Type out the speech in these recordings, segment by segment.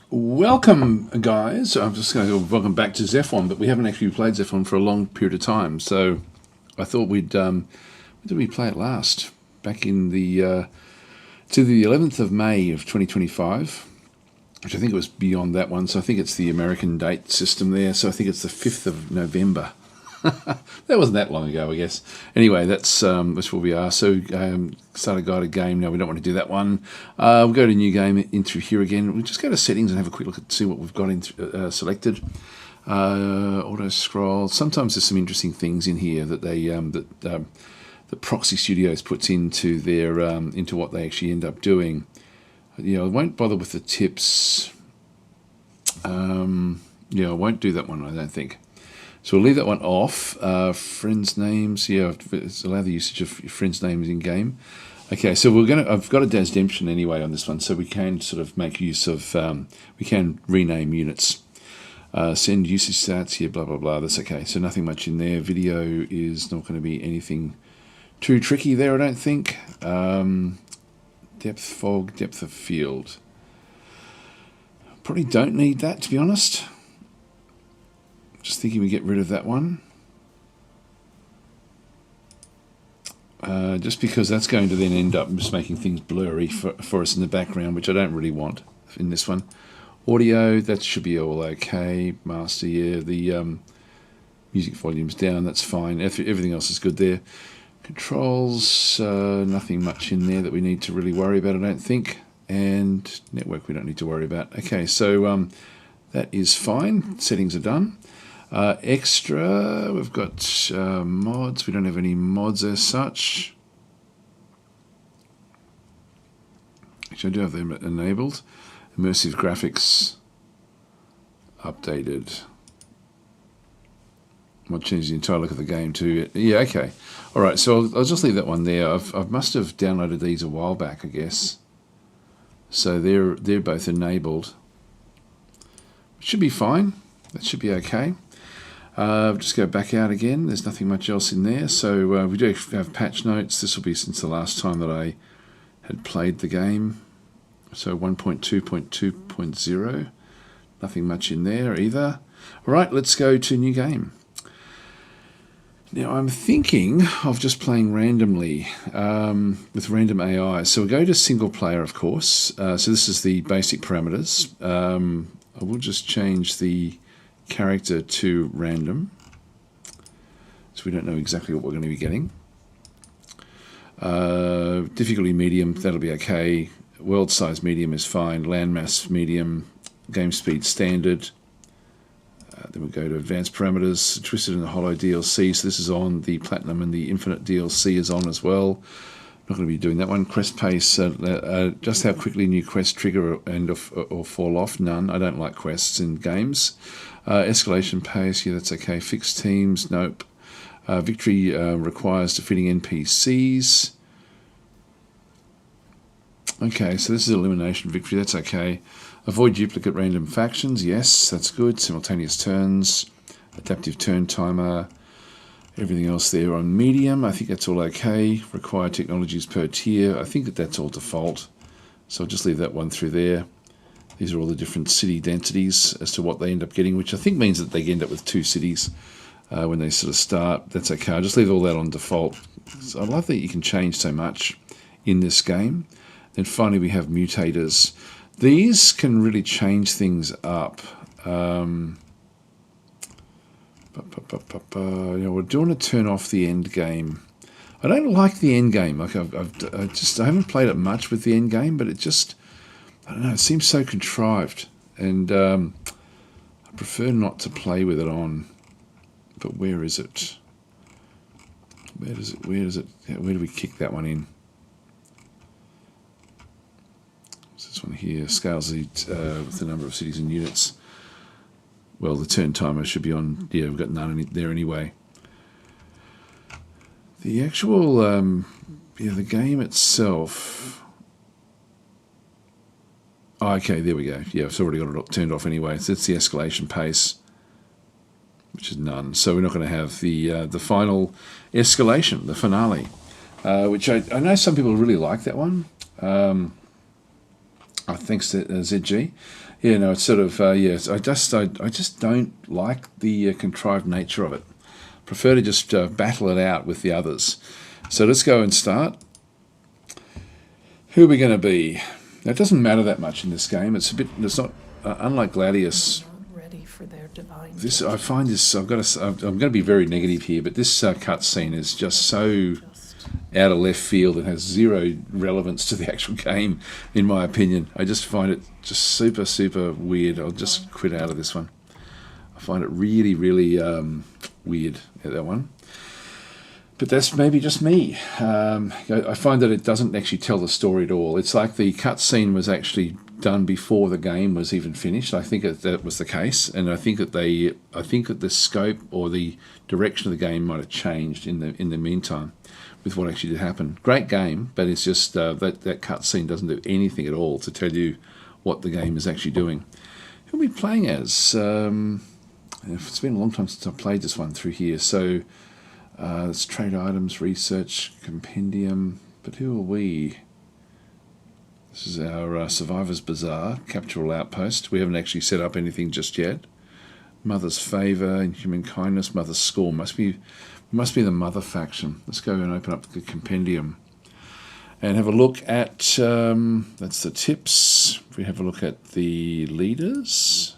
Welcome, guys. I'm just going to welcome back to Zephon, but we haven't actually played Zephon for a long period of time. So I thought we'd. When did we play it last? Back in the to the 11th of May of 2025, which I think it was beyond that one. So I think it's the American date system there. So I think it's the 5th of November. That wasn't that long ago, I guess. Anyway, that's where we are. So start a guided game. No, we don't want to do that one. We'll go to new game in through here again. We'll just go to settings and have a quick look at see what we've got in selected. Auto scroll. Sometimes there's some interesting things in here that they the Proxy Studios puts into their into what they actually end up doing. I won't bother with the tips. I won't do that one, I don't think. So we'll leave that one off. Friends' names, it's allow the usage of your friends' names in game. Okay, so I've got a DasDemption anyway on this one, so we can sort of make use of. We can rename units. Send usage stats here, blah blah blah. That's okay. So nothing much in there. Video is not going to be anything too tricky there, I don't think. Depth fog, depth of field. Probably don't need that, to be honest. Just thinking we get rid of that one. Just because that's going to then end up just making things blurry for us in the background, which I don't really want in this one. Audio, that should be all okay. Master, yeah, the music volume's down, that's fine. Everything else is good there. Controls, nothing much in there that we need to really worry about, I don't think. And network we don't need to worry about. Okay, so that is fine. Settings are done. Extra, we've got mods. We don't have any mods as such. Actually, I do have them enabled. Immersive graphics updated. Might change the entire look of the game too. Yeah, okay. All right, so I'll just leave that one there. I must have downloaded these a while back, I guess. So they're both enabled. Should be fine. That should be okay. Just go back out again. There's nothing much else in there. So we do have patch notes. This will be since the last time that I had played the game. So 1.2.2.0. Nothing much in there either. All right, let's go to new game. Now I'm thinking of just playing randomly with random AI. So we'll go to single player, of course. So this is the basic parameters. I will just change the character to random, so we don't know exactly what we're going to be getting. Difficulty medium, that'll be okay. World size medium is fine. Landmass medium. Game speed standard. Then we go to advanced parameters. Twisted in the Hollow DLC, so this is on. The Platinum and the Infinite DLC is on as well. Not going to be doing that one. Quest pace, just how quickly new quests trigger or fall off. None. I don't like quests in games. Escalation pace, yeah, that's okay. Fixed teams, nope. Victory requires defeating NPCs. Okay, so this is elimination victory, that's okay. Avoid duplicate random factions, yes, that's good. Simultaneous turns, adaptive turn timer. Everything else there on medium, I think that's all okay. Required technologies per tier, I think that's all default. So I'll just leave that one through there. These are all the different city densities as to what they end up getting, which I think means that they end up with 2 cities when they sort of start. That's okay. I'll just leave all that on default. So I love that you can change so much in this game. Then finally we have mutators. These can really change things up. We're doing to turn off the end game. I don't like the end game. Like I haven't played it much with the end game, but it just, I don't know, it seems so contrived, and I prefer not to play with it on. But where is it? Where do we kick that one in? So this one here scales the number of cities and units. Well, the turn timer should be on. Yeah, we've got none there anyway. The actual, the game itself. Oh, okay, there we go. Yeah, it's already got it turned off anyway. So it's the escalation pace, which is none. So we're not going to have the final escalation, the finale, which I know some people really like that one. Thanks to ZG. Yeah, no, it's sort of yes. I just don't like the contrived nature of it. Prefer to just battle it out with the others. So let's go and start. Who are we going to be? Now, it doesn't matter that much in this game. It's a bit. It's not unlike Gladius. Ready for their divine. This I find this. I'm going to be very negative here, but this cutscene is just so out of left field and has zero relevance to the actual game, in my opinion. I just find it just super weird. I'll just quit out of this one. I find it really weird at that one. But that's maybe just me. I find that it doesn't actually tell the story at all. It's like the cutscene was actually done before the game was even finished. I think that was the case, and I think that the scope or the direction of the game might have changed in the meantime with what actually did happen. Great game, but it's just that cutscene doesn't do anything at all to tell you what the game is actually doing. Who are we playing as? It's been a long time since I played this one through here, so. Let's trade items, research, compendium. But who are we? This is our Survivor's Bazaar, capture all outpost. We haven't actually set up anything just yet. Mother's Favour, Inhuman Kindness, Mother's Scorn. Must be the Mother faction. Let's go and open up the compendium and have a look at, that's the tips. If we have a look at the leaders.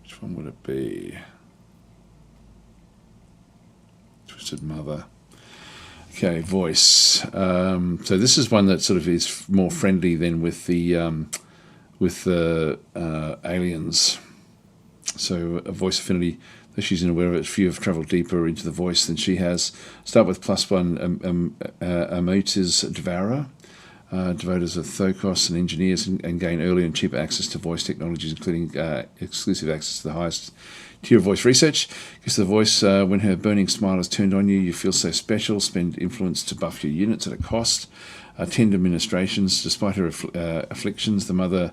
Which one would it be? Twisted Mother. Okay, voice. So this is one that sort of is more friendly than with the aliens. So a voice affinity, though she's unaware of it, few have travelled deeper into the voice than she has. Start with +1 Amotis Devourer. Devoters of Thokos and engineers and gain early and cheaper access to voice technologies, including exclusive access to the highest tier of voice research. Because the voice, when her burning smile is turned on you, you feel so special. Spend influence to buff your units at a cost. Tender ministrations. Despite her afflictions, the mother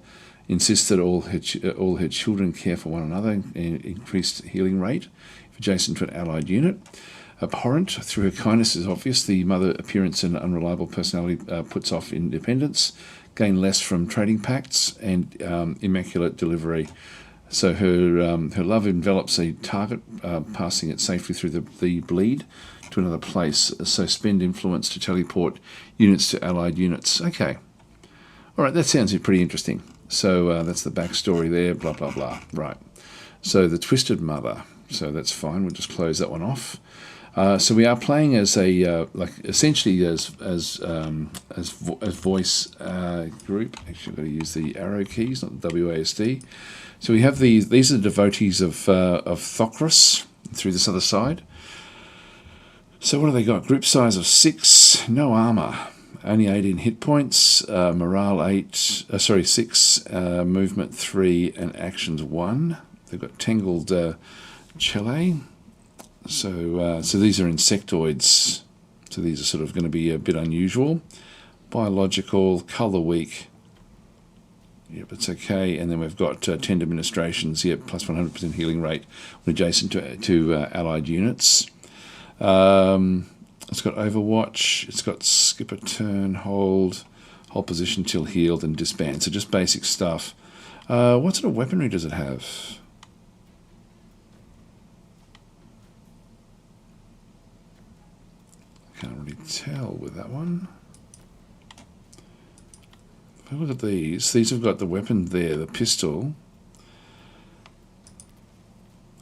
insists that all her children care for one another. Increased healing rate if adjacent to an allied unit. Abhorrent, through her kindness is obvious. The mother appearance and unreliable personality puts off independence. Gain less from trading pacts and immaculate delivery. So her love envelops a target, passing it safely through the bleed to another place. So spend influence to teleport units to allied units. Okay. All right, that sounds pretty interesting. So that's the backstory there, blah, blah, blah. Right. So the Twisted Mother. So that's fine. We'll just close that one off. So we are playing as a essentially as voice group. Actually, I've got to use the arrow keys, not the WASD. So we have these are the devotees of Thokros through this other side. So what have they got? Group size of 6, no armor, only 18 hit points, morale 6, movement 3, and actions 1. They've got tangled chelae. So these are insectoids. So these are sort of going to be a bit unusual. Biological, colour weak. Yep, it's okay. And then we've got tender ministrations. Yep, plus 100% healing rate when adjacent to allied units. It's got Overwatch. It's got skip a turn, hold position till healed, and disband. So just basic stuff. What sort of weaponry does it have? Can't really tell with that one. If I look at these have got the weapon there, the pistol.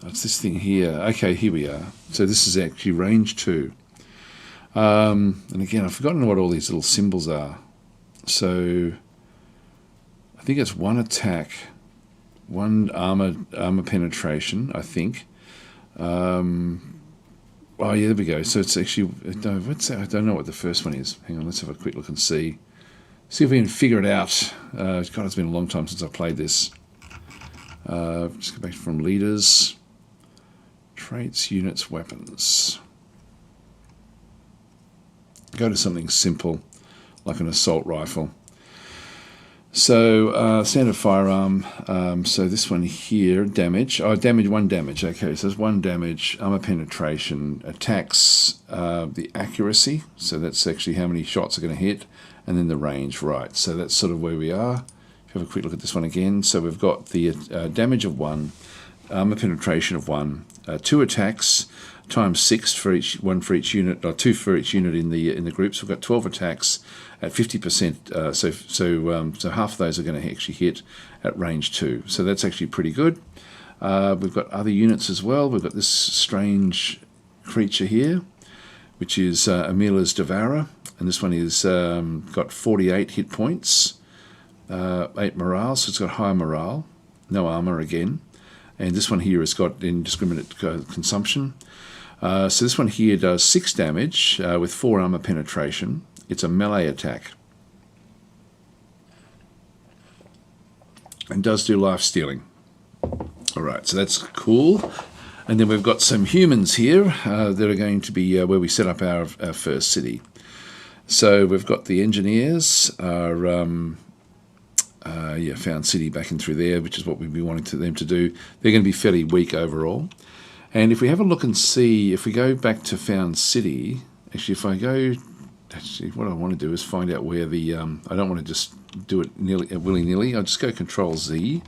Oh, it's this thing here. Okay, here we are. So this is actually range 2. And again, I've forgotten what all these little symbols are. So I think it's 1 attack, 1 armor penetration, I think. Oh, yeah, there we go. So it's actually, no, I don't know what the first one is. Hang on, let's have a quick look and see. See if we can figure it out. God, it's been a long time since I played this. Just go back from leaders. Traits, units, weapons. Go to something simple, like an assault rifle. So, standard firearm. So this one here, damage. Oh, damage, 1 damage. Okay, so there's 1 damage. Armor penetration. Attacks, the accuracy, so that's actually how many shots are going to hit, and then the range, right. So that's sort of where we are. If you have a quick look at this one again, so we've got the damage of 1, armor penetration of 1, 2 attacks times 6 for each, 1 for each unit, or 2 for each unit in the groups. We've got 12 attacks at 50%, so half of those are going to actually hit at range 2. So that's actually pretty good. We've got other units as well. We've got this strange creature here, which is Amila's Devourer, and this one is got 48 hit points, 8 morale, so it's got high morale, no armor again, and this one here has got indiscriminate consumption. So this one here does 6 damage with 4 armor penetration. It's a melee attack, and does do life stealing. All right, so that's cool. And then we've got some humans here that are going to be where we set up our first city. So we've got the engineers, found city back in through there, which is what we'd be wanting them to do. They're going to be fairly weak overall. And if we have a look and see, if we go back to found city, what I want to do is find out where the, I don't want to just do it willy-nilly. I'll just go Control Z,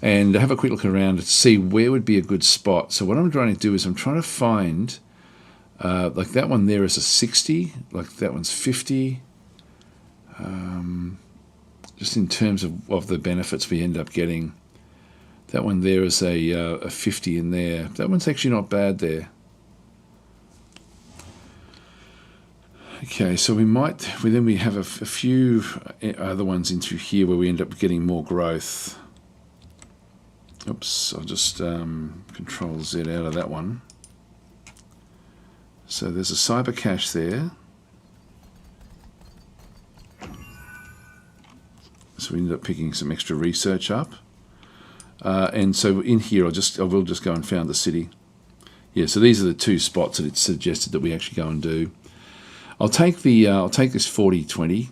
and have a quick look around to see where would be a good spot. So what I'm trying to do is I'm trying to find, like that one there is a 60, like that one's 50. Just in terms of the benefits we end up getting. That one there is a 50 in there. That one's actually not bad there. Okay, so we have a few other ones into here where we end up getting more growth. Oops, I'll just Control Z out of that one. So there's a cyber cache there. So we end up picking some extra research up. And so in here, I will just go and found the city. Yeah, so these are the 2 spots that it's suggested that we actually go and do. I'll take this 40-20.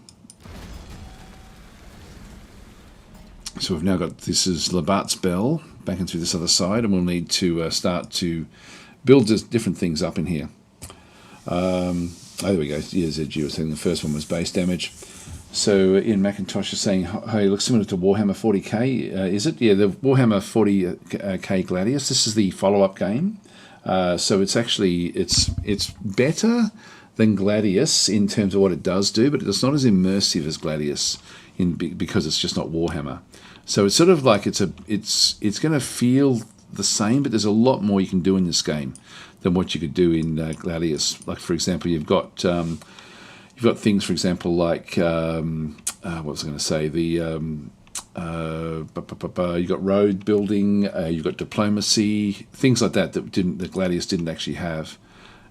So we've now got, this is Labat's Bell, back into this other side, and we'll need to start to build different things up in here. There we go. Yeah, ZG was saying the first one was base damage. So Ian McIntosh is saying, hey, it looks similar to Warhammer 40k, is it? Yeah, the Warhammer 40k Gladius. This is the follow-up game. So it's actually, it's better than Gladius in terms of what it does do, but it's not as immersive as Gladius because it's just not Warhammer. So it's sort of like it's going to feel the same, but there's a lot more you can do in this game than what you could do in Gladius. Like, for example, you've got things, for example, like what was I going to say? You've got road building, you've got diplomacy, things like that that Gladius didn't actually have.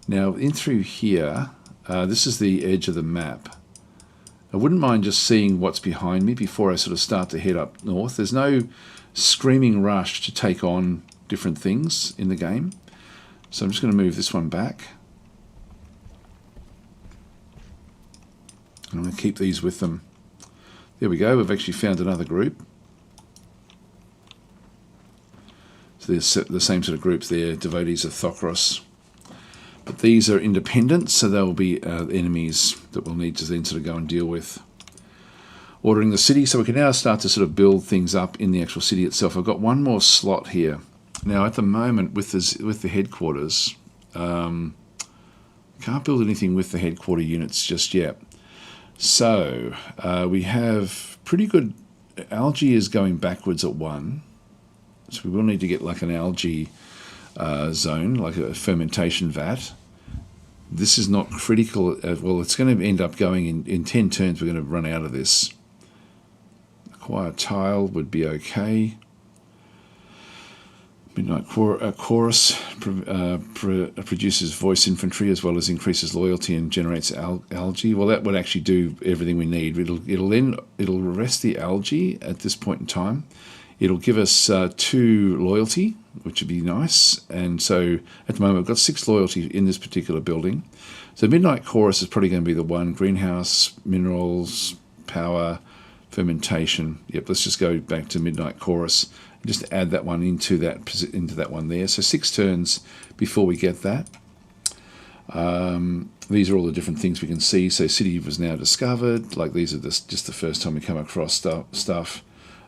Now, in through here, this is the edge of the map. I wouldn't mind just seeing what's behind me before I sort of start to head up north. There's no screaming rush to take on different things in the game. So I'm just going to move this one back. I'm going to keep these with them. There we go, we've actually found another group. So there's the same sort of groups there, devotees of Thokros. But these are independent, so they'll be enemies that we'll need to then sort of go and deal with. Ordering the city, so we can now start to sort of build things up in the actual city itself. I've got one more slot here. Now at the moment with the headquarters, can't build anything with the headquarter units just yet. So we have pretty good, algae is going backwards at 1. So we will need to get like an algae zone, like a fermentation vat. This is not critical. Well, it's going to end up going in 10 turns. We're going to run out of this. Acquire tile would be okay. Midnight Chorus produces voice infantry as well as increases loyalty and generates algae. Well, that would actually do everything we need. It'll arrest the algae at this point in time. It'll give us 2 loyalty, which would be nice. And so at the moment, we've got 6 loyalty in this particular building. So Midnight Chorus is probably going to be the one. Greenhouse, minerals, power, fermentation. Yep, let's just go back to Midnight Chorus and just add that one into that one there. So 6 turns before we get that. These are all the different things we can see. So city was now discovered. Like these are just the first time we come across stuff.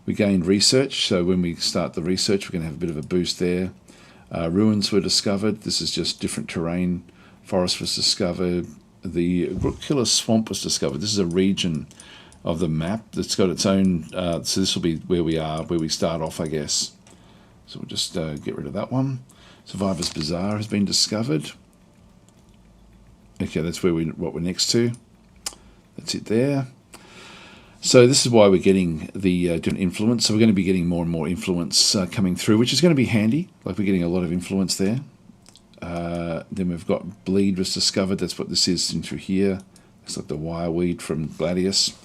We gained research. So when we start the research, we're going to have a bit of a boost there. Ruins were discovered. This is just different terrain. Forest was discovered. The Killer Swamp was discovered. This is a region of the map that's got its own. So this will be where we are, where we start off, I guess. So we'll just get rid of that one. Survivor's Bazaar has been discovered. Okay, that's what we're next to. That's it there. So this is why we're getting the different influence. So we're going to be getting more and more influence coming through, which is going to be handy. Like we're getting a lot of influence there. Then we've got Bleed was discovered. That's what this is in through here. It's like the wireweed from Gladius.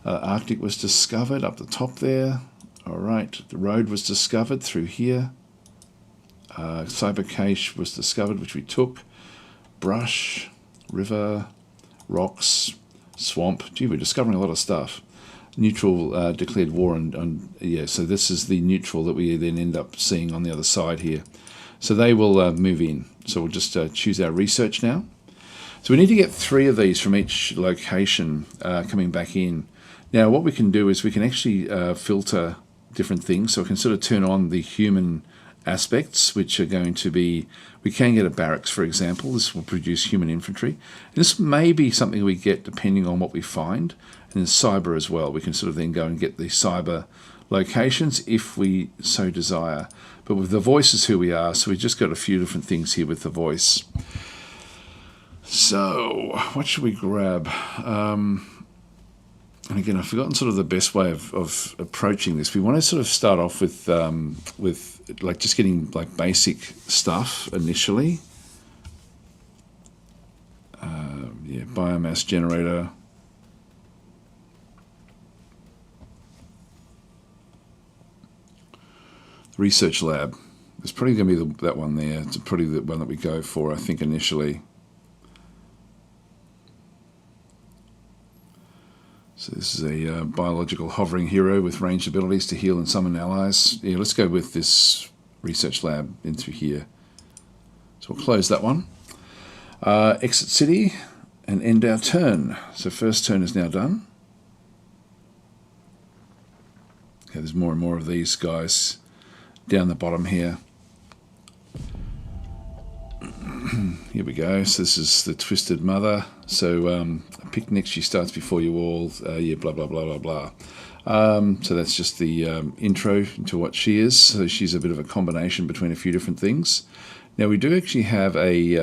Arctic was discovered up the top there. All right, the road was discovered through here. Cyber Cache was discovered, which we took. Brush, river, rocks, swamp. Gee, we're discovering a lot of stuff. Neutral declared war on yeah, so this is the neutral that we then end up seeing on the other side here. So they will move in. So we'll just choose our research now. So we need to get 3 of these from each location coming back in. Now what we can do is we can actually filter different things. So we can sort of turn on the human aspects, which are going to be, we can get a barracks, for example. This will produce human infantry. And this may be something we get depending on what we find. And then cyber as well. We can sort of then go and get the cyber locations if we so desire. But with the voice is who we are, so we've just got a few different things here with the voice. So, what should we grab? And again, I've forgotten sort of the best way of approaching this. We want to sort of start off with like just getting like basic stuff initially. Yeah, biomass generator. Research lab. It's probably going to be that one there. It's probably the one that we go for, I think, initially. So this is a biological hovering hero with ranged abilities to heal and summon allies. Yeah, let's go with this research lab into here. So we'll close that one. Exit city and end our turn. So first turn is now done. Okay, there's more and more of these guys down the bottom here. Here we go. So this is the Twisted Mother. So a picnic, she starts before you all. Yeah, blah, blah, blah, blah, blah. So that's just the intro into what she is. So she's a bit of a combination between a few different things. Now we do actually have a...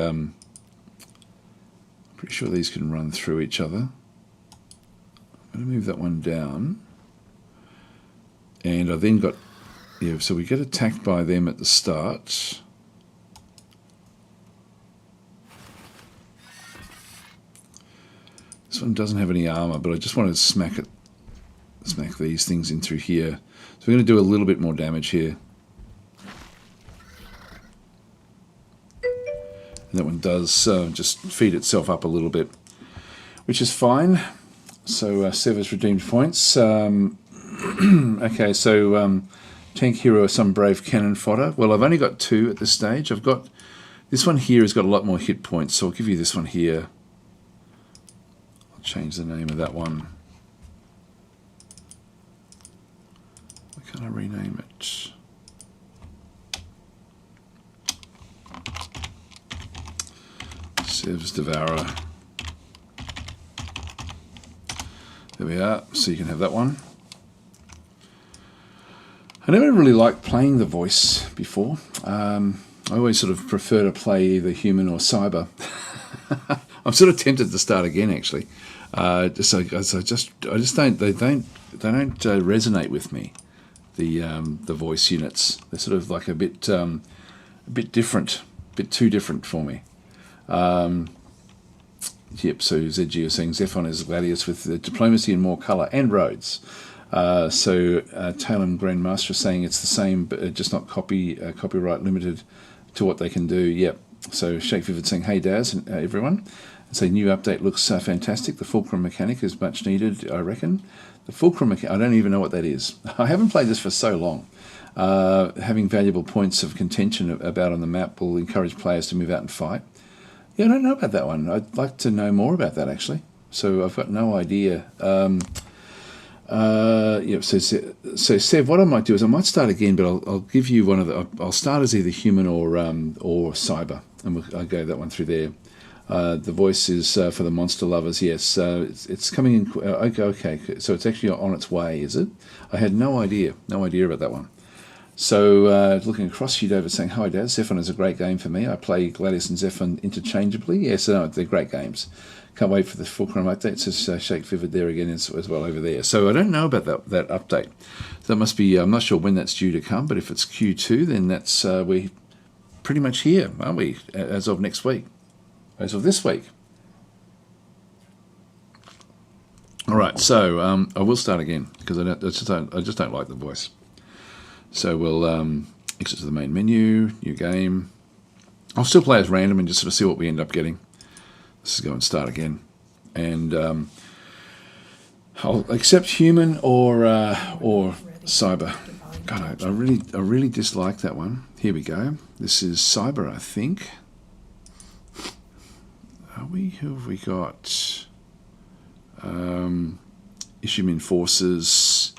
pretty sure these can run through each other. I'm going to move that one down. And I then got... Yeah, so we get attacked by them at the start. This one doesn't have any armor, but I just wanted to smack these things in through here. So we're going to do a little bit more damage here. And that one does just feed itself up a little bit, which is fine. So Sever's redeemed points. Okay, so tank hero or some brave cannon fodder. Well, I've only got 2 at this stage. I've got this one here has got a lot more hit points, so I'll give you this one here. I'll change the name of that one. Why can't I rename it? Sev's Devourer. There we are. So you can have that one. I never really liked playing the voice before. I always sort of prefer to play either human or cyber. I'm sort of tempted to start again, actually. I just don't. They don't resonate with me. The voice units. They're sort of like a bit different, a bit too different for me. Yep. So ZG is saying Zephon is Gladius with diplomacy and more colour and roads. So Talon Grandmaster is saying it's the same, but just not copyright limited to what they can do. Yep. So Shake Vivid saying, hey Daz and everyone. And say new update looks fantastic. The fulcrum mechanic is much needed, I reckon. The fulcrum mechanic, I don't even know what that is. I haven't played this for so long. Having valuable points of contention about on the map will encourage players to move out and fight. Yeah, I don't know about that one. I'd like to know more about that, actually. So I've got no idea. So Sev, what I might do is I might start again, but I'll give you one of the. I'll start as either human or cyber, and I'll go that one through there. The voice is for the monster lovers. Yes, it's coming in. Okay, so it's actually on its way, is it? I had no idea about that one. So looking across, she'd over saying, "Hi, Dad. Zephon is a great game for me. I play Gladius and Zephon interchangeably. Yes, no, they're great games. Can't wait for the full Chrome update." It says Shake Vivid there again as well over there. So I don't know about that update. That must be. I'm not sure when that's due to come, but if it's Q2, then that's we're pretty much here, aren't we? As of next week, as of this week. All right. So I will start again because I just don't like the voice. So we'll exit to the main menu, new game. I'll still play as random and just sort of see what we end up getting. Let's go and start again. And I'll accept human or cyber. God, I really dislike that one. Here we go. This is cyber, I think. Who have we got? Issuemin forces.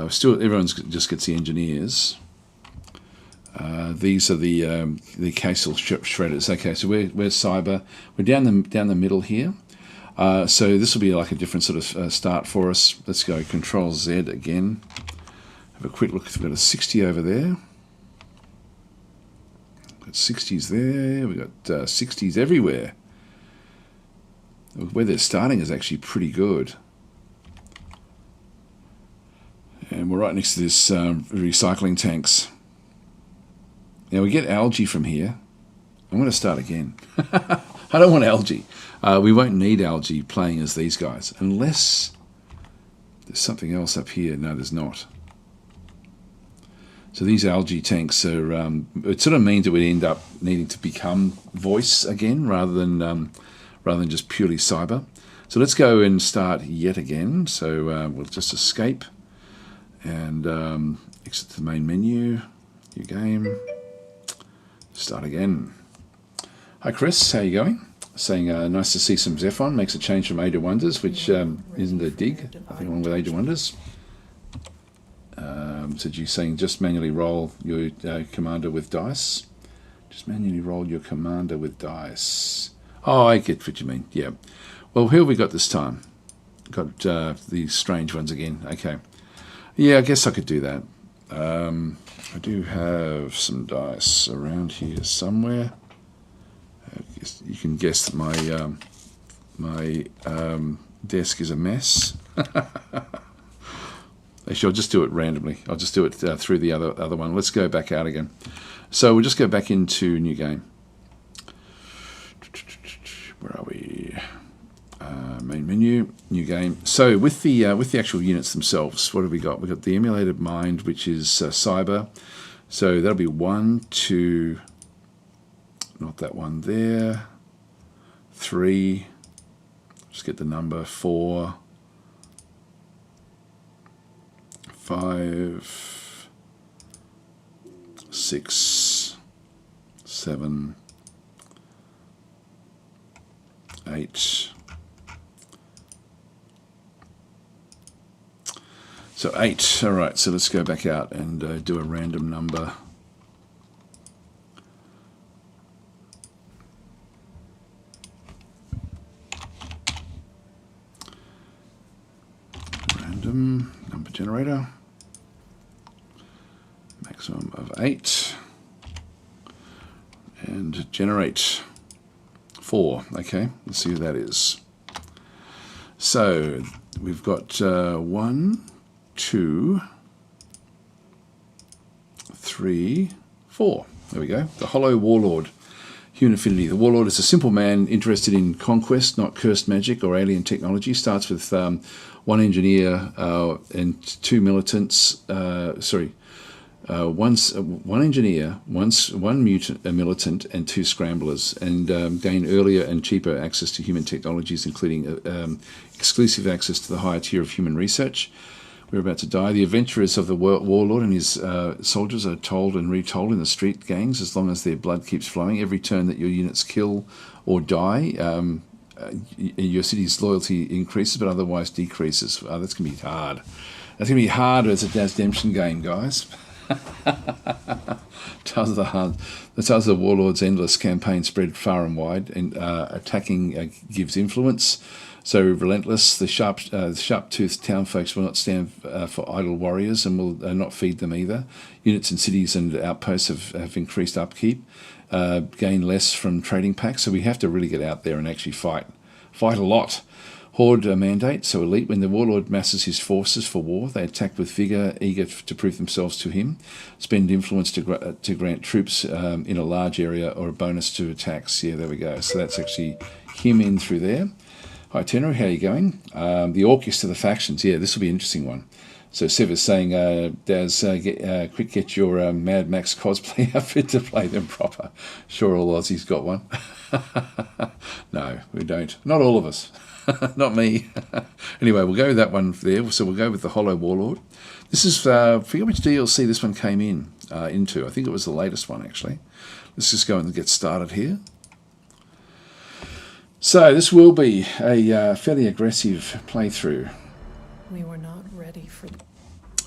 Still, everyone just gets the engineers. These are the casal shredders. Okay, so we're cyber. We're down the middle here. So this will be like a different sort of start for us. Let's go Control Z again. Have a quick look. We've got a 60 over there. Got 60s there. We've got 60s everywhere. Where they're starting is actually pretty good. And we're right next to this recycling tanks. Now we get algae from here. I'm going to start again. I don't want algae. We won't need algae playing as these guys. Unless there's something else up here. No, there's not. So these algae tanks are... it sort of means that we end up needing to become voice again rather than just purely cyber. So let's go and start yet again. So we'll just escape. And exit the main menu, new game, start again. Hi Chris, how you going? Saying nice to see some Zephon, makes a change from Age of Wonders, which isn't a dig, nothing wrong with Age of Wonders. Said you saying just manually roll your commander with dice. Just manually roll your commander with dice. Oh, I get what you mean, yeah. Well, who have we got this time? Got these strange ones again, okay. Yeah, I guess I could do that. I do have some dice around here somewhere. You can guess that my desk is a mess. Actually, I'll just do it randomly. I'll just do it through the other one. Let's go back out again. So we'll just go back into new game. Where are we? Main menu, new game. So with the actual units themselves, what have we got? We've got the emulated mind, which is cyber. So that'll be 1, 2, not that one there, 3, just get the number, 4, 5, 6, 7, 8. So 8, all right, so let's go back out and do a random number. Random number generator. Maximum of 8. And generate 4, okay, let's see who that is. So we've got 1, 2, 3, 4. There we go. The Hollow Warlord. Human Affinity. The Warlord is a simple man interested in conquest, not cursed magic or alien technology. Starts with 1 engineer and 2 militants. One engineer, one militant, and 2 scramblers, and gain earlier and cheaper access to human technologies, including exclusive access to the higher tier of human research. We're about to die. The adventurers of the warlord and his soldiers are told and retold in the street gangs as long as their blood keeps flowing. Every turn that your units kill or die, your city's loyalty increases, but otherwise decreases. That's going to be hard. That's going to be hard as a DasDemption game, guys. The Tales of the Warlord's endless campaign spread far and wide, and attacking gives influence. So relentless, the sharp-toothed townfolks will not stand for idle warriors and will not feed them either. Units in cities and outposts have increased upkeep, gain less from trading packs, so we have to really get out there and actually fight a lot. Horde mandate, so elite. When the warlord masses his forces for war, they attack with vigour, eager to prove themselves to him. Spend influence to grant troops in a large area or a bonus to attacks. Yeah, there we go. So that's actually him in through there. Hi, Tenor, how are you going? The Orcus to the factions. Yeah, this will be an interesting one. So Sev is saying, Daz, get your Mad Max cosplay outfit to play them proper. Sure, all Aussies got one. No, we don't. Not all of us. Not me. Anyway, we'll go with that one there. So we'll go with the Hollow Warlord. This is, I forget which DLC this one came into. I think it was the latest one, actually. Let's just go and get started here. So this will be a fairly aggressive playthrough. We were not ready for the...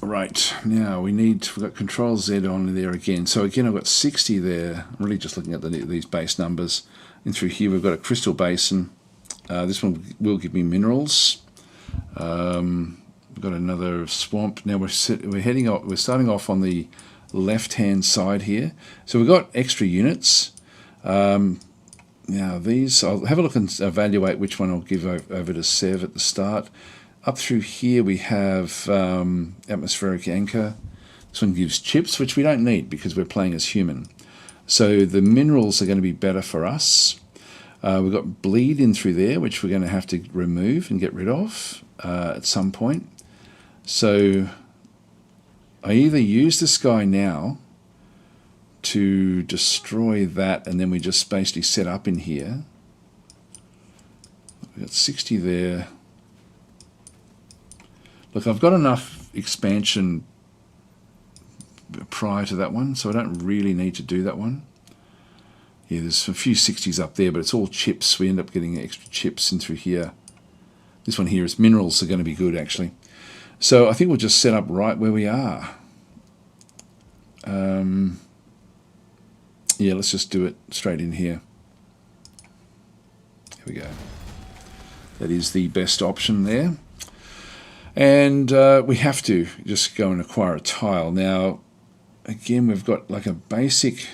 Right, now we've got Control Z on there again. So again, I've got 60 there. I'm really just looking at these base numbers. And through here, we've got a Crystal Basin. This one will give me minerals. We've got another swamp. Now we're starting off on the left-hand side here. So we've got extra units. Now these, I'll have a look and evaluate which one I'll give over to Sev at the start. Up through here we have Atmospheric Anchor. This one gives chips, which we don't need because we're playing as human. So the minerals are going to be better for us. We've got Bleed in through there, which we're going to have to remove and get rid of at some point. So I either use this guy now to destroy that, and then we just basically set up in here. We've got 60 there. Look, I've got enough expansion prior to that one, so I don't really need to do that one. Yeah, there's a few 60s up there, but it's all chips. We end up getting extra chips in through here. This one here is minerals are going to be good, actually. So I think we'll just set up right where we are. Yeah, let's just do it straight in here. Here we go. That is the best option there. And we have to just go and acquire a tile. Now, again, we've got like a basic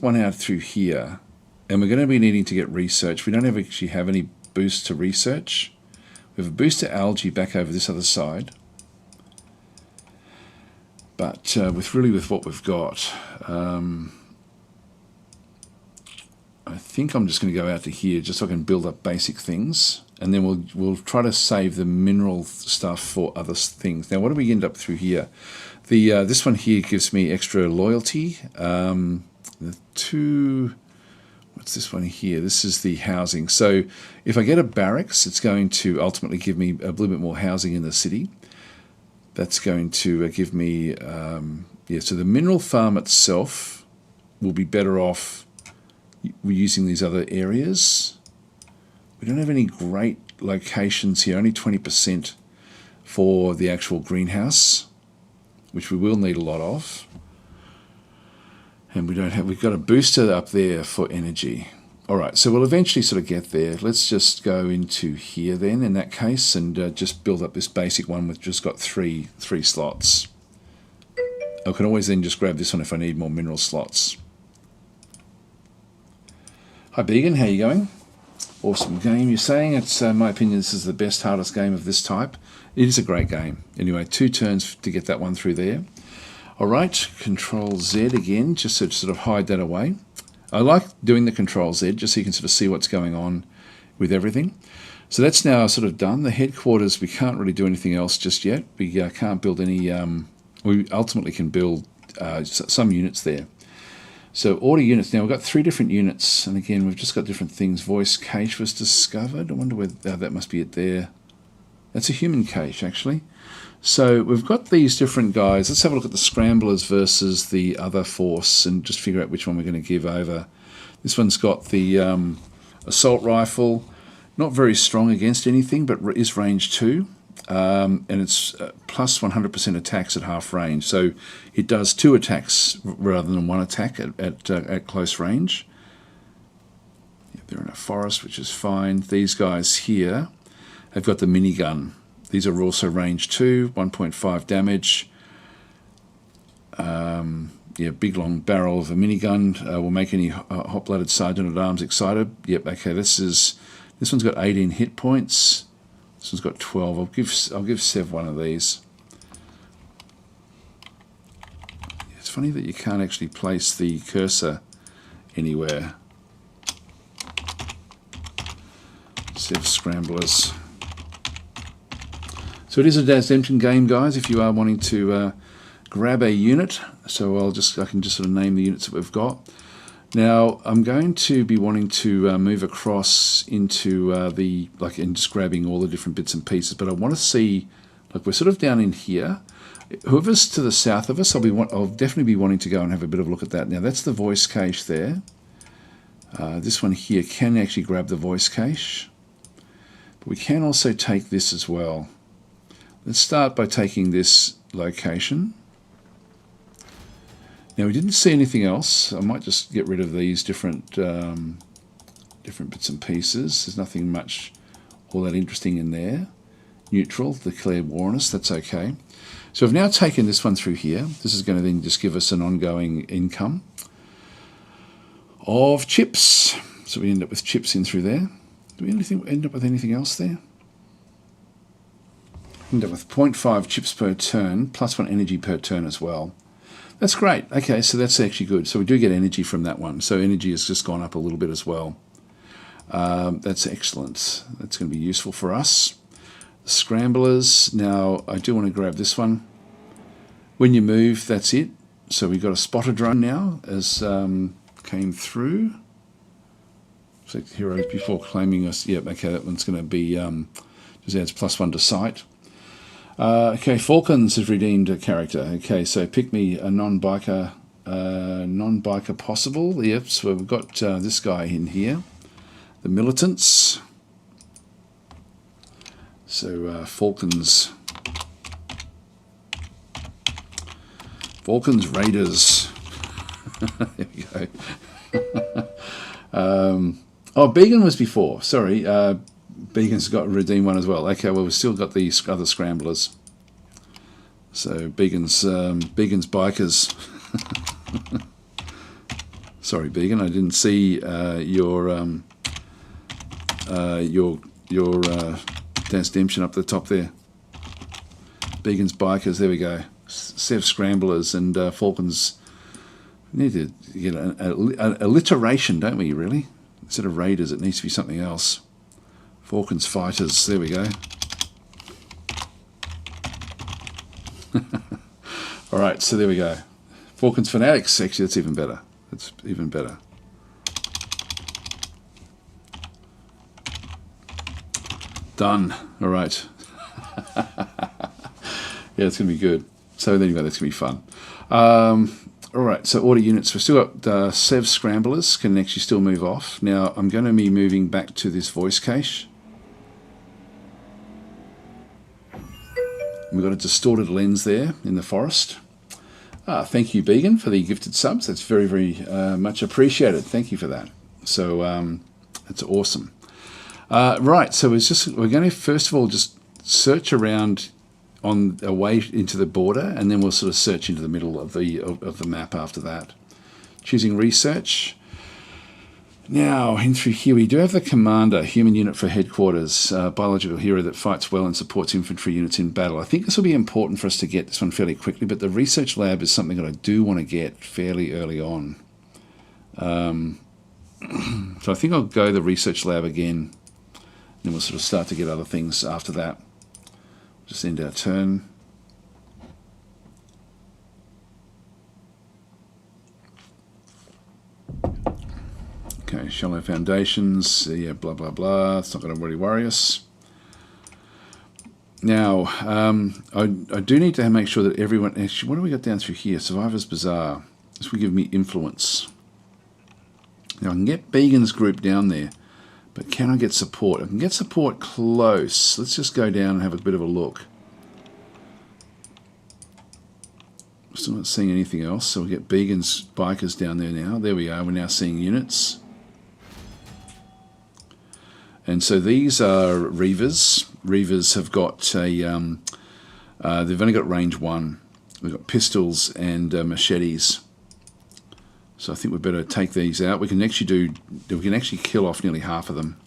one out through here. And we're going to be needing to get research. We don't actually have any boost to research. We have a boost to algae back over this other side. But with what we've got, I think I'm just going to go out to here just so I can build up basic things, and then we'll try to save the mineral stuff for other things. Now, what do we end up through here? This one here gives me extra loyalty. What's this one here? This is the housing. So if I get a barracks, it's going to ultimately give me a little bit more housing in the city. That's going to give me, so the mineral farm itself will be better off using these other areas. We don't have any great locations here, only 20% for the actual greenhouse, which we will need a lot of. And we've got a booster up there for energy. All right, so we'll eventually sort of get there. Let's just go into here then in that case and just build up this basic one with just got three slots. I can always then just grab this one if I need more mineral slots. Hi Began, how you going? Awesome game. You're saying it's, in my opinion, this is the best, hardest game of this type. It is a great game. Anyway, 2 turns to get that one through there. All right, Control Z again, just to sort of hide that away. I like doing the Control Z just so you can sort of see what's going on with everything. So that's now sort of done. The headquarters, we can't really do anything else just yet. We can't build any, we ultimately can build some units there. So order units. Now we've got 3 different units, and again we've just got different things. Voice cache was discovered. I wonder whether that must be it there. That's a human cache actually. So we've got these different guys. Let's have a look at the scramblers versus the other force and just figure out which one we're going to give over. This one's got the assault rifle, not very strong against anything, but is range 2. And it's plus 100% attacks at half range. So it does 2 attacks rather than 1 attack at close range. They're in a forest, which is fine. These guys here have got the minigun. These are also range 2, 1.5 damage. Yeah, big long barrel of a minigun will make any hot-blooded sergeant at arms excited. Yep, okay. This one's got 18 hit points. This one's got 12. I'll give Sev one of these. It's funny that you can't actually place the cursor anywhere. Sev scramblers. So it is a DasTactic game, guys, if you are wanting to grab a unit. So I can just sort of name the units that we've got. Now I'm going to be wanting to move across into and just grabbing all the different bits and pieces. But I want to see, we're sort of down in here. Whoever's to the south of us, I'll definitely be wanting to go and have a bit of a look at that. Now that's the voice cache there. This one here can actually grab the voice cache. But we can also take this as well. Let's start by taking this location. Now we didn't see anything else. I might just get rid of these different bits and pieces. There's nothing much all that interesting in there. Neutral, declare warness, that's okay. So I've now taken this one through here. This is going to then just give us an ongoing income of chips. So we end up with chips in through there. Do we end up with anything else there? End up with 0.5 chips per turn, plus 1 energy per turn as well. That's great. Okay, so that's actually good. So we do get energy from that one. So energy has just gone up a little bit as well. That's excellent. That's going to be useful for us. The scramblers. Now, I do want to grab this one. When you move, that's it. So we've got a spotter drone now, as came through. So heroes before claiming us. Yep, okay, that one's going to be, just adds plus 1 to sight. Okay, Falcons has redeemed a character. Okay, so pick me a non-biker possible. Yep, so we've got this guy in here. The militants. So Falcons Raiders. There we go. Oh, Began was before. Sorry, Began's got redeemed one as well. Okay, well we've still got these other scramblers. So Began's bikers. Sorry, Began, I didn't see your DasTactic up the top there. Began's bikers. There we go. Sev scramblers and Falcons. We need to get an alliteration, don't we? Really, instead of raiders, it needs to be something else. Falcons fighters. There we go. All right, so there we go. Falcons fanatics. Actually, that's even better. That's even better. Done. All right. Yeah, it's going to be good. So there you go. That's going to be fun. All right, so order units. We've still got Sev scramblers can actually still move off. Now I'm going to be moving back to this voice cache. We've got a distorted lens there in the forest. Thank you, Began, for the gifted subs. That's very, very much appreciated. Thank you for that. So that's awesome. Right, so we're going to first of all just search around on our way into the border, and then we'll sort of search into the middle of the map after that. Choosing research. Now, in through here, we do have the commander, human unit for headquarters, biological hero that fights well and supports infantry units in battle. I think this will be important for us to get this one fairly quickly, but the research lab is something that I do want to get fairly early on. So I think I'll go the research lab again, then we'll sort of start to get other things after that. Just end our turn. Okay, shallow foundations, yeah, blah, blah, blah. It's not going to really worry us. Now, I do need to make sure that everyone... Actually, what do we got down through here? Survivor's Bazaar. This will give me influence. Now, I can get Began's group down there, but can I get support? I can get support close. Let's just go down and have a bit of a look. Still not seeing anything else, so we'll get Began's bikers down there now. There we are. We're now seeing units. And so these are Reavers. Reavers have got a... they've only got range 1. We've got pistols and machetes. So I think we better take these out. We can actually kill off nearly half of them.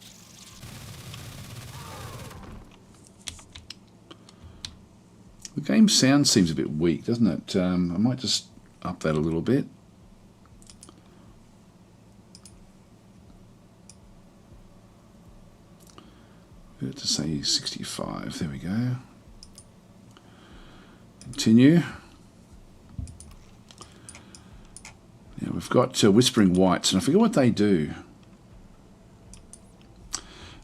The game sound seems a bit weak, doesn't it? I might just up that a little bit. To say 65. There we go. Continue. Now we've got Whispering Whites, and I forget what they do.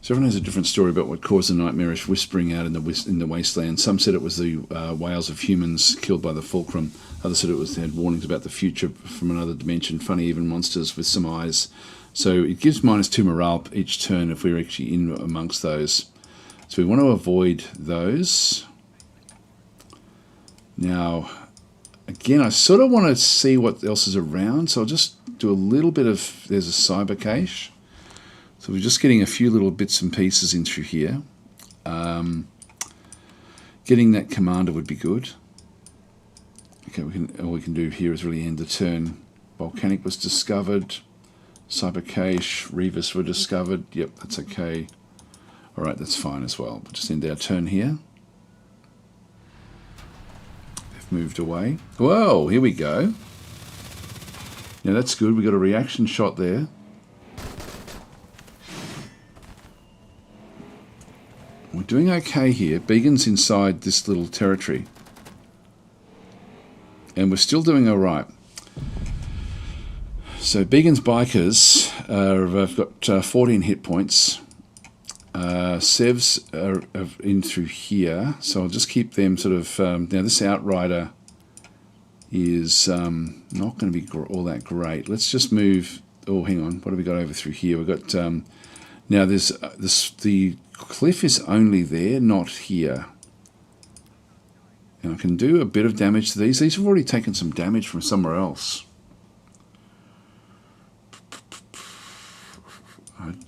So everyone has a different story about what caused the nightmarish whispering out in the wasteland. Some said it was the wails of humans killed by the fulcrum. Others said they had warnings about the future from another dimension. Funny, even monsters with some eyes. So it gives -2 morale each turn if we're actually in amongst those. So we want to avoid those. Now, again, I sort of want to see what else is around. So I'll just do a little bit of... There's a cyber cache. So we're just getting a few little bits and pieces in through here. Getting that commander would be good. Okay, all we can do here is really end the turn. Volcanic was discovered. Cyber cache, Reavers were discovered. Yep, that's okay. All right, that's fine as well. We'll just end our turn here. They've moved away. Whoa, here we go. Now that's good. We got a reaction shot there. We're doing okay here. Began's inside this little territory. And we're still doing all right. So Began's bikers have got 14 hit points. Sevs are in through here. So I'll just keep them sort of... now this Outrider is not going to be all that great. Let's just move... Oh, hang on. What have we got over through here? We've got... now there's the cliff is only there, not here. And I can do a bit of damage to these. These have already taken some damage from somewhere else.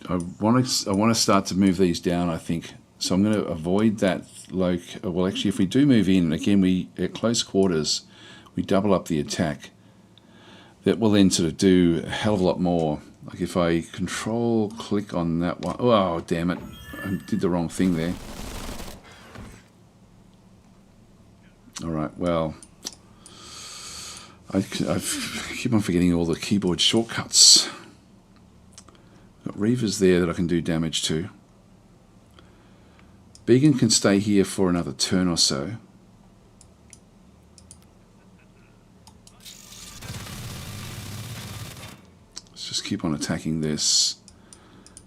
I want to start to move these down, I think. So I'm going to avoid that. Well, actually, if we do move in, again, we at close quarters, we double up the attack. That will then sort of do a hell of a lot more. Like if I control click on that one. Oh, damn it. I did the wrong thing there. All right, well, I keep on forgetting all the keyboard shortcuts. Got Reavers there that I can do damage to. Began can stay here for another turn or so. Let's just keep on attacking this.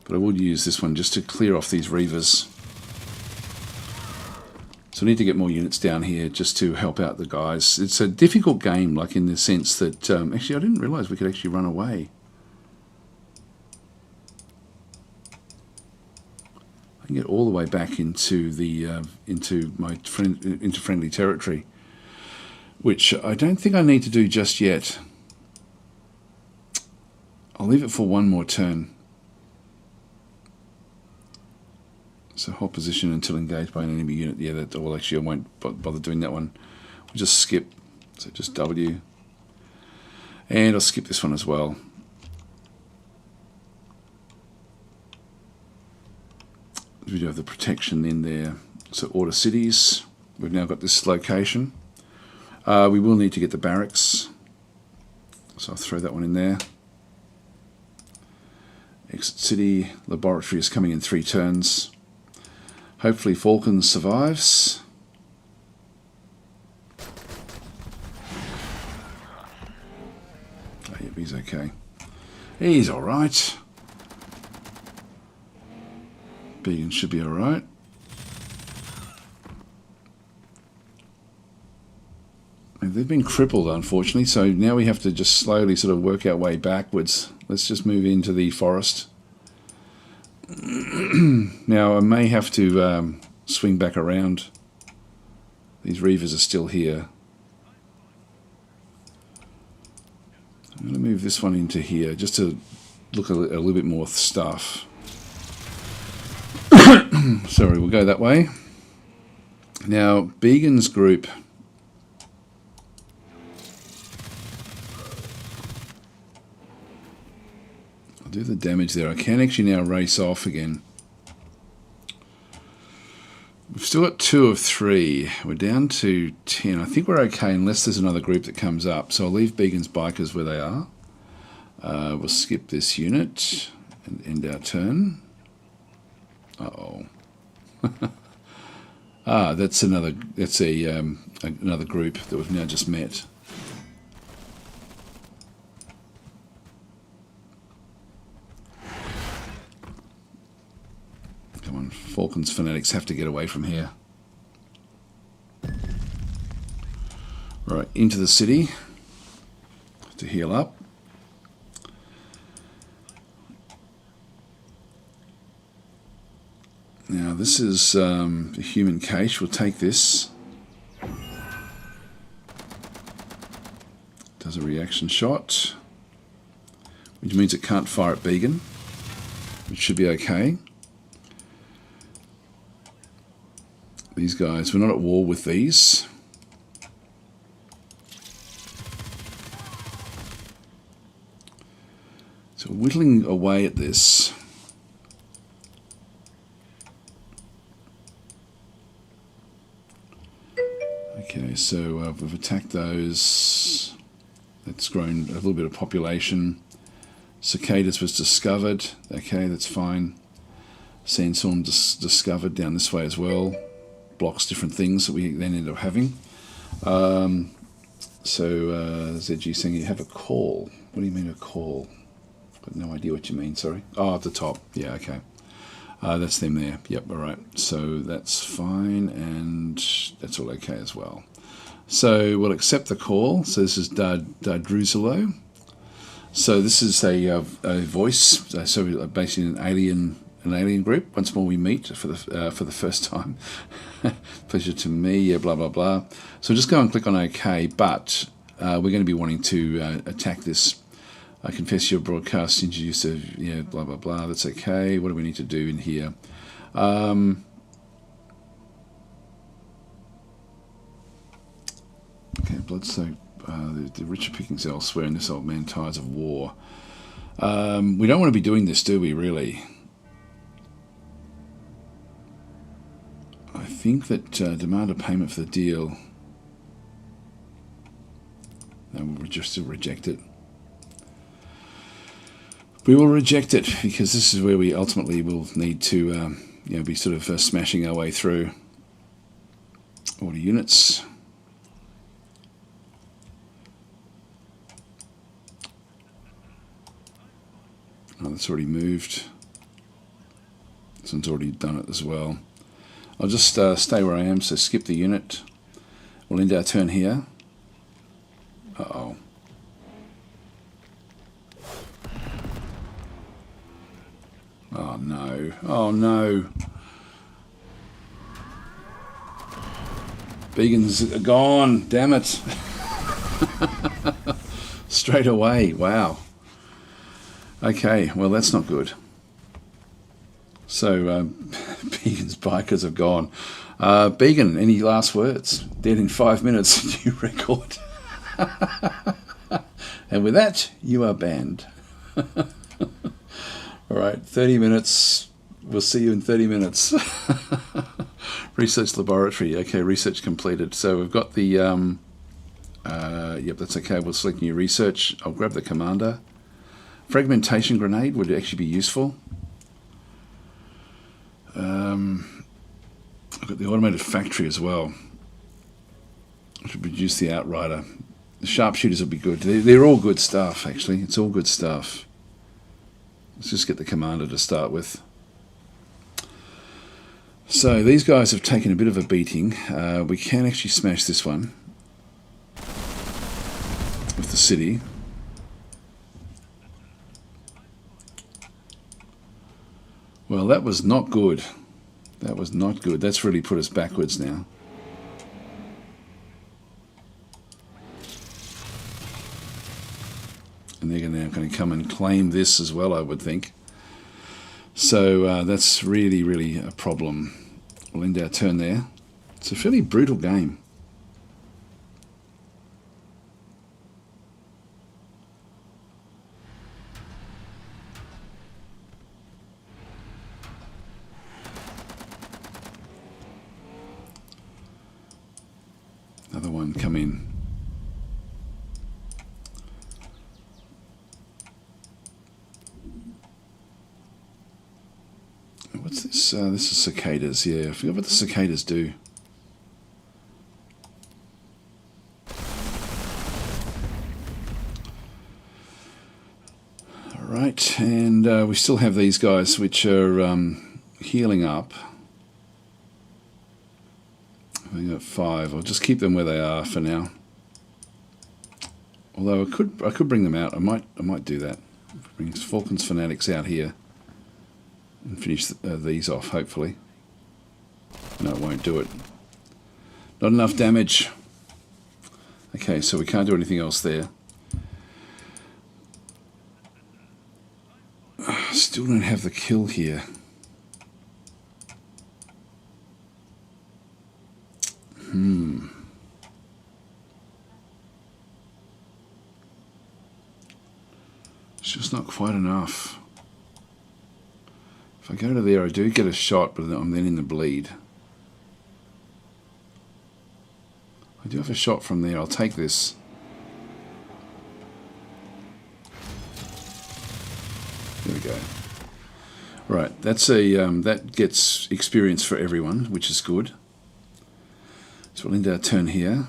But I would use this one just to clear off these Reavers. So I need to get more units down here just to help out the guys. It's a difficult game, like in the sense that... actually, I didn't realise we could actually run away. I can get all the way back into the into friendly territory, which I don't think I need to do just yet. I'll leave it for one more turn. So hold position until engaged by an enemy unit. Yeah, that, well, actually I won't bother doing that one. We'll just skip. So just W. And I'll skip this one as well. We do have the protection in there. So order cities. We've now got this location. We will need to get the barracks. So I'll throw that one in there. Exit city. Laboratory is coming in 3 turns. Hopefully Falcon survives. Oh, yep, he's okay. He's alright. Began should be alright. They've been crippled, unfortunately, so now we have to just slowly sort of work our way backwards. Let's just move into the forest. Now, I may have to swing back around. These reavers are still here. I'm going to move this one into here just to look at a little bit more stuff. Sorry, we'll go that way. Now, Began's group. I'll do the damage there. I can actually now race off again. We've still got 2 of 3. We're down to 10. I think we're okay unless there's another group that comes up. So I'll leave Began's bikers where they are. We'll skip this unit and end our turn. Uh-oh. That's another group that we've now just met. Come on, Falcons fanatics have to get away from here. Right, into the city to heal up. Now this is a human cache. We'll take this. Does a reaction shot, which means it can't fire at Began, which should be okay. These guys, we're not at war with these. So we're whittling away at this. Okay, so we've attacked those. That's grown a little bit of population. Cicadas was discovered. Okay, that's fine. Sandstorm discovered down this way as well. Blocks different things that we then end up having. ZG saying you have a call. What do you mean a call? Got no idea what you mean, sorry. Oh, at the top. Yeah, okay. That's them there. Yep, all right. So that's fine, and that's all okay as well. So we'll accept the call. So this is Dadruzalo. So this is a voice. So basically an alien group. Once more we meet for the first time. Pleasure to me. Yeah, blah blah blah. So just go and click on OK. But we're going to be wanting to attack this. I confess your broadcast introduced a blah blah blah. That's okay. What do we need to do in here? Okay, bloodsoaked. The richer pickings elsewhere, and this old man tires of war. We don't want to be doing this, do we? Really? I think that demand a payment for the deal. No, we'll just reject it. We will reject it because this is where we ultimately will need to, be sort of smashing our way through. Order units. Oh, that's already moved. This one's already done it as well. I'll just stay where I am, so skip the unit. We'll end our turn here. Uh-oh. Oh no. Oh no. Vegans are gone. Damn it. Straight away. Wow. Okay, well that's not good. So, Began's bikers have gone. Began, any last words? Dead in 5 minutes, new record. And with that, you are banned. All right, 30 minutes. We'll see you in 30 minutes. Research laboratory. Okay, research completed. So we've got the... yep, that's okay. We'll select new research. I'll grab the commander. Fragmentation grenade would actually be useful. I've got the automated factory as well. I should reduce the outrider. The sharpshooters would be good. They're all good stuff, actually. It's all good stuff. Let's just get the commander to start with. So these guys have taken a bit of a beating. We can actually smash this one. the city. Well, that was not good. That was not good. That's really put us backwards now. And they're now going to come and claim this as well, I would think. So that's really, really a problem. We'll end our turn there. It's a fairly brutal game. Another one come in. What's this? This is cicadas. Yeah, I forgot what the cicadas do. All right, and we still have these guys which are healing up. We got 5. I'll just keep them where they are for now. Although I could bring them out. I might do that. Bring Falcon's Fanatics out here and finish these off. Hopefully, no, it won't do it. Not enough damage. Okay, so we can't do anything else there. Still don't have the kill here. It's just not quite enough. If I go to there, I do get a shot, but I'm then in the bleed. I do have a shot from there. I'll take this. There we go. Right, that's a that gets experience for everyone, which is good. So we'll end our turn here.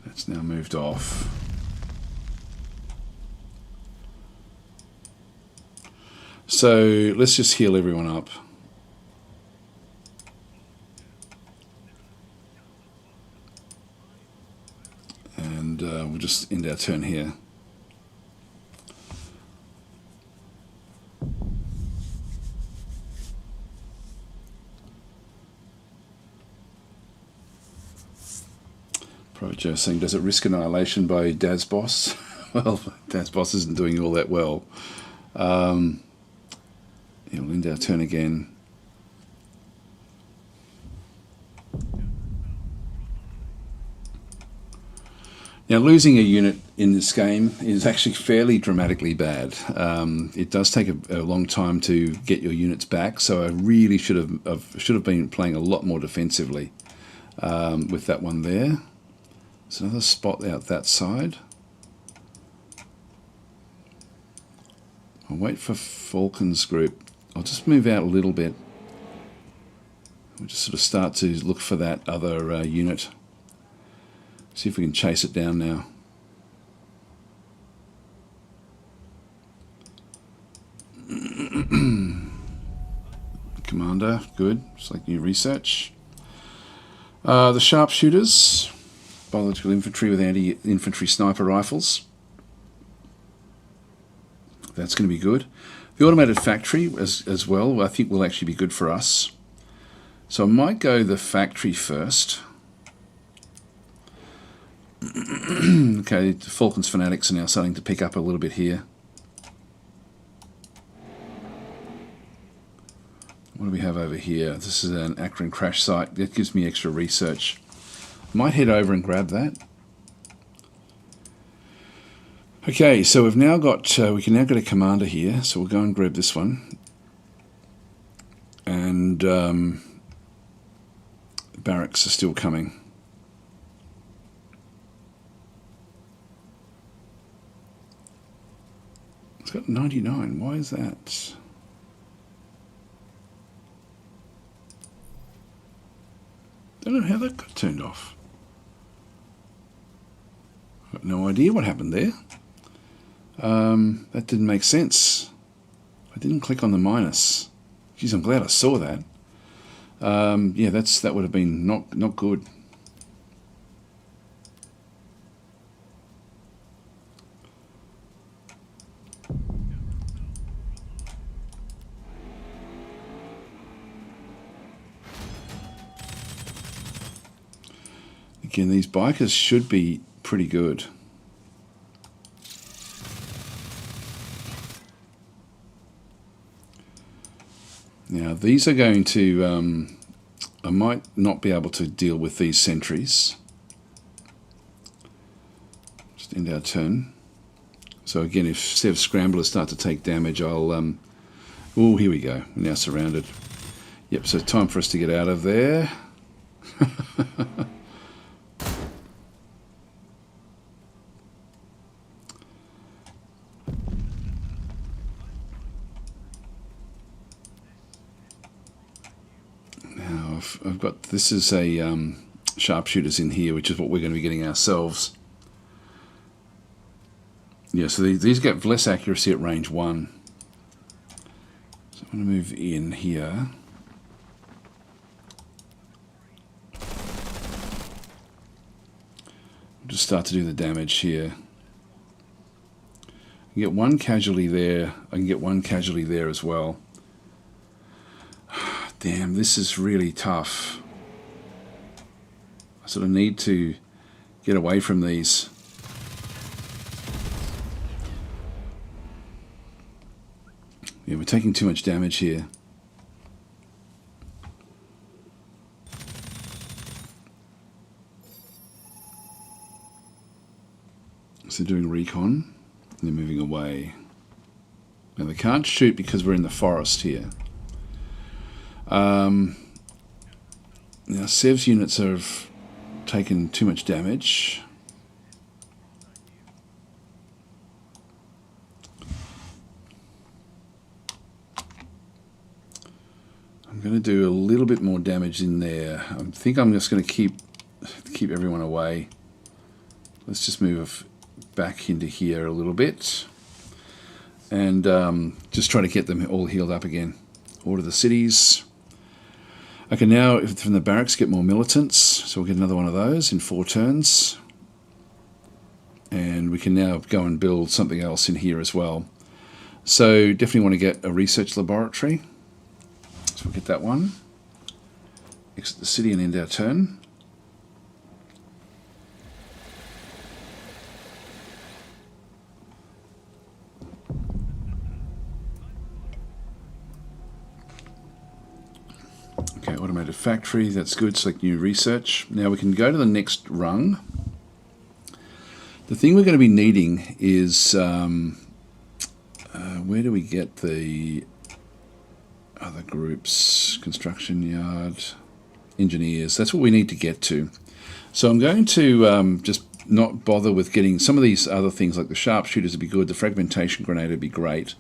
That's now moved off. So let's just heal everyone up. And we'll just end our turn here. Joe saying, does it risk annihilation by DasBoss? Well, DasBoss isn't doing all that well. Yeah, we'll end our turn again. Now, losing a unit in this game is actually fairly dramatically bad. It does take a long time to get your units back, so I really should have been playing a lot more defensively with that one there. There's another spot out that side. I'll wait for Falcon's group. I'll just move out a little bit. We'll just sort of start to look for that other unit. See if we can chase it down now. Commander, good. Select new research. The sharpshooters. Biological infantry with anti-infantry sniper rifles. That's going to be good. The automated factory as well, I think will actually be good for us. So I might go the factory first. Okay, the Falcon's Fanatics are now starting to pick up a little bit here. What do we have over here? This is an Akron crash site. That gives me extra research. Might head over and grab that. Okay, so we've now got, we can now get a commander here, so we'll go and grab this one. And barracks are still coming. It's got 99, why is that? Don't know how that got turned off. I've got no idea what happened there. That didn't make sense. I didn't click on the minus. Geez, I'm glad I saw that. Yeah, that would have been not good. Again, these bikers should be pretty good. Now, these are going to... I might not be able to deal with these sentries. Just end our turn. So again, if Sev's scramblers start to take damage, I'll... oh, here we go. We're now surrounded. Yep, so time for us to get out of there. I've got, this is a sharpshooters in here, which is what we're going to be getting ourselves. Yeah, so these get less accuracy at range 1. So I'm going to move in here. Just start to do the damage here. I can get one casualty there. I can get one casualty there as well. Damn, this is really tough. I sort of need to get away from these. Yeah, we're taking too much damage here. So doing recon, and they're moving away. Now they can't shoot because we're in the forest here. Now Sev's units have taken too much damage. I'm going to do a little bit more damage in there. I think I'm just going to keep everyone away. Let's just move back into here a little bit and just try to get them all healed up again. Order the cities. I can now, from the barracks, get more militants, so we'll get another one of those in 4 turns. And we can now go and build something else in here as well. So definitely want to get a research laboratory. So we'll get that one. Exit the city and end our turn. Okay, automated factory, that's good. Select new research. Now we can go to the next rung. The thing we're going to be needing is, where do we get the other groups? Construction yard, engineers. That's what we need to get to. So I'm going to just not bother with getting some of these other things, like the sharpshooters would be good, the fragmentation grenade would be great.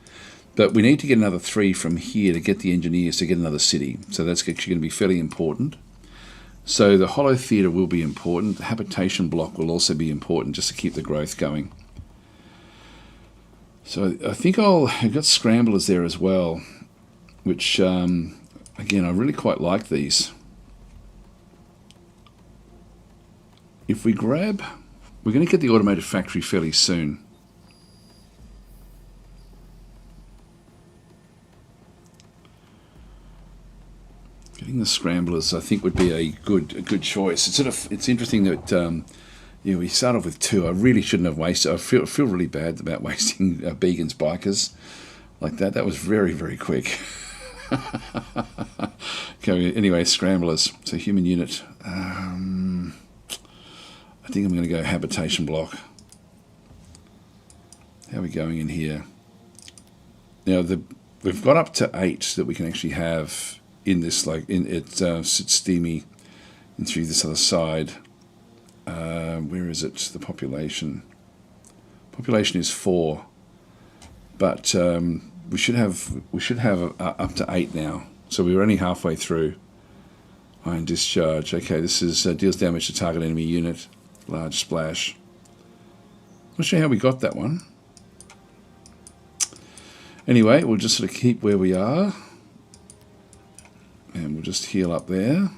But we need to get another 3 from here to get the engineers to get another city. So that's actually going to be fairly important. So the hollow theatre will be important. The habitation block will also be important just to keep the growth going. So I think I've got scramblers there as well, which, again, I really quite like these. If we grab... We're going to get the automated factory fairly soon. Getting the scramblers, I think, would be a good choice. It's interesting that we start off with 2. I really shouldn't have wasted. I feel really bad about wasting Began's bikers like that. That was very, very quick. Okay, anyway, scramblers. So human unit. I think I'm going to go habitation block. How are we going in here? Now we've got up to 8 that we can actually have. In this, it sits steamy and through this other side. Where is it? The population. Population is 4, but we should have up to 8 now. So we're only halfway through. Iron discharge. Okay, this is deals damage to target enemy unit. Large splash. Not sure how we got that one. Anyway, we'll just sort of keep where we are. And we'll just heal up there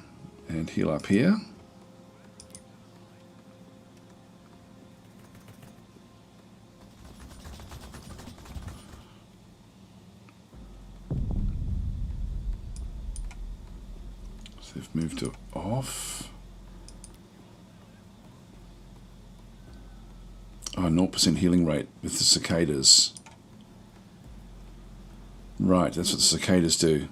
and heal up here. So they've moved it off. Oh, 0% healing rate with the cicadas. Right, that's what the cicadas do.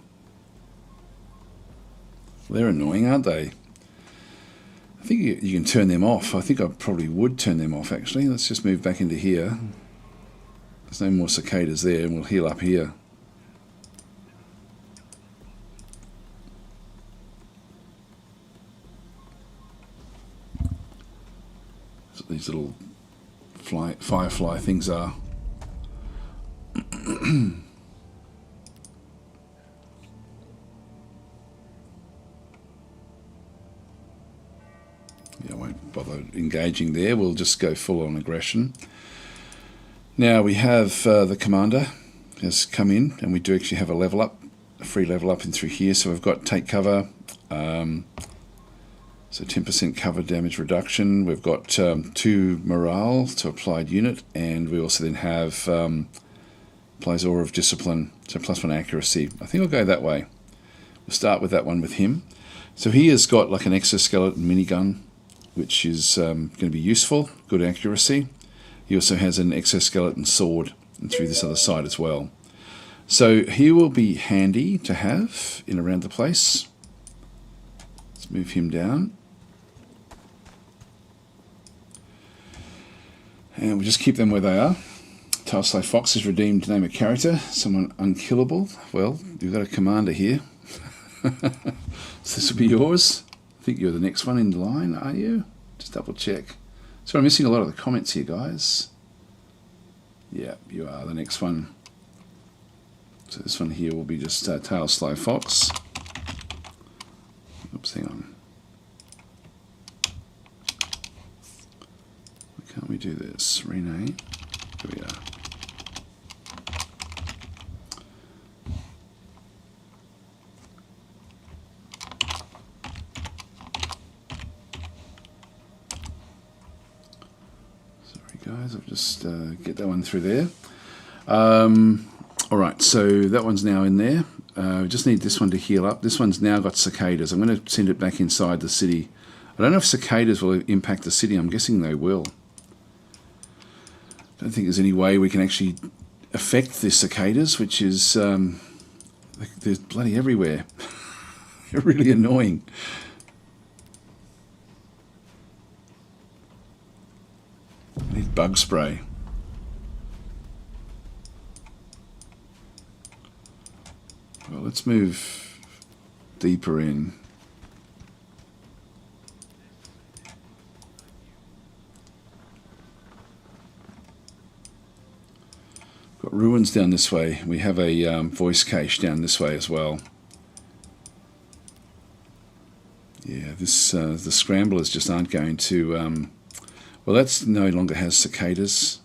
They're annoying, aren't they? I think you can turn them off. I think I probably would turn them off, actually. Let's just move back into here. There's no more cicadas there, and we'll heal up here. That's what these little firefly things are. Yeah, I won't bother engaging there. We'll just go full on aggression. Now we have the commander has come in, and we do actually have a level up, a free level up in through here. So we've got take cover, so 10% cover damage reduction. We've got 2 morale to applied unit, and we also then have applies aura of discipline, so +1 accuracy. I think I'll go that way. We'll start with that one with him. So he has got like an exoskeleton minigun, which is going to be useful, good accuracy. He also has an exoskeleton sword and through this other side as well. So he will be handy to have in around the place. Let's move him down. And we'll just keep them where they are. Tailslay Fox has redeemed name of character. Someone unkillable. Well, you've got a commander here. So this will be yours. I think you're the next one in the line, are you? Just double check. So I'm missing a lot of the comments here, guys. Yeah, you are the next one. So this one here will be just Tailslay Fox. Oops, hang on. Why can't we do this? Rename. Here we are. Guys, I'll just get that one through there. Alright, so that one's now in there. We just need this one to heal up. This one's now got cicadas. I'm going to send it back inside the city. I don't know if cicadas will impact the city. I'm guessing they will. I don't think there's any way we can actually affect the cicadas, which is they're bloody everywhere. They're really annoying. I need bug spray. Well, let's move deeper in. Got ruins down this way. We have a voice cache down this way as well. Yeah, this the scramblers just aren't going to. Well, that's no longer has cicadas.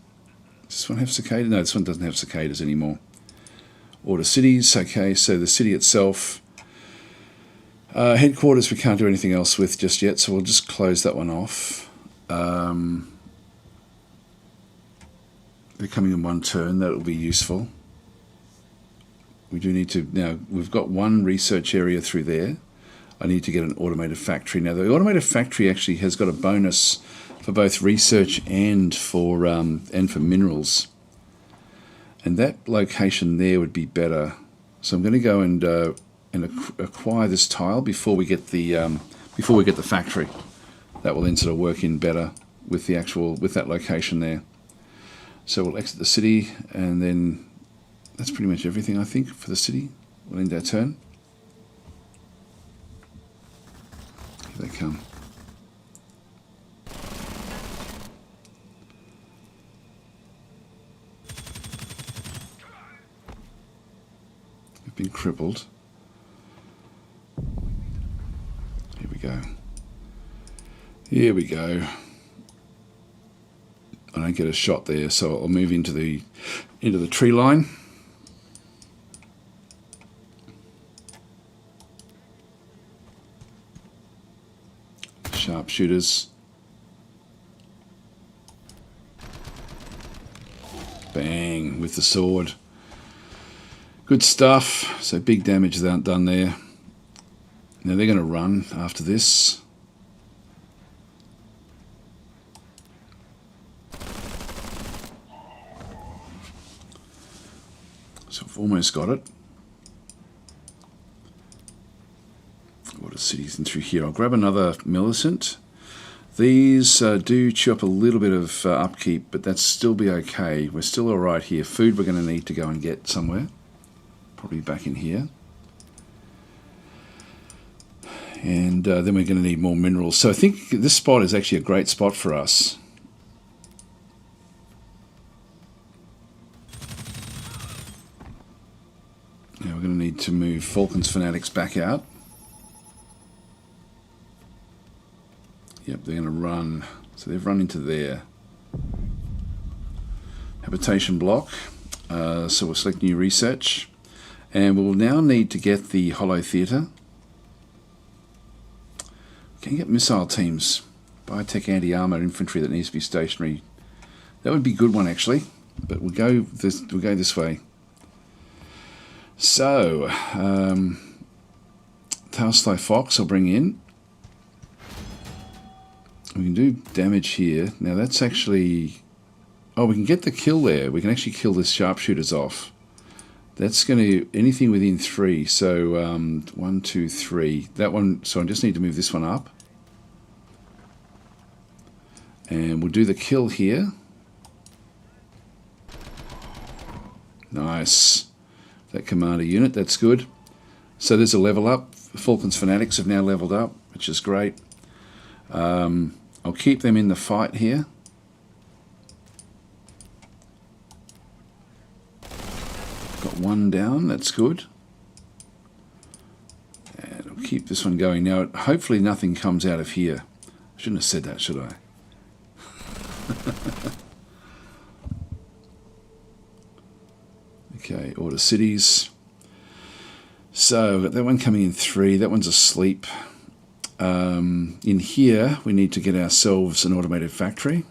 Does this one have cicadas? No, this one doesn't have cicadas anymore. Order cities. Okay, so the city itself. Headquarters we can't do anything else with just yet, so we'll just close that one off. They're coming in one turn. That will be useful. We do need to... Now, we've got one research area through there. I need to get an automated factory. Now, the automated factory actually has got a bonus for both research and for minerals, and that location there would be better. So I'm going to go and acquire this tile before we get the factory. That will then sort of work in better with the with that location there. So we'll exit the city, and then that's pretty much everything I think for the city. We'll end our turn. Here they come. Been crippled. Here we go. Here we go. I don't get a shot there, so I'll move into the tree line. sharpshooters. Bang, with the sword. Good stuff. So big damage done there. Now they're going to run after this. So I've almost got it. Water City's in through here. I'll grab another Millicent. These do chew up a little bit of upkeep, but that's still be okay. We're still alright here. Food we're going to need to go and get somewhere. Probably back in here. And then we're going to need more minerals. So I think this spot is actually a great spot for us. Now we're going to need to move Falcon's Fanatics back out. Yep, they're going to run. So they've run into there. Habitation block. So we'll select new research. And we'll now need to get the Hollow Theatre. Can you get missile teams? Biotech anti-armor infantry that needs to be stationary. That would be a good one actually. But we'll go this way. So Tailsly Fox I'll bring in. We can do damage here. Now that's actually... Oh, we can get the kill there. We can actually kill this sharpshooters off. That's going to... Anything within 3. So 1, 2, 3. That one... So I just need to move this one up. And we'll do the kill here. Nice. That commander unit, that's good. So there's a level up. Falcon's Fanatics have now leveled up, which is great. I'll keep them in the fight here. Got one down, that's good. And I'll keep this one going. Now, hopefully nothing comes out of here. I shouldn't have said that, should I? Okay, order cities. So, got that one coming in 3. That one's asleep. In here, we need to get ourselves an automated factory,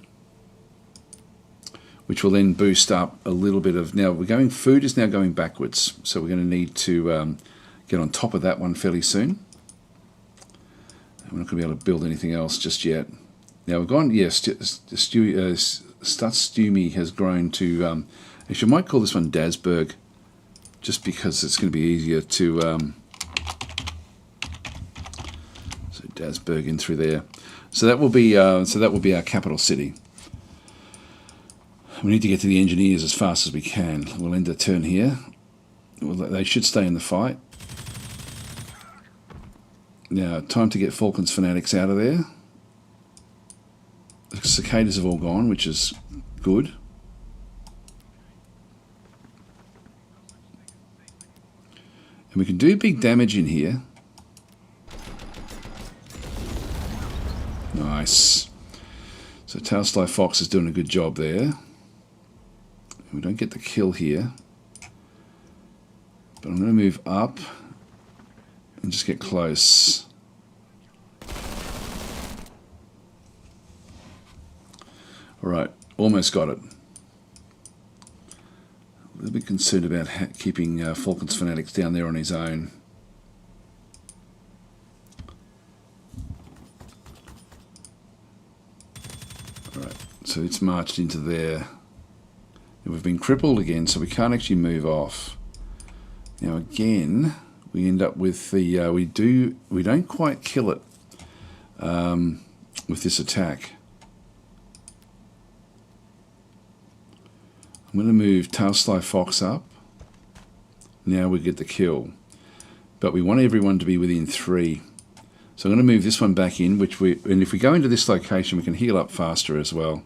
which will then boost up a little bit of... Now, food is now going backwards, so we're going to need to get on top of that one fairly soon. We're not going to be able to build anything else just yet. Now, we've gone... Yes, Stutstumi has grown to... actually, I might call this one Dasburg, just because it's going to be easier to... Dasburg in through there, so that will be our capital city. We need to get to the engineers as fast as we can. We'll end the turn here. They should stay in the fight. Now, time to get Falcon's Fanatics out of there. The cicadas have all gone, which is good. And we can do big damage in here. Nice. So Tailsly Fox is doing a good job there. We don't get the kill here. But I'm going to move up and just get close. Alright, almost got it. A little bit concerned about keeping Falcon's Fanatics down there on his own. So it's marched into there. And we've been crippled again, so we can't actually move off. Now again, we end up with the we don't quite kill it with this attack. I'm going to move Tailsly Fox up. Now we get the kill, but we want everyone to be within 3. So I'm going to move this one back in, and if we go into this location, we can heal up faster as well.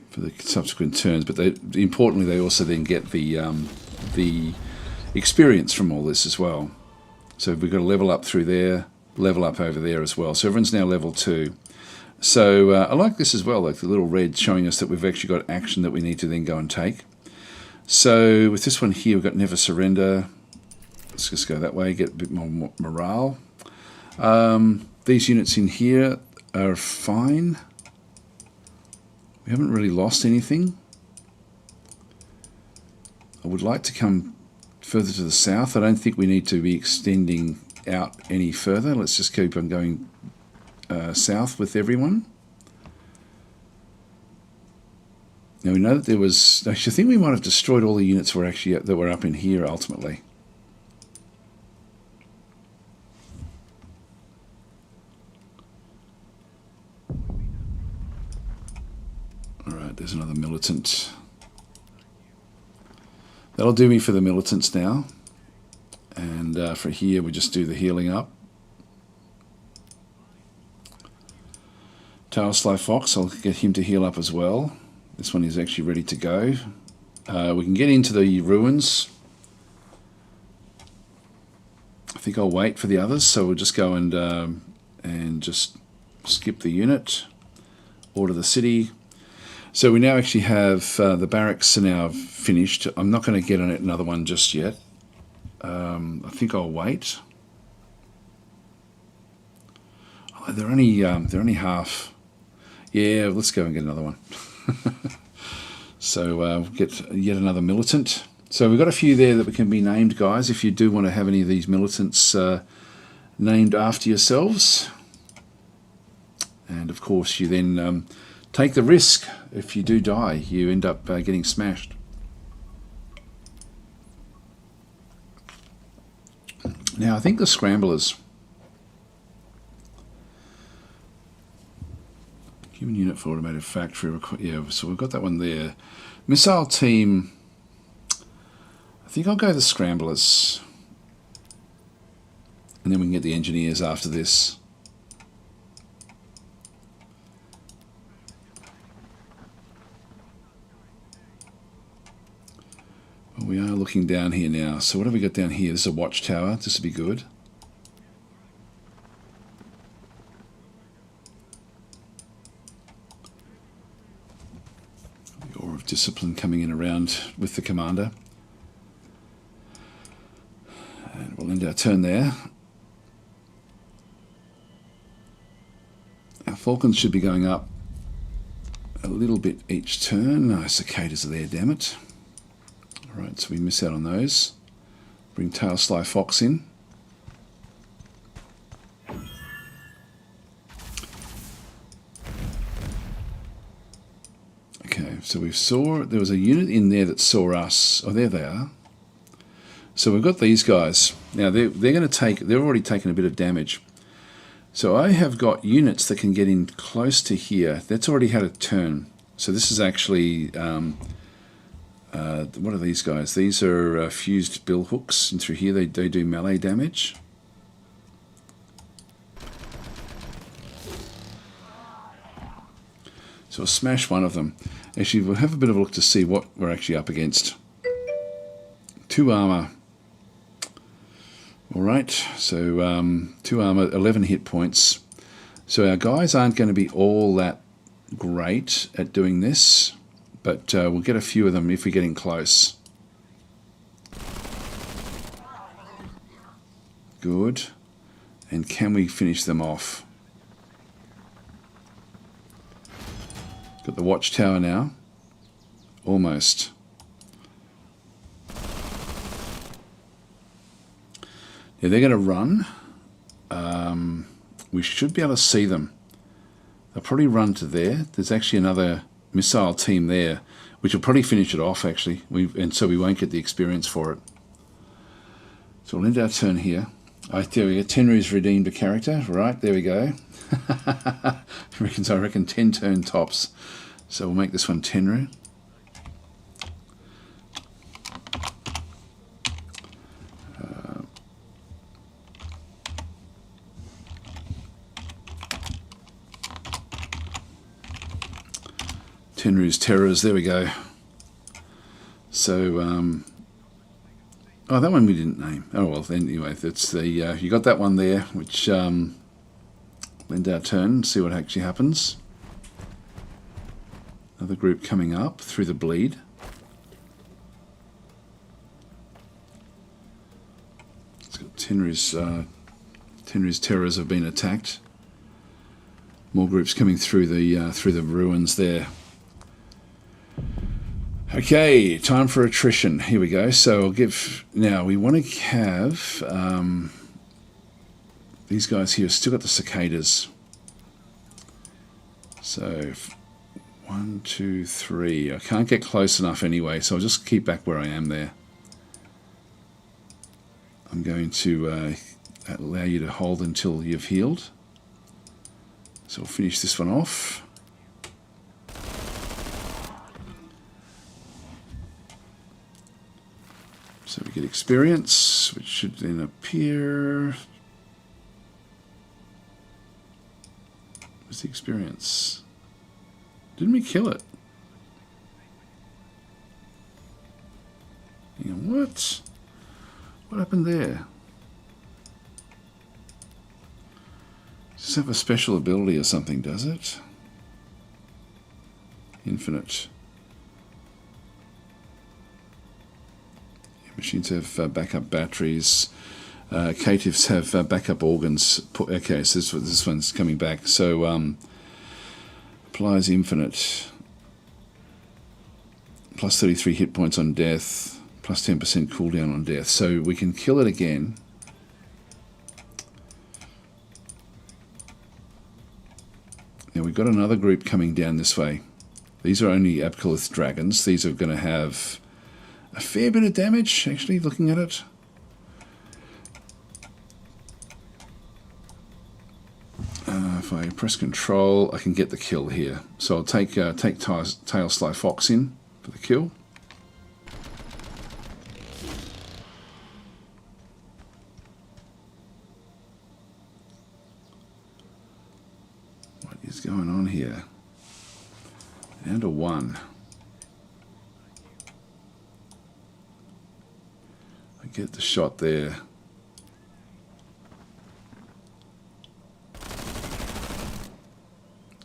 For the subsequent turns, but importantly they also then get the experience from all this as well. So we've got to level up through there, level up over there as well. So everyone's now level 2. So I like this as well, like the little red showing us that we've actually got action that we need to then go and take. So with this one here, we've got Never Surrender. Let's just go that way, get a bit more morale. These units in here are fine. We haven't really lost anything. I would like to come further to the south. I don't think we need to be extending out any further. Let's just keep on going south with everyone. Now we know that there was... Actually, I think we might have destroyed all the units that were up in here ultimately. Alright, there's another militant. That'll do me for the militants now. And for here, we just do the healing up. Tailsly Fox, I'll get him to heal up as well. This one is actually ready to go. We can get into the ruins. I think I'll wait for the others, so we'll just go and just skip the unit. Order the city. So we now actually have the barracks are now finished. I'm not going to get on another one just yet. I think I'll wait. Oh, they're only half. Yeah, let's go and get another one. So get yet another militant. So we've got a few there that can be named, guys, if you do want to have any of these militants named after yourselves. And of course you then take the risk. If you do die, you end up getting smashed. Now I think the scramblers... Human unit for automated factory. Yeah, so we've got that one there. Missile team. I think I'll go the scramblers. And then we can get the engineers after this. Well, we are looking down here now. So what have we got down here? This is a watchtower. This would be good. Of discipline coming in around with the commander. And we'll end our turn there. Our falcons should be going up a little bit each turn. No, cicadas are there, damn it. Alright, so we miss out on those. Bring Tailsly Fox in. So we saw, there was a unit in there that saw us. Oh, there they are. So we've got these guys. Now they're going to take, they've already taken a bit of damage. So I have got units that can get in close to here. That's already had a turn. So this is actually, what are these guys? These are fused bill hooks. And through here they do melee damage. So I'll smash one of them. Actually, we'll have a bit of a look to see what we're actually up against. 2 armor. Alright, so 2 armor, 11 hit points. So our guys aren't going to be all that great at doing this, but we'll get a few of them if we're getting close. Good. And can we finish them off? Got the watchtower now. Almost. Yeah, they're going to run. We should be able to see them. They'll probably run to there. There's actually another missile team there, which will probably finish it off, actually. And so we won't get the experience for it. So we'll end our turn here. There we go. Tenru's redeemed a character. Right, there we go. I reckon 10 turn tops. So we'll make this one Tenru. Tenru's Terrors, there we go. So, oh, that one we didn't name. Oh well, anyway, that's the you got that one there, which end our turn, see what actually happens. Another group coming up through the bleed. Tenry's terrors have been attacked. More groups coming through the ruins there. Okay, time for attrition. Here we go. So I'll give now. We want to have these guys here. Still got the cicadas. So 1, 2, 3. I can't get close enough anyway, so I'll just keep back where I am there. I'm going to allow you to hold until you've healed. So we'll finish this one off. So we get experience, which should then appear. Where's the experience? Didn't we kill it? Hang on, what? What happened there? Does this have a special ability or something, does it? Infinite. Machines have backup batteries. Caitiffs have backup organs. Okay, so this one's coming back. So applies infinite. Plus 33 hit points on death. Plus 10% cooldown on death. So we can kill it again. Now we've got another group coming down this way. These are only Abkalith dragons. These are going to have a fair bit of damage, actually, looking at it. If I press control, I can get the kill here. So I'll take Tailsly Fox in for the kill. What is going on here? Down to 1. I get the shot there.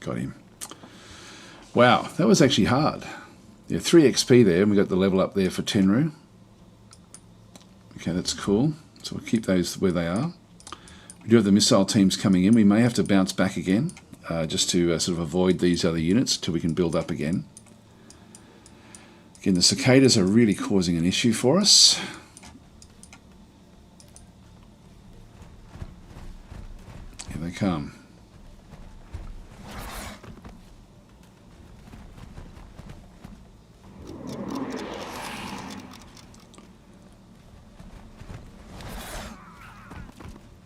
Got him. Wow, that was actually hard. Yeah, 3 XP there, and we got the level up there for Tenru. Okay, that's cool. So we'll keep those where they are. We do have the missile teams coming in. We may have to bounce back again, just to sort of avoid these other units until we can build up again. Again, the cicadas are really causing an issue for us. Here they come.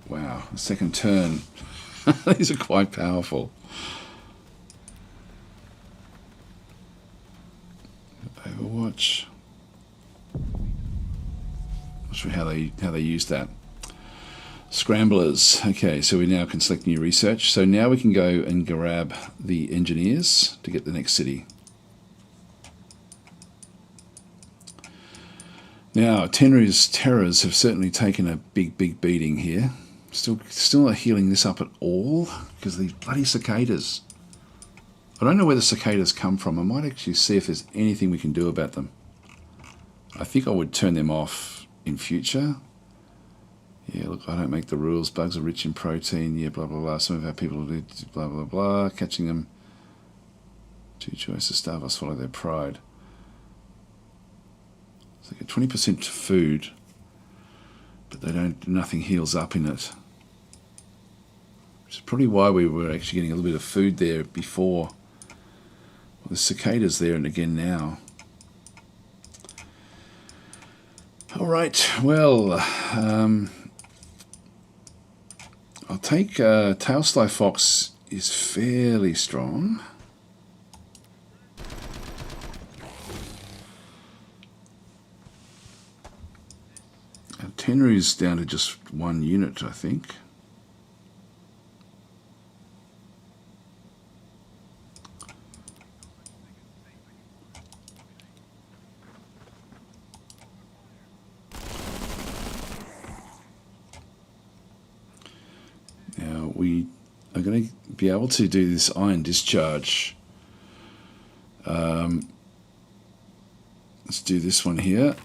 Wow, the second turn. These are quite powerful. Overwatch. Not sure how they use that. Scramblers. Okay, so we now can select new research. So now we can go and grab the engineers to get the next city. Now, Tenru's terrors have certainly taken a big beating here. Still not healing this up at all because of these bloody cicadas. I don't know where the cicadas come from. I might actually see if there's anything we can do about them. I think I would turn them off in future. Yeah, look, I don't make the rules. Bugs are rich in protein. Yeah, blah, blah, blah. Some of our people do blah, blah, blah. Catching them. 2 choices. Starve us, follow their pride. So they get 20% food, but they don't. Nothing heals up in it. Which is probably why we were actually getting a little bit of food there before. Well, the cicadas there and again now. All right, well, I'll take Tailsly Fox is fairly strong. Tenru's down to just 1 unit, I think. Now we are going to be able to do this iron discharge. Let's do this one here.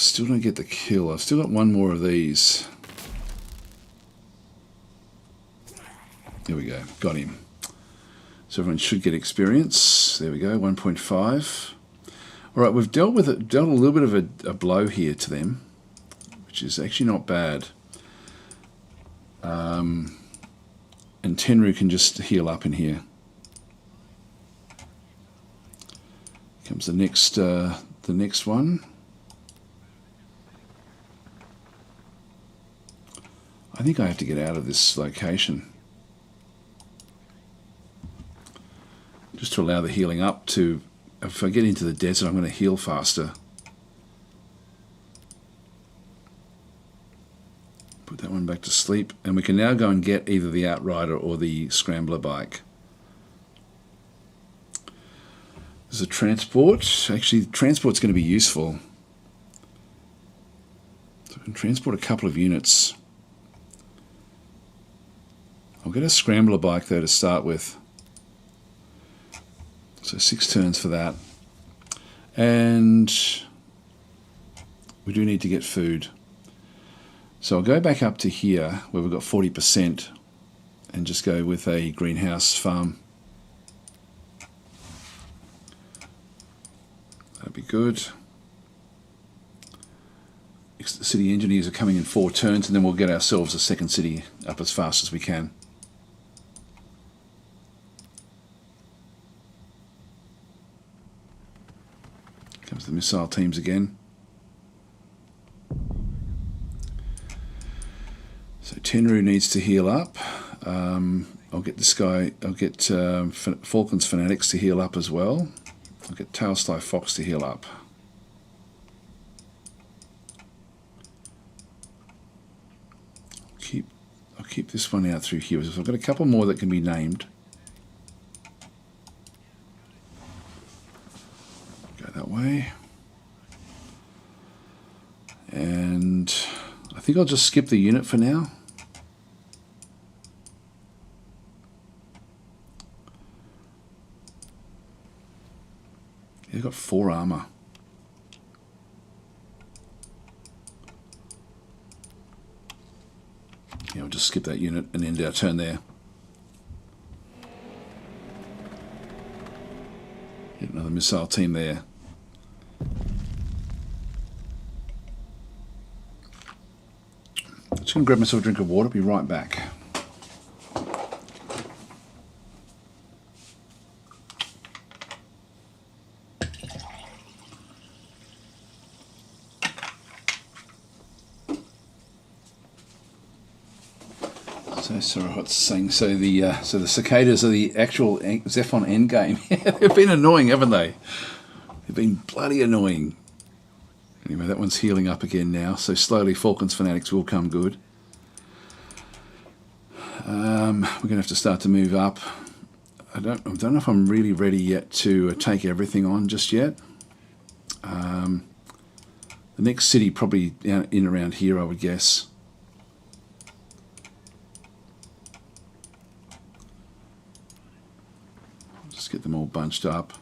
still don't get the kill. I've still got one more of these. There we go, got him. So everyone should get experience. There we go, 1.5. All right, we've dealt a little bit of a blow here to them, which is actually not bad. And Tenru can just heal up in here. Comes the next one. I think I have to get out of this location just to allow the healing up to. If I get into the desert, I'm going to heal faster. Put that one back to sleep, and we can now go and get either the Outrider or the Scrambler bike. There's a transport. Actually, transport's going to be useful. So I can transport a couple of units. I'll get a Scrambler bike though to start with. So 6 turns for that. And we do need to get food. So I'll go back up to here where we've got 40% and just go with a greenhouse farm. That'd be good. The city engineers are coming in 4 turns, and then we'll get ourselves a second city up as fast as we can. Comes the missile teams again. So Tenru needs to heal up. I'll get this guy. I'll get Falcon's Fanatics to heal up as well. I'll get Tailsly Fox to heal up. I'll keep this one out through here. So I've got a couple more that can be named. Go that way. And I think I'll just skip the unit for now. They've got 4 armor. Yeah, we'll just skip that unit and end our turn there. Get another missile team there. Just going to grab myself a drink of water, be right back. So sorry, what's saying? So the cicadas are the actual Zephon endgame. They've been annoying, haven't they? They've been bloody annoying. Anyway, that one's healing up again now. So slowly, Falcon's Fanatics will come good. We're going to have to start to move up. I don't know if I'm really ready yet to take everything on just yet. The next city probably in around here, I would guess. Just get them all bunched up.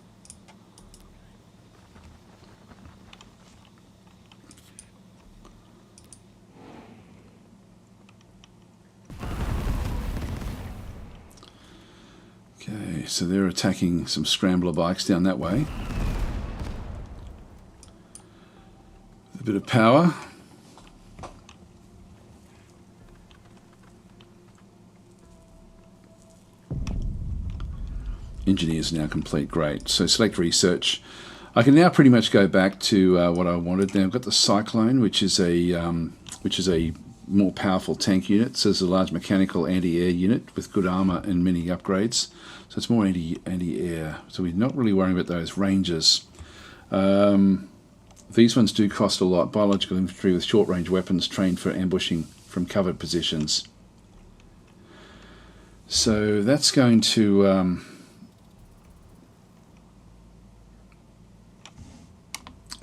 Okay, so they're attacking some scrambler bikes down that way. A bit of power. Engineers now complete, great. So select research. I can now pretty much go back to what I wanted. Now I've got the Cyclone, which is a more powerful tank unit. So it's a large mechanical anti-air unit with good armor and many upgrades. So it's more anti-air. So we're not really worrying about those Rangers. These ones do cost a lot. Biological infantry with short-range weapons trained for ambushing from covered positions. So that's going to...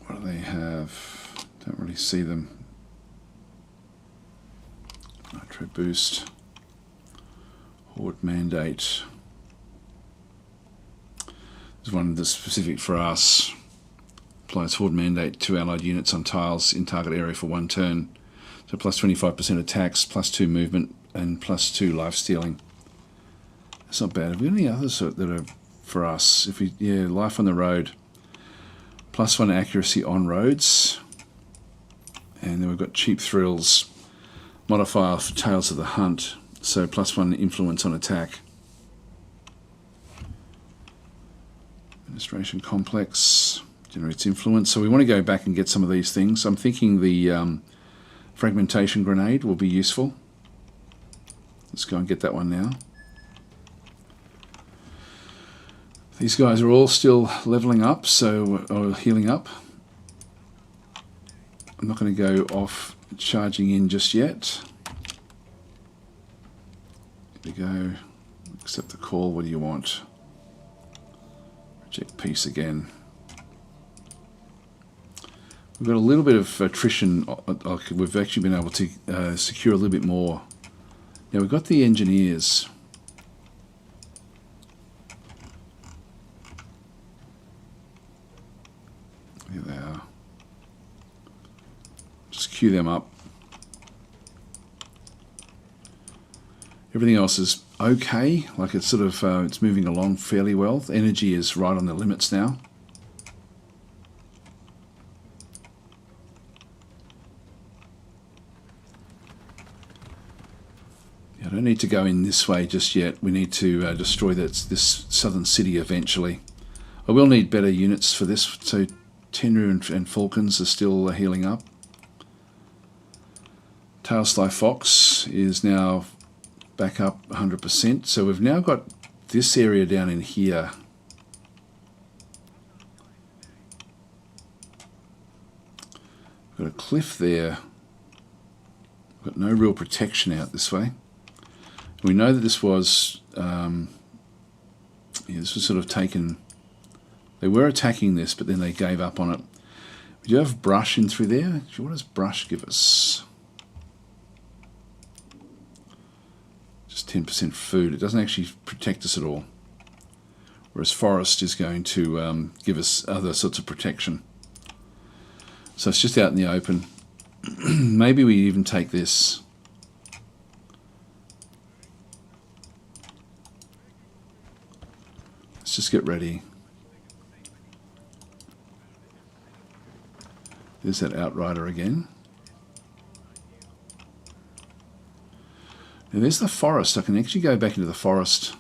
what do they have? Don't really see them. Nitro boost. Horde mandate. There's one that's specific for us. Applies horde mandate to allied units on tiles in target area for 1 turn. So plus 25% attacks, plus 2 movement, and plus 2 life stealing. That's not bad. Have we got any others that are for us? If we, yeah, life on the road. Plus 1 accuracy on roads. And then we've got cheap thrills. Modifier for Tales of the Hunt. So plus 1 influence on attack. Administration complex. Generates influence. So we want to go back and get some of these things. I'm thinking the fragmentation grenade will be useful. Let's go and get that one now. These guys are all still leveling up, or healing up. I'm not going to go off charging in just yet. Here we go. Accept the call. What do you want? Reject peace again. We've got a little bit of attrition. We've actually been able to secure a little bit more. Now we've got the engineers. Here they are. Just queue them up. Everything else is okay. Like it's sort of it's moving along fairly well. The energy is right on the limits now. I don't need to go in this way just yet. We need to destroy this southern city eventually. I will need better units for this. So Tenru and Falcons are still healing up. Tailsly Fox is now back up 100%. So we've now got this area down in here. We've got a cliff there. We've got no real protection out this way. We know that this was sort of taken. They were attacking this, but then they gave up on it. We do have brush in through there. What does brush give us? Just 10% food. It doesn't actually protect us at all. Whereas forest is going to give us other sorts of protection. So it's just out in the open. Maybe we even take this. Let's just get ready. There's that Outrider again. Now there's the forest. I can actually go back into the forest.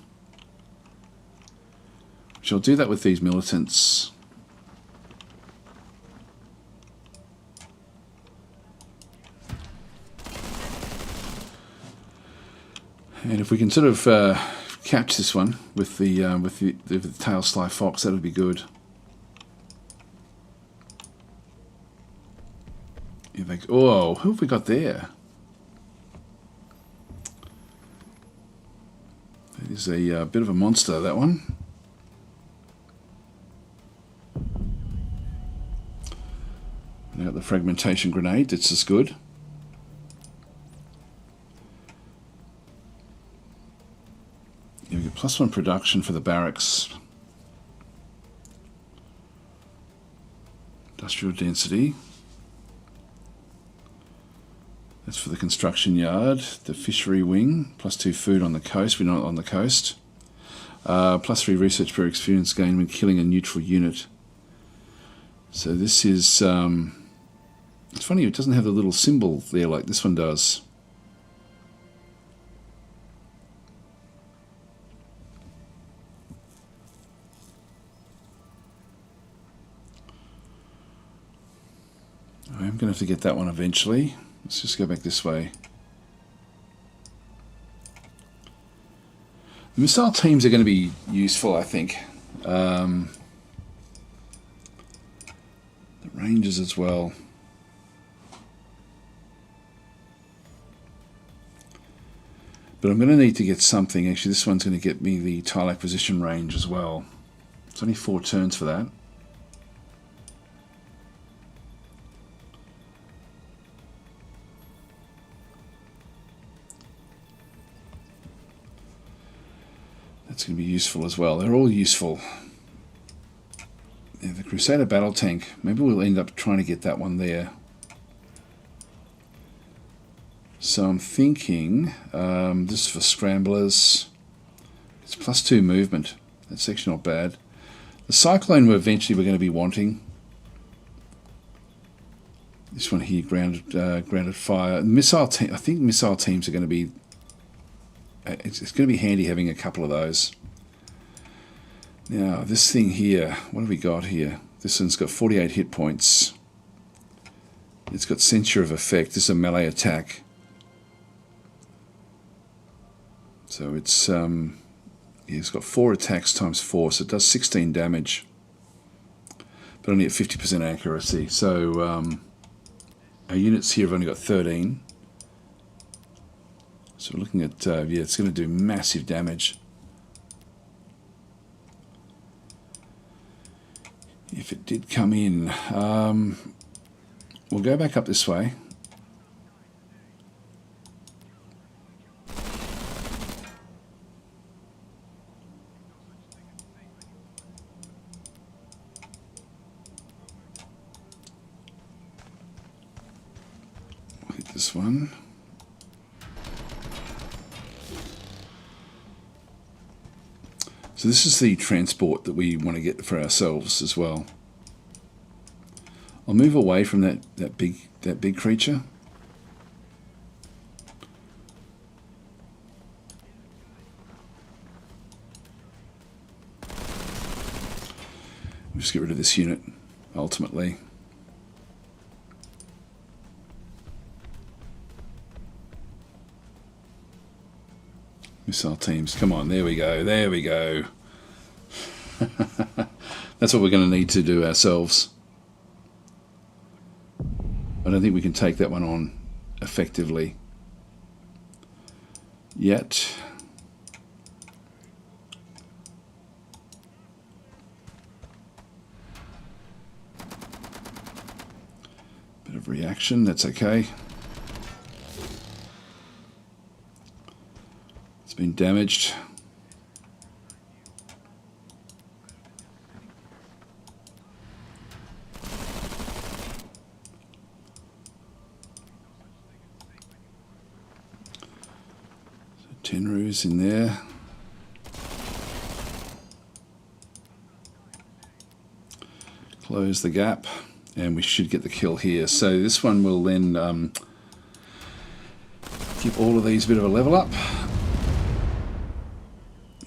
Which I'll do that with these militants. And if we can sort of catch this one with the Tailsly Fox, that would be good. Oh, who have we got there? That is a bit of a monster, that one. Now the fragmentation grenade, that's as good. You get +1 production for the barracks. Industrial density. That's for the construction yard. The fishery wing, +2 food on the coast. We're not on the coast. +3 research per experience gain when killing a neutral unit. So this is... it's funny, it doesn't have the little symbol there like this one does. I'm going to have to get that one eventually. Let's just go back this way. The missile teams are going to be useful, I think. The Rangers as well. But I'm going to need to get something. Actually, this one's going to get me the tile acquisition range as well. It's only 4 turns for that. That's going to be useful as well. They're all useful. Yeah, the Crusader battle tank. Maybe we'll end up trying to get that one there. So I'm thinking, this is for scramblers. It's +2 movement. That's actually not bad. The Cyclone we're going to be wanting. This one here, grounded fire. Missile team. I think missile teams are going to be. It's going to be handy having a couple of those. Now this thing here. What have we got here? This one's got 48 hit points. It's got Censure of Effect. This is a melee attack. So it's it's got 4 attacks times 4, so it does 16 damage, but only at 50% accuracy. So our units here have only got 13. So we're looking at yeah, it's going to do massive damage. If it did come in, we'll go back up this way. Hit this one. So this is the transport that we want to get for ourselves as well. I'll move away from that big creature. We'll just get rid of this unit ultimately. Missile teams, come on, there we go, there we go. That's what we're going to need to do ourselves. I don't think we can take that one on effectively yet. Bit of reaction, that's okay. It's been damaged. So Tenru's in there. Close the gap, and we should get the kill here. So this one will then give all of these a bit of a level up.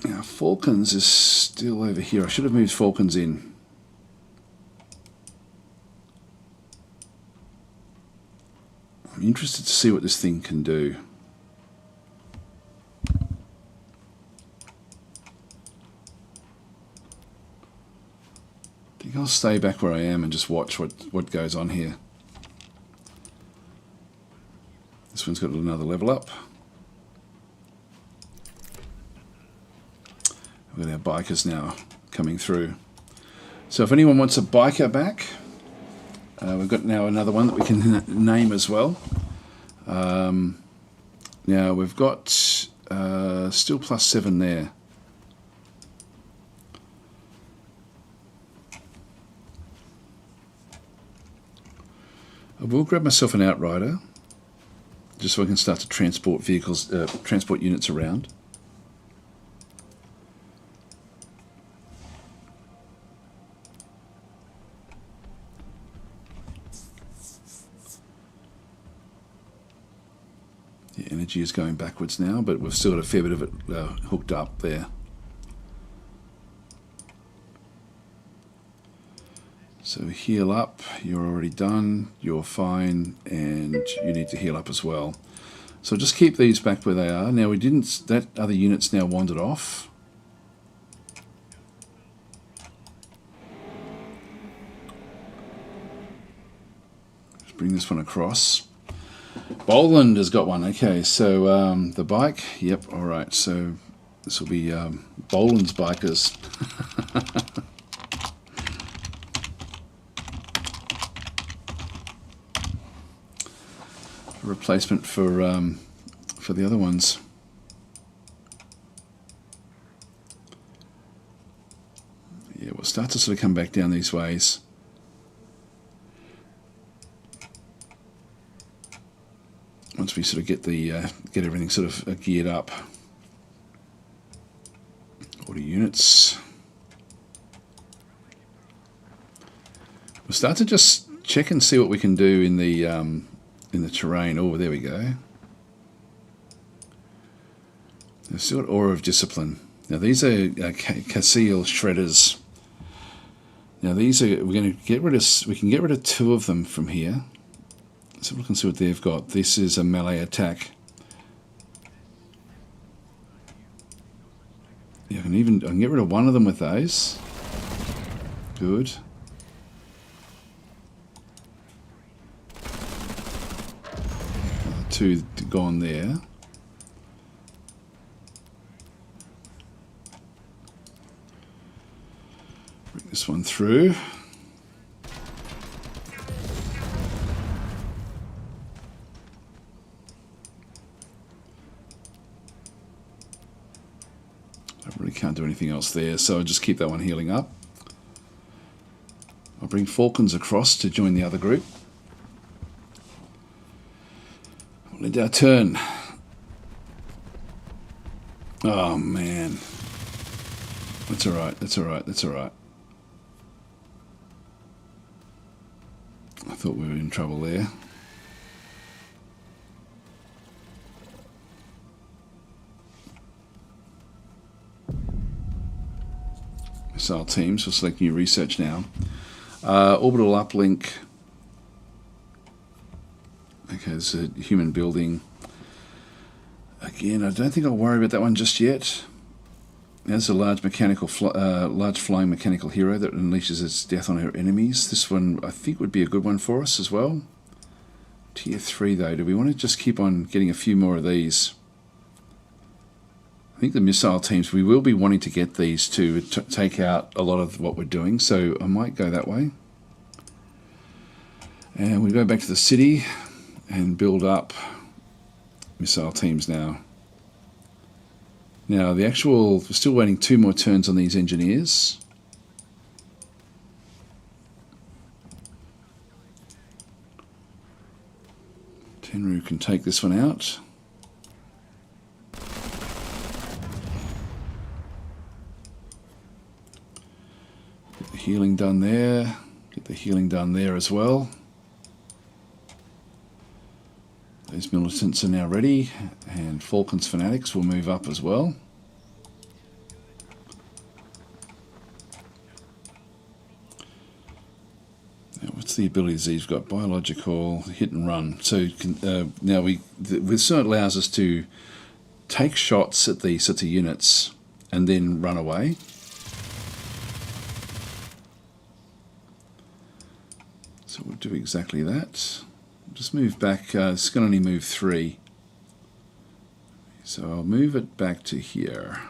Now Falcons is still over here. I should have moved Falcons in. I'm interested to see what this thing can do. I think I'll stay back where I am and just watch what goes on here. This one's got another level up. We've got our bikers now coming through. So if anyone wants a biker back, we've got now another one that we can name as well. Now we've got still +7 there. I will grab myself an Outrider, just so I can start to transport vehicles, transport units around. The energy is going backwards now, but we've still got a fair bit of it hooked up there. So heal up, you're already done, you're fine, and you need to heal up as well. So just keep these back where they are. Now that other unit's now wandered off. Just bring this one across. Boland has got one. Okay, so the bike, yep, alright, so this will be Boland's bikers. A replacement for the other ones. Yeah, we'll start to sort of come back down these ways. Once we sort of get the get everything sort of geared up. Order units. We'll start to just check and see what we can do in the terrain. Oh, there we go. We've still got Aura of Discipline. Now these are Casil Shredders. Now these are, we're going to get rid of, we can get rid of 2 of them from here. So we can see what they've got. This is a melee attack. Yeah, I can get rid of 1 of them with those. Good. Two gone there. Bring this one through. I really can't do anything else there, so I'll just keep that one healing up. I'll bring Falcons across to join the other group. We'll end our turn. Oh man. That's alright, that's alright, that's alright. I thought we were in trouble there. Missile teams, we'll select new research now. Orbital uplink. Okay, there's a human building. Again, I don't think I'll worry about that one just yet. There's a large large flying mechanical hero that unleashes its death on her enemies. This one I think would be a good one for us as well. Tier 3 though, do we want to just keep on getting a few more of these? I think the missile teams, we will be wanting to get these to take out a lot of what we're doing, so I might go that way. And we go back to the city and build up missile teams now. Now the actual, we're still waiting 2 more turns on these engineers. Tenru can take this one out. Get the healing done there. Get the healing done there as well. Those militants are now ready, and Falcon's Fanatics will move up as well. Now, what's the abilities he's got? Biological, hit and run. So now this allows us to take shots at these sorts of units and then run away. So we'll do exactly that. Just move back, it's going to only move 3. So I'll move it back to here.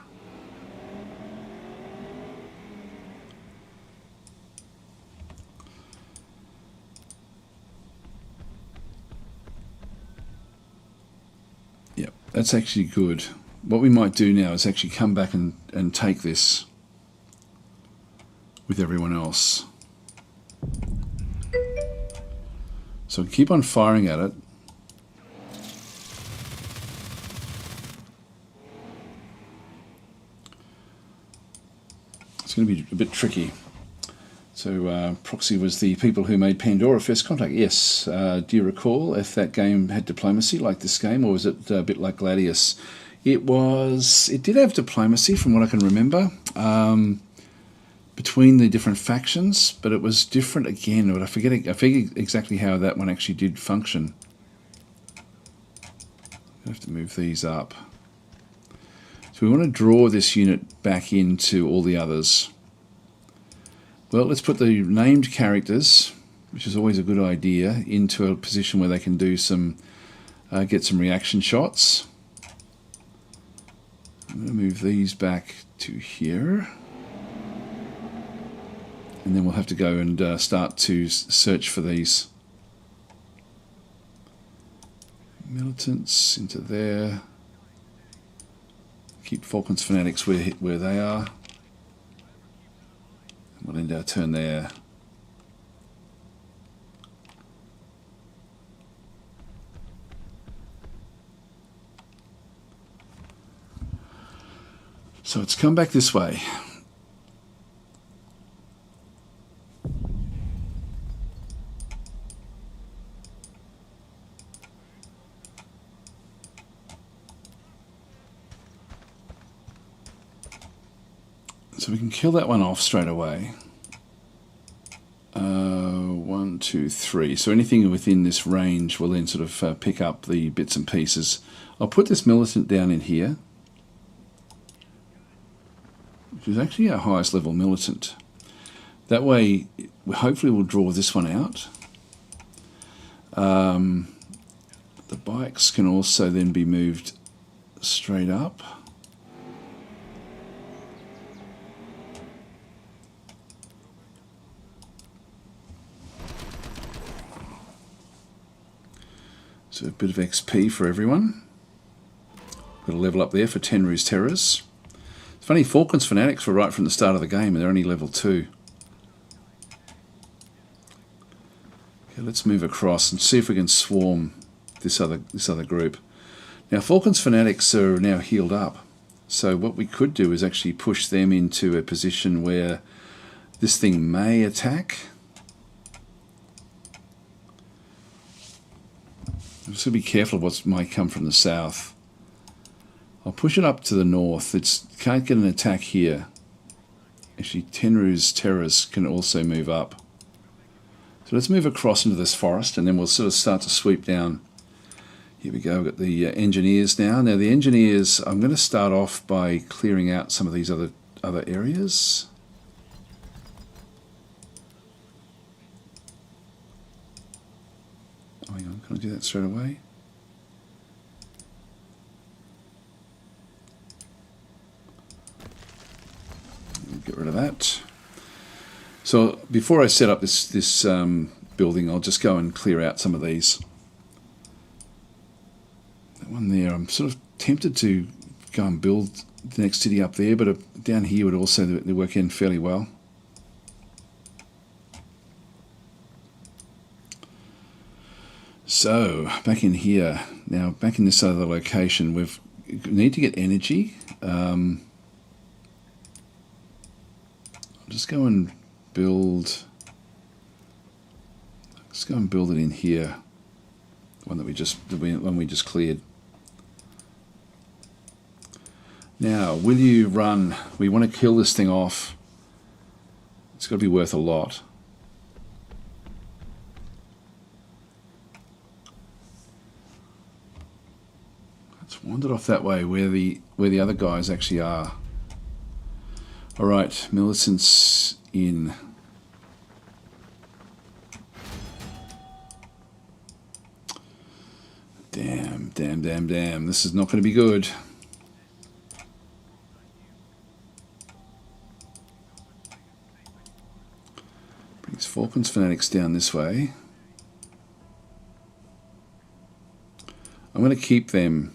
Yep, that's actually good. What we might do now is actually come back and take this with everyone else. So keep on firing at it. It's going to be a bit tricky. So proxy was the people who made Pandora First Contact. Yes. Do you recall if that game had diplomacy like this game, or was it a bit like Gladius? It did have diplomacy from what I can remember. Between the different factions, but it was different again. But I forget exactly how that one actually did function. I have to move these up. So we want to draw this unit back into all the others. Well, let's put the named characters, which is always a good idea, into a position where they can do some, get some reaction shots. I'm going to move these back to here. And then we'll have to go and start to search for these militants into there. Keep Falcon's Fanatics where they are. We'll end our turn there. So it's come back this way. So we can kill that one off straight away. 1, 2, 3. So anything within this range will then sort of pick up the bits and pieces. I'll put this militant down in here, which is actually our highest level militant. That way, hopefully we'll draw this one out. The bikes can also then be moved straight up. So a bit of XP for everyone. Got a level up there for Tenru's Terrors. It's funny, Falcon's Fanatics were right from the start of the game and they're only level 2. Okay, let's move across and see if we can swarm this other group. Now Falcon's Fanatics are now healed up. So what we could do is actually push them into a position where this thing may attack. I'm just going to be careful of what might come from the south. I'll push it up to the north. It can't get an attack here. Actually, Tenru's Terrors can also move up. So let's move across into this forest and then we'll sort of start to sweep down. Here we go, we've got the engineers now. Now the engineers, I'm going to start off by clearing out some of these other areas. Oh, hang on, can I do that straight away? Get rid of that. So before I set up this building, I'll just go and clear out some of these. That one there, I'm sort of tempted to go and build the next city up there, but down here would also they work in fairly well. So back in here now, back in this other location, we need to get energy. I'll just go and build. Let's go and build it in here. The one that we just cleared. Now, will you run? We want to kill this thing off. It's got to be worth a lot. Let's wander off that way where the other guys actually are. All right, militants in. Damn. This is not going to be good. Brings Falcon's Fanatics down this way. I'm going to keep them.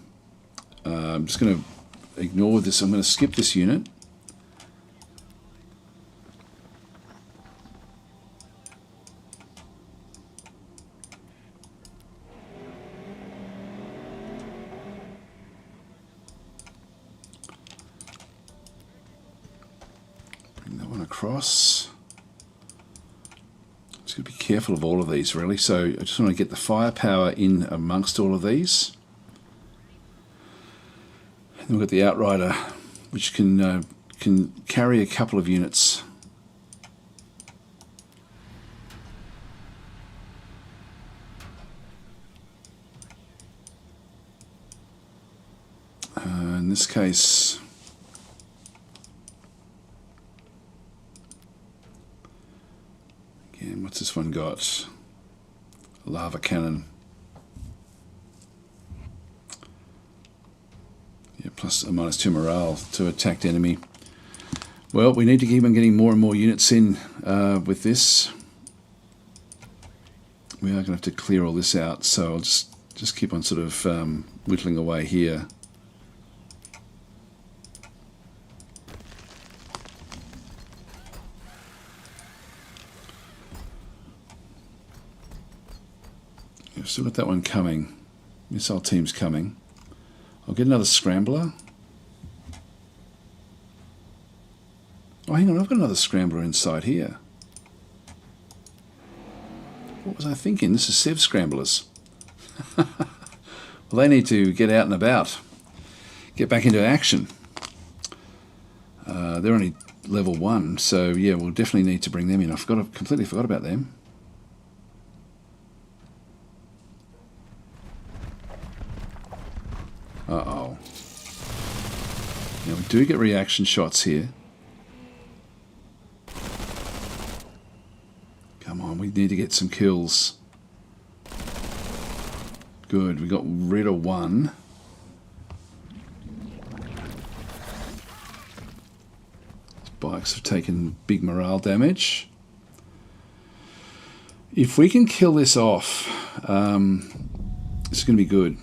I'm just going to ignore this. I'm going to skip this unit. Across. Just got to be careful of all of these really. So I just want to get the firepower in amongst all of these. And then we've got the Outrider, which can carry a couple of units. In this case. What's this one got? A lava cannon. Yeah, plus a -2 morale to attacked enemy. Well, we need to keep on getting more and more units in with this. We are going to have to clear all this out, so I'll just keep on sort of whittling away here. I've still got that one coming. Missile team's coming. I'll get another scrambler. Oh, hang on, I've got another scrambler inside here. What was I thinking? This is Sev scramblers. Well, they need to get out and about. Get back into action. They're only level 1, so yeah, we'll definitely need to bring them in. I completely forgot about them. Uh-oh. Now we do get reaction shots here. Come on, we need to get some kills. Good, we got rid of one. Bikes have taken big morale damage. If we can kill this off, it's going to be good.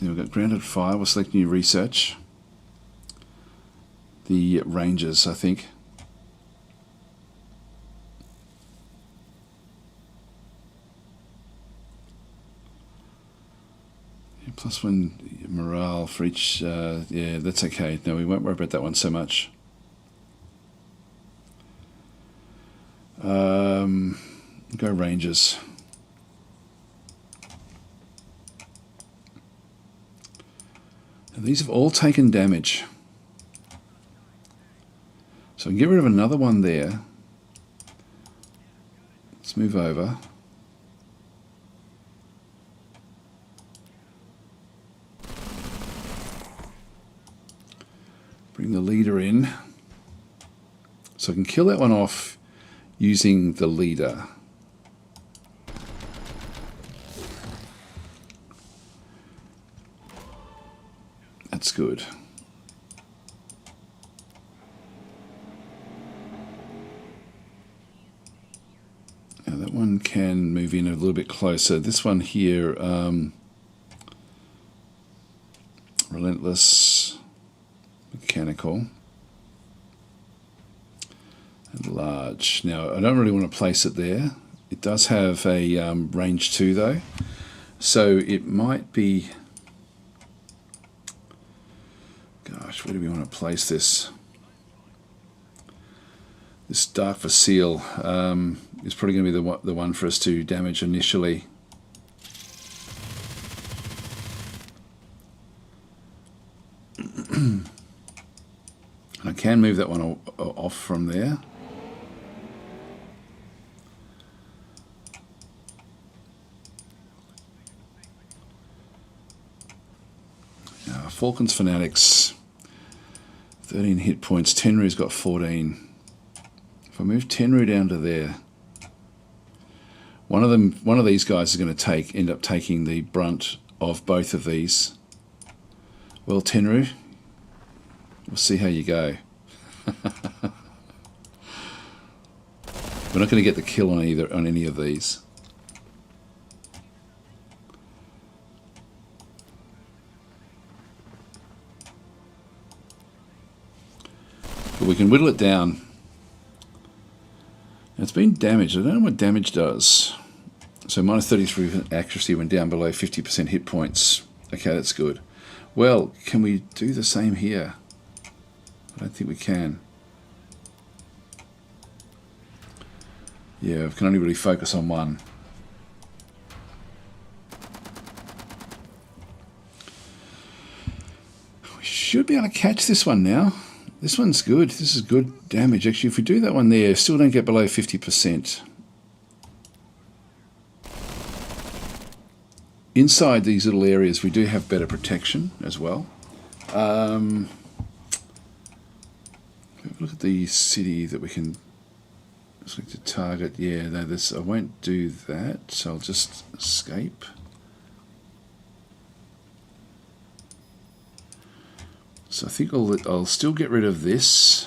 We've got grounded fire. We'll select new research. The Rangers, I think. +1 morale for each. Yeah, that's okay. No, we won't worry about that one so much. Go Rangers. And these have all taken damage. So I can get rid of another one there. Let's move over. Bring the leader in. So I can kill that one off using the leader. That's good. Now that one can move in a little bit closer. This one here, relentless, mechanical, and large. Now I don't really want to place it there. It does have a range 2 though, so it might be. Gosh, where do we want to place this? This Dark Facile is probably going to be the one for us to damage initially. And I can move that one off from there. Falcon's Fanatics, 13 hit points. Tenru's got 14. If I move Tenru down to there, one of these guys is going to end up taking the brunt of both of these. Well, Tenru, we'll see how you go. We're not going to get the kill on any of these. But we can whittle it down. It's been damaged. I don't know what damage does. So minus 33% accuracy when down below 50% hit points. Okay, that's good. Well, can we do the same here? I don't think we can. Yeah, we can only really focus on one. We should be able to catch this one now. This one's good. This is good damage. Actually, if we do that one there, still don't get below 50%. Inside these little areas, we do have better protection as well. Look at the city that we can select a target. Yeah, no, I won't do that. So I'll just escape. So I think I'll still get rid of this.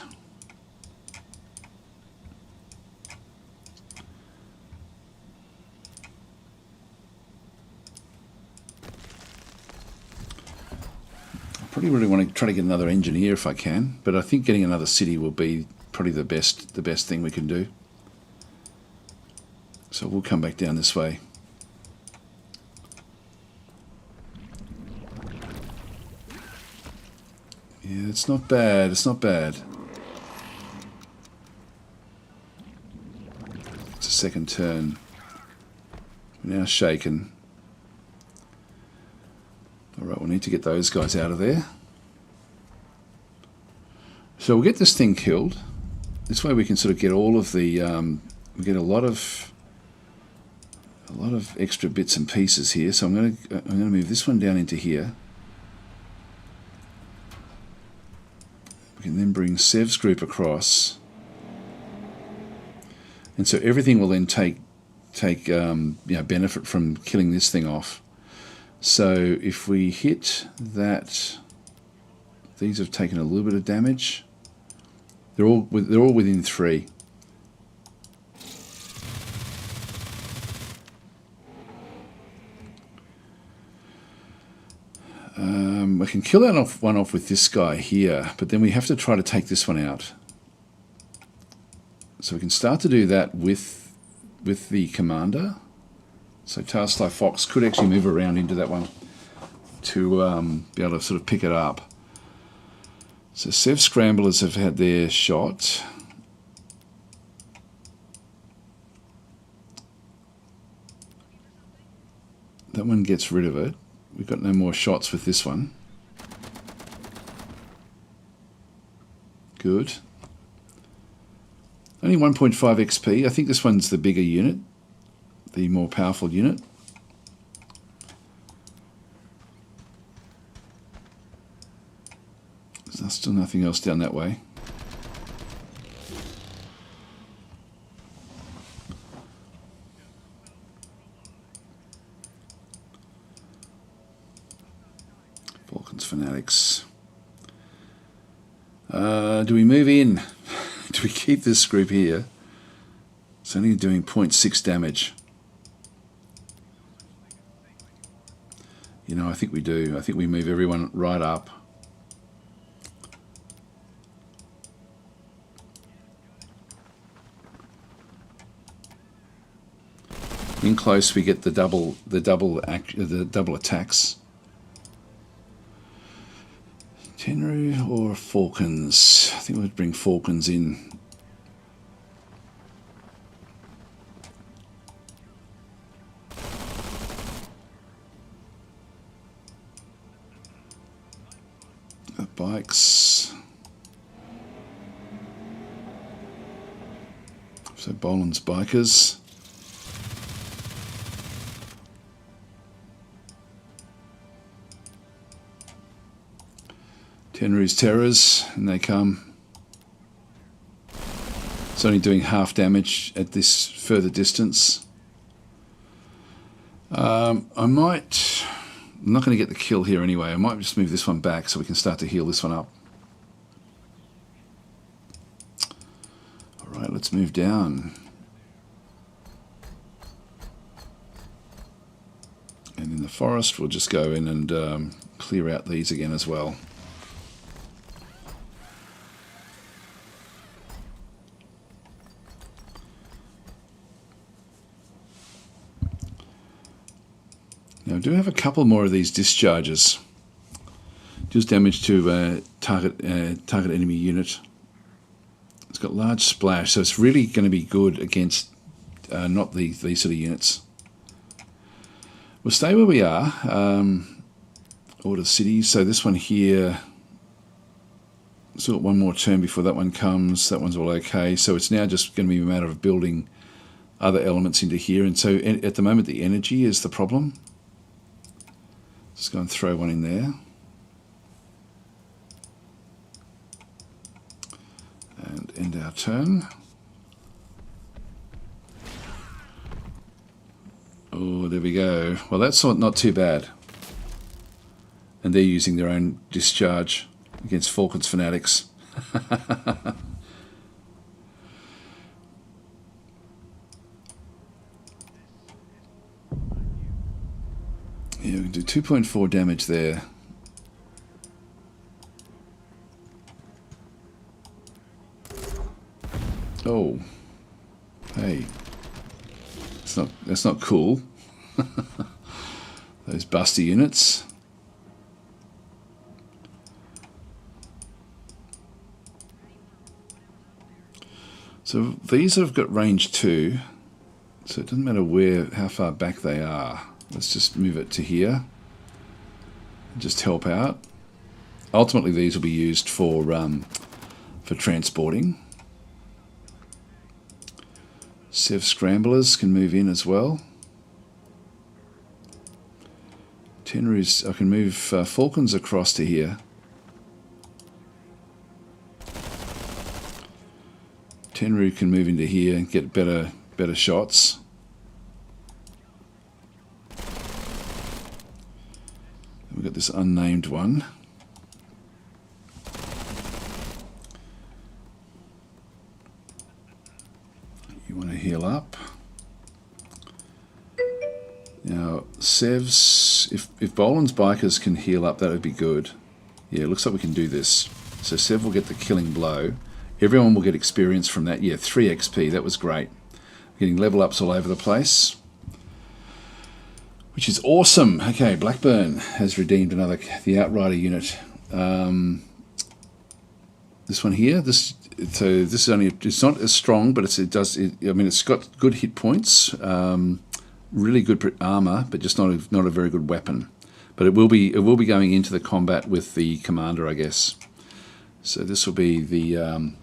I probably really want to try to get another engineer if I can, but I think getting another city will be probably the best thing we can do. So we'll come back down this way. Yeah, it's not bad. It's not bad. It's a second turn. We're now shaken. Alright, we'll need to get those guys out of there. So we'll get this thing killed. This way we can sort of get all of the... we get a lot of extra bits and pieces here. So I'm going to move this one down into here. We can then bring Sev's group across. And so everything will then take benefit from killing this thing off. So if we hit that, these have taken a little bit of damage. They're all within 3. I can kill that one off with this guy here, but then we have to try to take this one out. So we can start to do that with the commander. So Tarsly Fox could actually move around into that one to be able to sort of pick it up. So Sev Scramblers have had their shot. That one gets rid of it. We've got no more shots with this one. Good. Only 1.5 XP. I think this one's the bigger unit, the more powerful unit. There's still nothing else down that way. Falcons Fanatics. Do we move in? Do we keep this group here? It's only doing 0.6 damage. You know, I think we do. I think we move everyone right up. In close, we get the double attacks. Tenru or Falcons? I think we'd bring Falcons in. The bikes. So Boland's bikers. Tenru's Terrors, and they come. It's only doing half damage at this further distance. I'm not going to get the kill here anyway. I might just move this one back so we can start to heal this one up. Alright, let's move down. And in the forest, we'll just go in and clear out these again as well. Now, I do have a couple more of these discharges. Deals damage to target enemy unit. It's got large splash, so it's really going to be good against not these sort of units. We'll stay where we are. Order cities. So this one here. Still got one more turn before that one comes. That one's all okay. So it's now just going to be a matter of building other elements into here. And so at the moment, the energy is the problem. Just go and throw one in there. And end our turn. Oh, there we go. Well, that's not too bad. And they're using their own discharge against Falcons Fanatics. Yeah, we can do 2.4 damage there. Oh, hey, that's not cool. Those busty units. So these have got range 2, so it doesn't matter how far back they are. Let's just move it to here. Just help out. Ultimately, these will be used for transporting. Sev scramblers can move in as well. Tenru's, I can move Falcons across to here. Tenru can move into here and get better shots. We've got this unnamed one. You want to heal up. Now, Sev's, if Boland's bikers can heal up, that would be good. Yeah, it looks like we can do this. So Sev will get the killing blow. Everyone will get experience from that. Yeah, 3 XP, that was great. Getting level ups all over the place, which is awesome. Okay, Blackburn has redeemed the Outrider unit. This one here, this is only, it's not as strong, but it's got good hit points, really good armor, but just not a very good weapon. But it will be going into the combat with the commander, I guess. So this will be the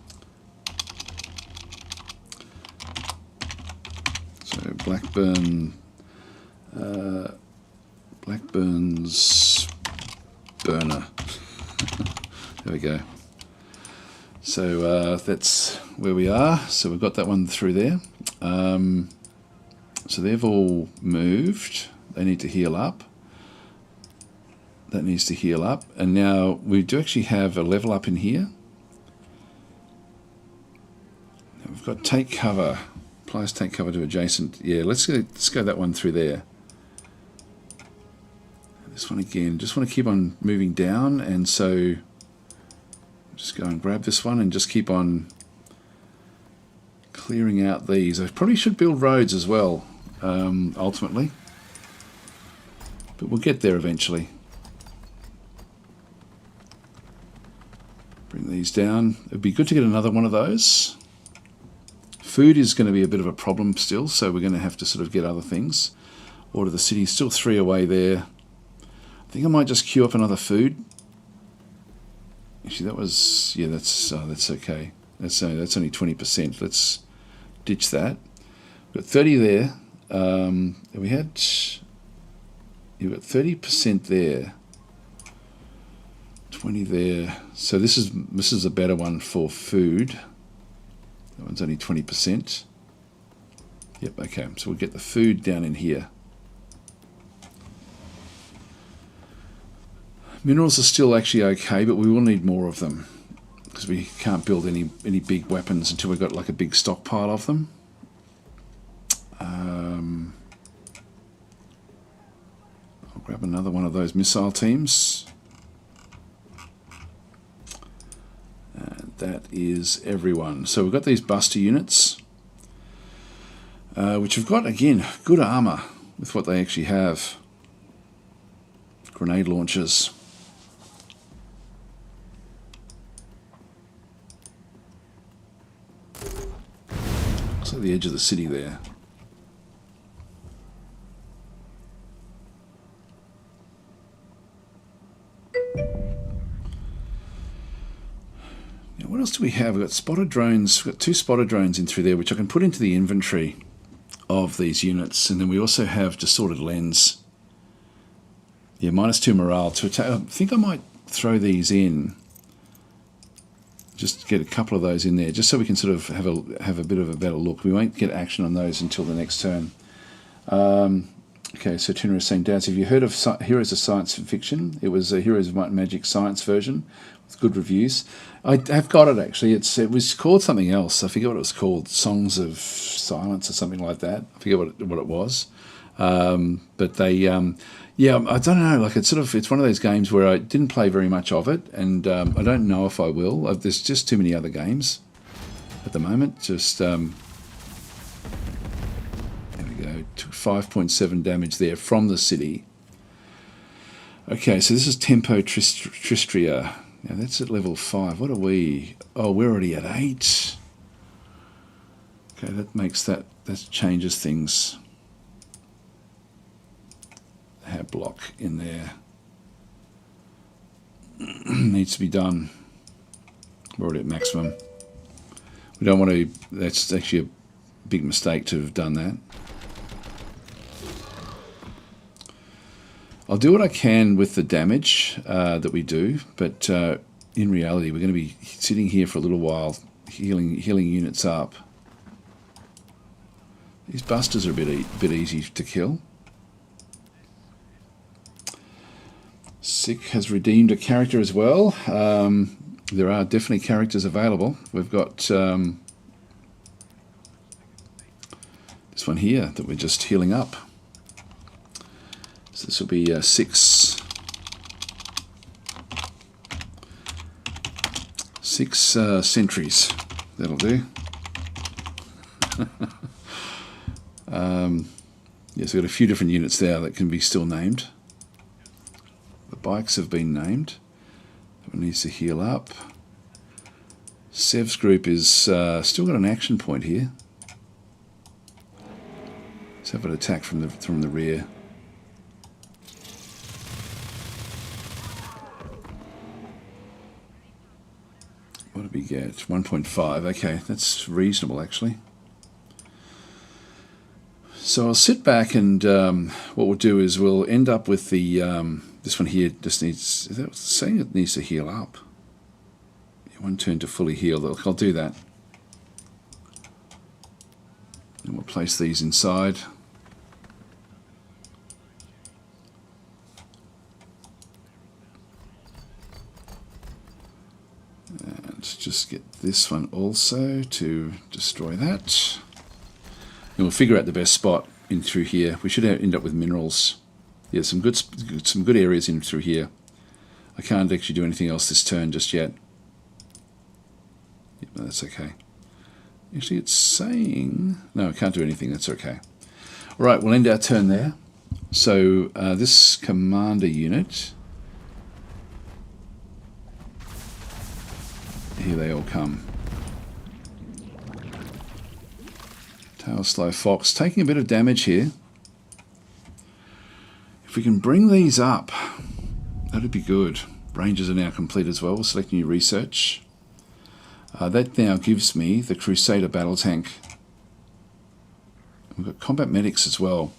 Blackburn's burner. There we go. So that's where we are. So we've got that one through there. So they've all moved. They need to heal up. That needs to heal up. And now we do actually have a level up in here. Now we've got take cover. Applies take cover to adjacent. Yeah, let's go that one through there. This one again. Just want to keep on moving down, and so just go and grab this one and just keep on clearing out these. I probably should build roads as well, ultimately, but we'll get there eventually. Bring these down. It'd be good to get another one of those. Food is going to be a bit of a problem still, so we're going to have to sort of get other things. Order the city, still 3 away there. I think I might just queue up another food. Actually, that was, yeah, that's okay. That's only 20%. Let's ditch that. We've got 30 there. We had, you've got 30% there. 20 there. So this is a better one for food. That one's only 20%. Yep, okay. So we'll get the food down in here. Minerals are still actually okay, but we will need more of them because we can't build any big weapons until we've got like a big stockpile of them. I'll grab another one of those missile teams. And that is everyone. So we've got these Buster units, which have got, again, good armor with what they actually have. Grenade launchers. Looks like the edge of the city there. Now, what else do we have? We've got spotter drones. We've got 2 spotter drones in through there, which I can put into the inventory of these units. And then we also have distorted lens. Yeah, -2 morale to attack. I think I might throw these in. Just get a couple of those in there, just so we can sort of have a bit of a better look. We won't get action on those until the next turn. Okay, so Tuna is saying, Daz, have you heard of Heroes of Science Fiction? It was a Heroes of Might and Magic science version with good reviews. I have got it, actually. It was called something else. I forget what it was called. Songs of Silence or something like that. I forget what it was. But they, yeah, I don't know. Like it's one of those games where I didn't play very much of it, and I don't know if I will. There's just too many other games at the moment. Just there we go. Took 5.7 damage there from the city. Okay, so this is Tempo Tristria. Now that's at level 5. What are we? Oh, we're already at 8. Okay, that changes things. Have block in there. Needs to be done. We're already at maximum. We don't want to. That's actually a big mistake to have done that. I'll do what I can with the damage that we do, but in reality, we're going to be sitting here for a little while, healing units up. These busters are a bit easy to kill. Sick has redeemed a character as well. There are definitely characters available. We've got this one here that we're just healing up. So this will be 6 sentries. That'll do. Yes, we've got a few different units there that can be still named. The bikes have been named. That one needs to heal up. Sev's group is still got an action point here. Let's have an attack from the rear. What did we get? 1.5. Okay, that's reasonable actually. So I'll sit back and what we'll do is we'll end up with the this one here just needs, is that saying it needs to heal up? One turn to fully heal. I'll do that. And we'll place these inside. And just get this one also to destroy that. And we'll figure out the best spot in through here. We should end up with minerals. Yeah, some good areas in through here. I can't actually do anything else this turn just yet. Yep, no, that's okay. Actually, it's saying no, I can't do anything. That's okay. All right, we'll end our turn there. So this commander unit, here they all come. Tail Slow Fox taking a bit of damage here. If we can bring these up, that'd be good. Ranges are now complete as well. We'll select new research. That now gives me the Crusader battle tank. We've got combat medics as well.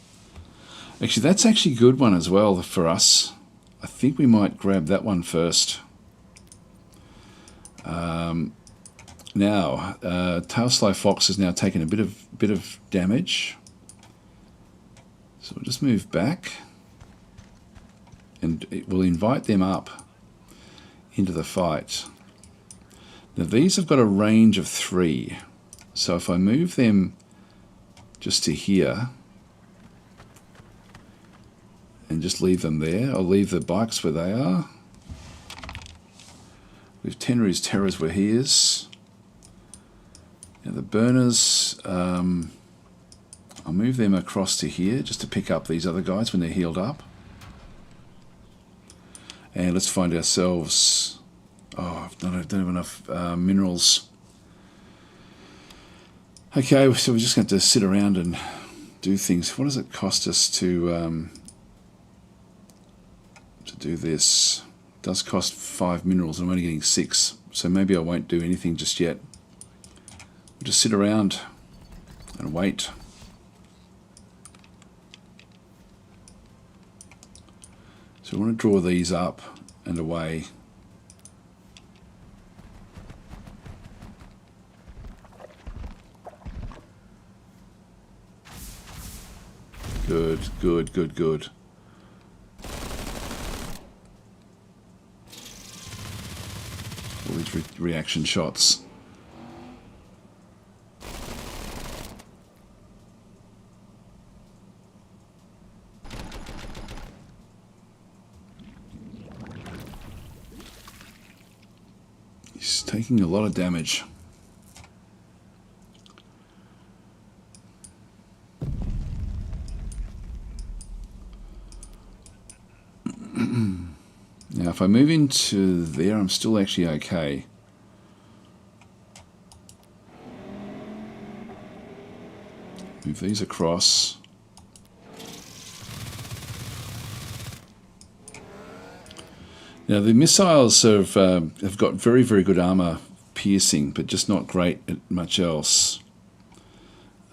Actually, that's actually a good one as well for us. I think we might grab that one first. Now, Tail Slow Fox has now taken a bit of damage. So we'll just move back. And it will invite them up into the fight. Now these have got a range of 3. So if I move them just to here and just leave them there, I'll leave the bikes where they are. Leave Tenry's Terrors where he is. Now the burners, I'll move them across to here just to pick up these other guys when they're healed up. And let's find ourselves... Oh, I don't have enough minerals. Okay, so we're just going to sit around and do things. What does it cost us to do this? It does cost 5 minerals. I'm only getting 6. So maybe I won't do anything just yet. We'll just sit around and wait. So we want to draw these up and away. Good, good, good, good. All these reaction shots. He's taking a lot of damage. Now if I move into there, I'm still actually okay. Move these across. Now the missiles have got very, very good armor piercing, but just not great at much else.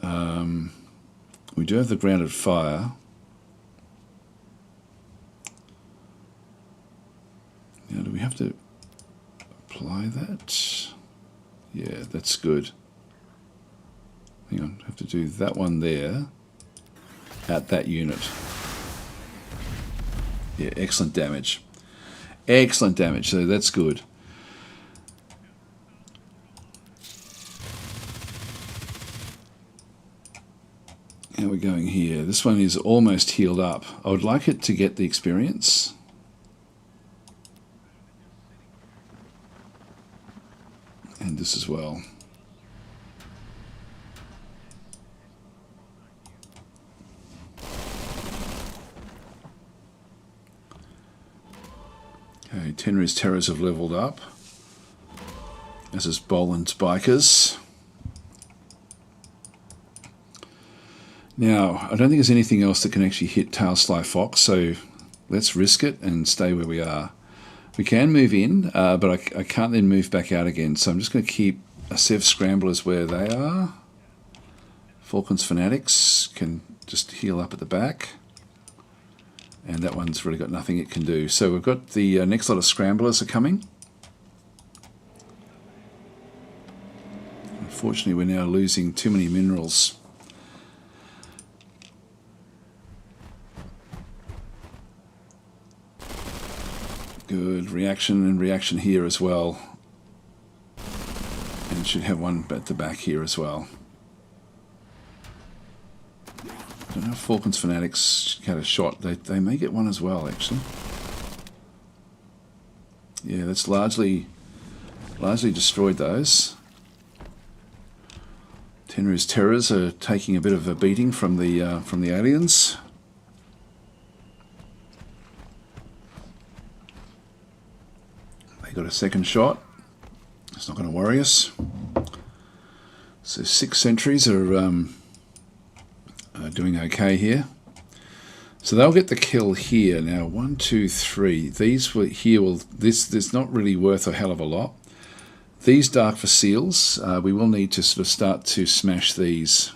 We do have the grounded fire. Now do we have to apply that? Yeah, that's good. Hang on, I have to do that one there at that unit. Yeah, excellent damage. Excellent damage, so that's good. How are we going here? This one is almost healed up. I would like it to get the experience. And this as well. Okay, Tenry's Terrors have leveled up. This is Boland's Bikers. Now, I don't think there's anything else that can actually hit Tailsly Fox, so let's risk it and stay where we are. We can move in, but I can't then move back out again, so I'm just going to keep a Sev Scramblers where they are. Falcon's Fanatics can just heal up at the back. And that one's really got nothing it can do. So we've got the next lot of Scramblers are coming. Unfortunately, we're now losing too many minerals. Good reaction and reaction here as well. And should have one at the back here as well. I don't know if Falcon's Fanatics had a shot. They may get one as well, actually. Yeah, that's largely destroyed those. Tenry's Terrors are taking a bit of a beating from the aliens. They got a second shot. It's not going to worry us. So 6 sentries are doing okay here. So they'll get the kill here. Now 1, 2, 3. These were here. Well, this not really worth a hell of a lot. These Dark for Seals, we will need to sort of start to smash these.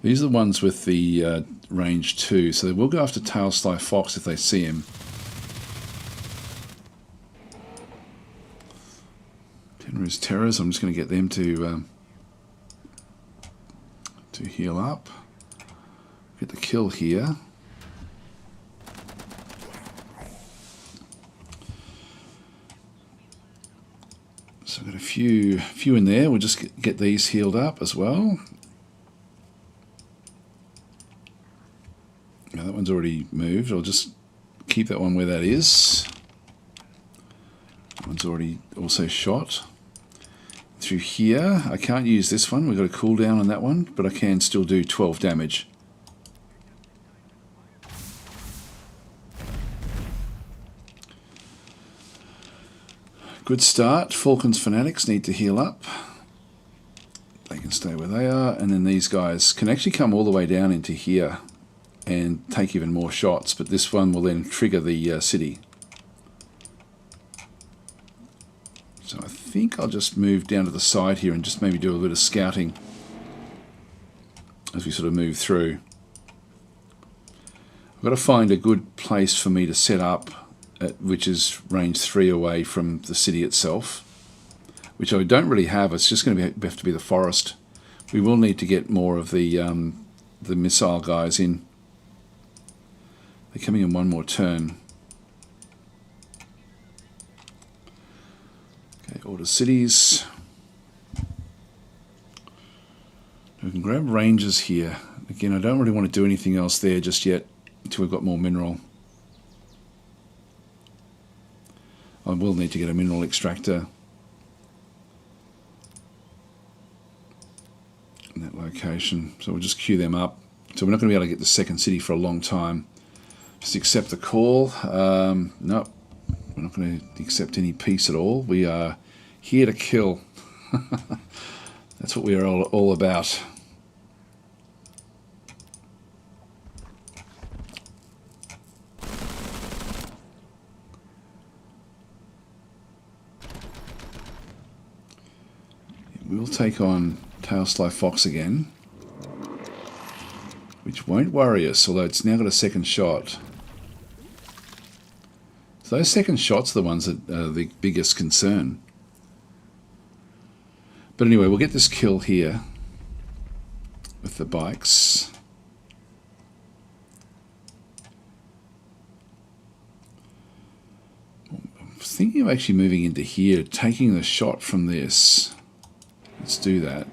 These are the ones with the range 2, so they will go after Tailsly Fox if they see him. Tenry's Terrors, I'm just going to get them to heal up. Get the kill here. So I've got a few in there. We'll just get these healed up as well. Now that one's already moved. I'll just keep that one where that is. That one's already also shot. Through here, I can't use this one. We've got a cooldown on that one, but I can still do 12 damage. Good start. Falcon's Fanatics need to heal up. They can stay where they are, and then these guys can actually come all the way down into here and take even more shots, but this one will then trigger the city. So I think I'll just move down to the side here and just maybe do a bit of scouting as we sort of move through. I've got to find a good place for me to set up, which is range 3 away from the city itself, which I don't really have. It's just going to have to be the forest. We will need to get more of the missile guys in. They're coming in one more turn. Okay, order cities. We can grab ranges here. Again, I don't really want to do anything else there just yet until we've got more mineral. I will need to get a mineral extractor in that location. So we'll just queue them up. So we're not going to be able to get the second city for a long time. Just accept the call. Nope. We're not going to accept any peace at all. We are here to kill. That's what we are all about. We'll take on Tailsly Fox again, which won't worry us, although it's now got a second shot. So those second shots are the ones that are the biggest concern. But anyway, we'll get this kill here with the bikes. I'm thinking of actually moving into here, taking the shot from this. Let's do that.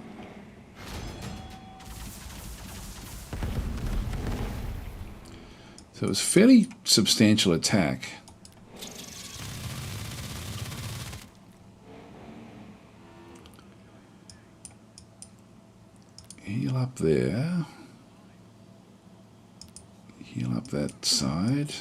So it was a fairly substantial attack. Heal up there. Heal up that side.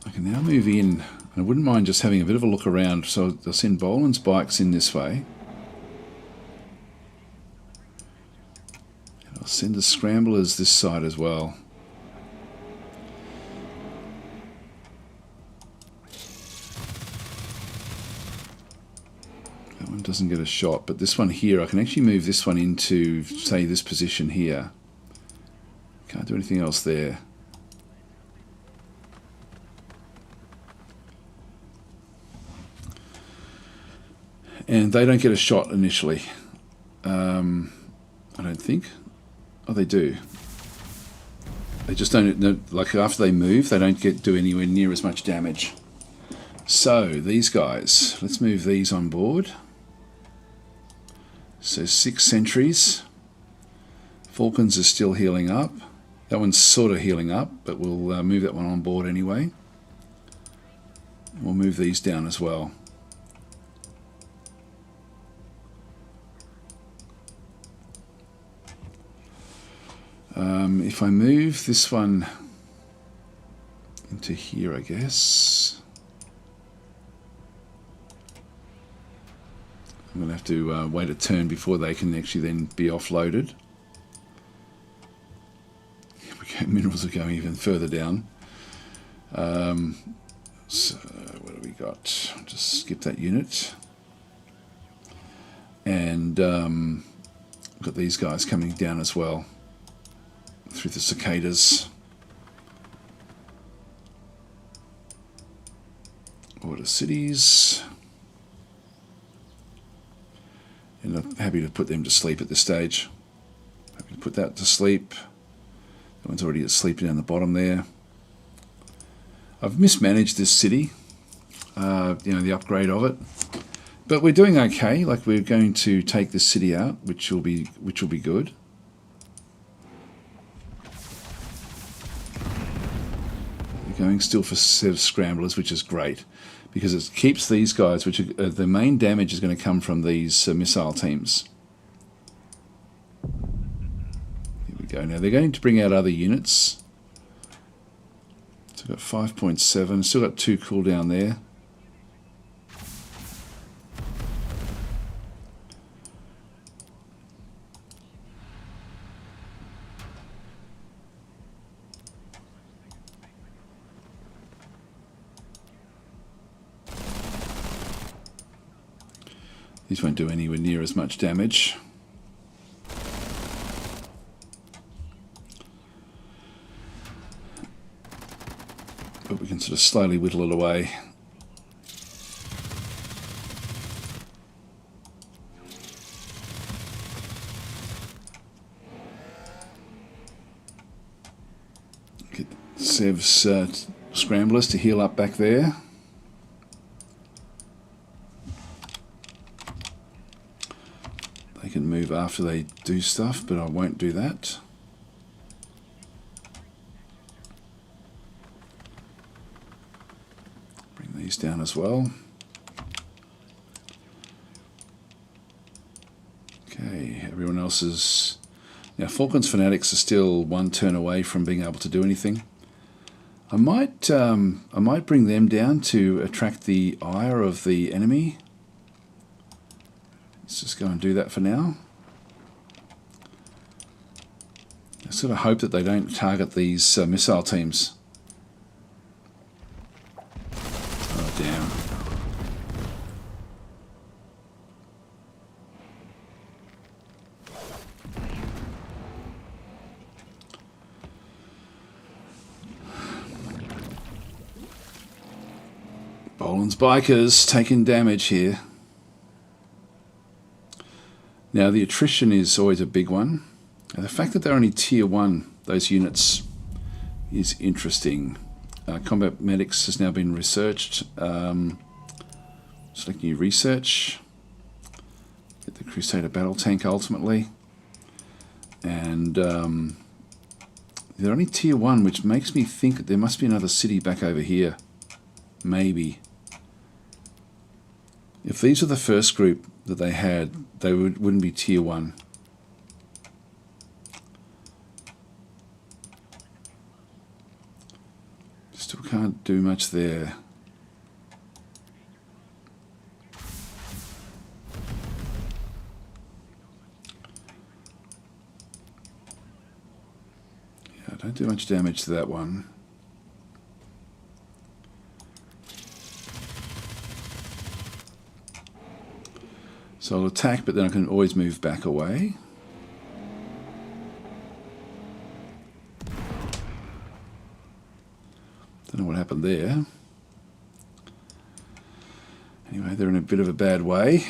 I can now move in. I wouldn't mind just having a bit of a look around. So I'll send Boland's bikes in this way. And I'll send the scramblers this side as well. That one doesn't get a shot, but this one here, I can actually move this one into, say, this position here. Can't do anything else there. And they don't get a shot initially. I don't think. Oh, they do. They just don't, like after they move, they don't do anywhere near as much damage. So, these guys, let's move these on board. So 6 sentries. Falcons are still healing up. That one's sort of healing up, but we'll move that one on board anyway. We'll move these down as well. If I move this one into here, I guess I'm going to have to wait a turn before they can actually then be offloaded. Minerals are going even further down. So what do we got? Just skip that unit. And we've got these guys coming down as well through the cicadas. Order cities. And I'm happy to put them to sleep at this stage. Happy to put that to sleep. That one's already asleep down the bottom there. I've mismanaged this city, the upgrade of it, but we're doing okay. Like, we're going to take this city out, which will be good. We're going still for a set of scramblers, which is great because it keeps these guys, which are, the main damage is going to come from these missile teams. Here we go. Now they're going to bring out other units. So we've got 5.7, still got 2 cooldown there. These won't do anywhere near as much damage. But we can sort of slowly whittle it away. Get Sev's scramblers to heal up back there. They can move after they do stuff, but I won't do that. Bring these down as well. Okay, everyone else is Now, Falcon's Fanatics are still one turn away from being able to do anything. I might bring them down to attract the ire of the enemy. Let's just go and do that for now. I sort of hope that they don't target these missile teams. Oh, damn. Boland's bikers taking damage here. Now the attrition is always a big one. And the fact that they're only tier 1, those units, is interesting. Combat Medics has now been researched. Select new research. Get the Crusader Battle Tank ultimately. And they're only tier 1, which makes me think that there must be another city back over here. Maybe. If these are the first group that they had, they wouldn't be tier 1. Still can't do much there. Yeah, don't do much damage to that one. So I'll attack, but then I can always move back away. Don't know what happened there. Anyway, they're in a bit of a bad way.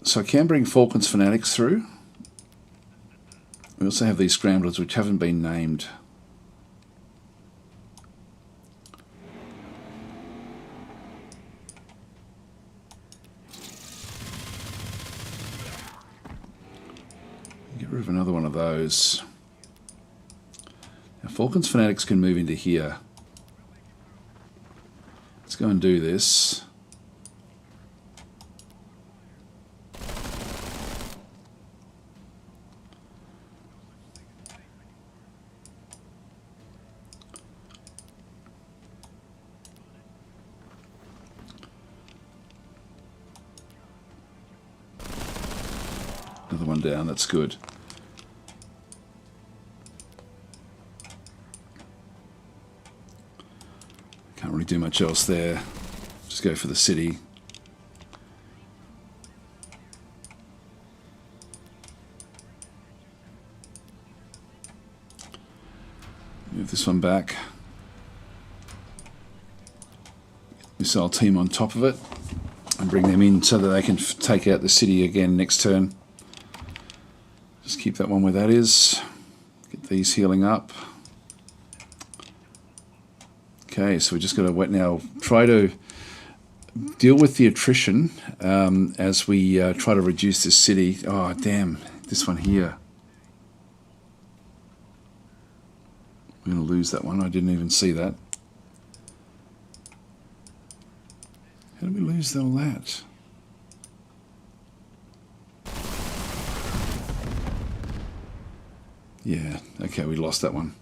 So I can bring Falcon's Fanatics through. We also have these Scramblers which haven't been named. Get rid of another one of those. Now Falcon's Fanatics can move into here. Let's go and do this. Another one down, that's good. Can't really do much else there. Just go for the city. Move this one back. Missile team on top of it and bring them in so that they can take out the city again next turn. Just keep that one where that is. Get these healing up. Okay, so we're just going to now try to deal with the attrition as we try to reduce this city. Oh, damn, this one here. I'm going to lose that one. I didn't even see that. How did we lose all that? Yeah, okay, we lost that one.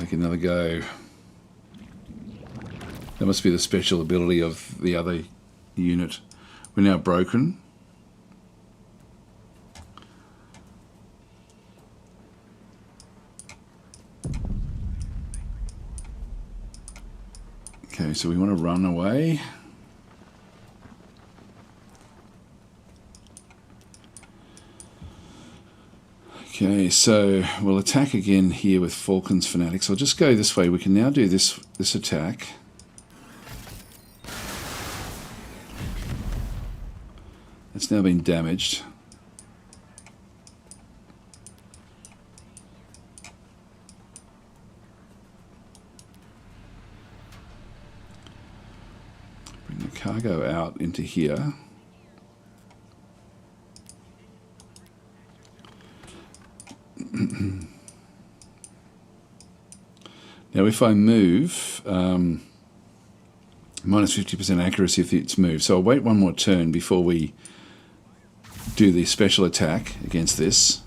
Take another go. That must be the special ability of the other unit. We're now broken. Okay, so we want to run away. Okay, so we'll attack again here with Falcon's Fanatics. I'll just go this way. We can now do this attack. It's now been damaged. Bring the cargo out into here. Now if I move, Minus 50% accuracy if it's moved. So I'll wait one more turn before we do the special attack against this.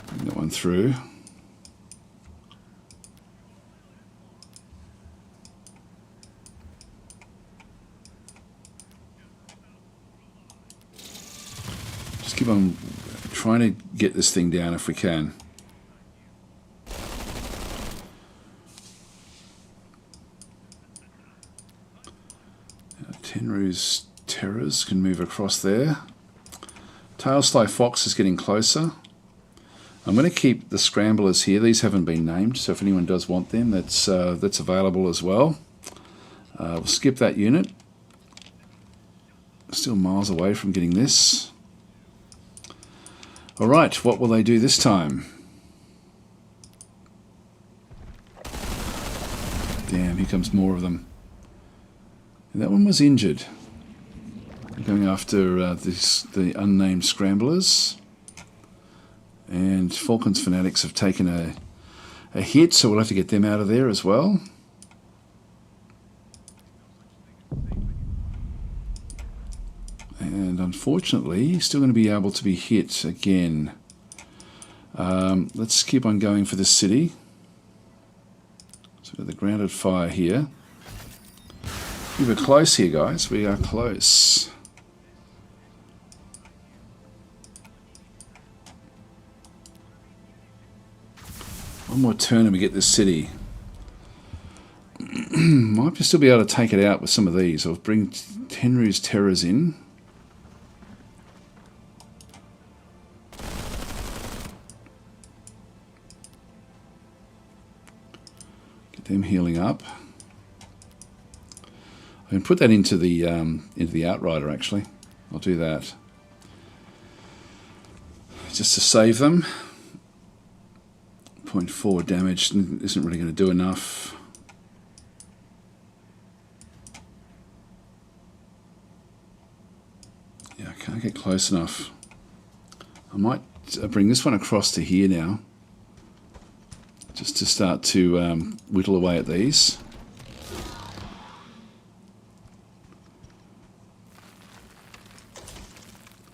Bring that one through. Just keep on trying to get this thing down if we can. Tenru's Terrors can move across there. Tailsly Fox is getting closer. I'm going to keep the Scramblers here. These haven't been named, so if anyone does want them, that's available as well. We'll skip that unit. Still miles away from getting this. Alright, what will they do this time? Damn, here comes more of them. And that one was injured. Going after the unnamed Scramblers. And Falcon's Fanatics have taken a hit, so we'll have to get them out of there as well. And unfortunately, he's still going to be able to be hit again. Let's keep on going for this city. So we've got the grounded fire here. We were close here, guys. We are close. One more turn and we get this city. Might still be able to take it out with some of these. I'll bring Tenru's Terrors in. Get them healing up. I can put that into the Outrider, actually. I'll do that. Just to save them. 0.4 damage isn't really going to do enough. Yeah, I can't get close enough. I might bring this one across to here now. Just to start to whittle away at these.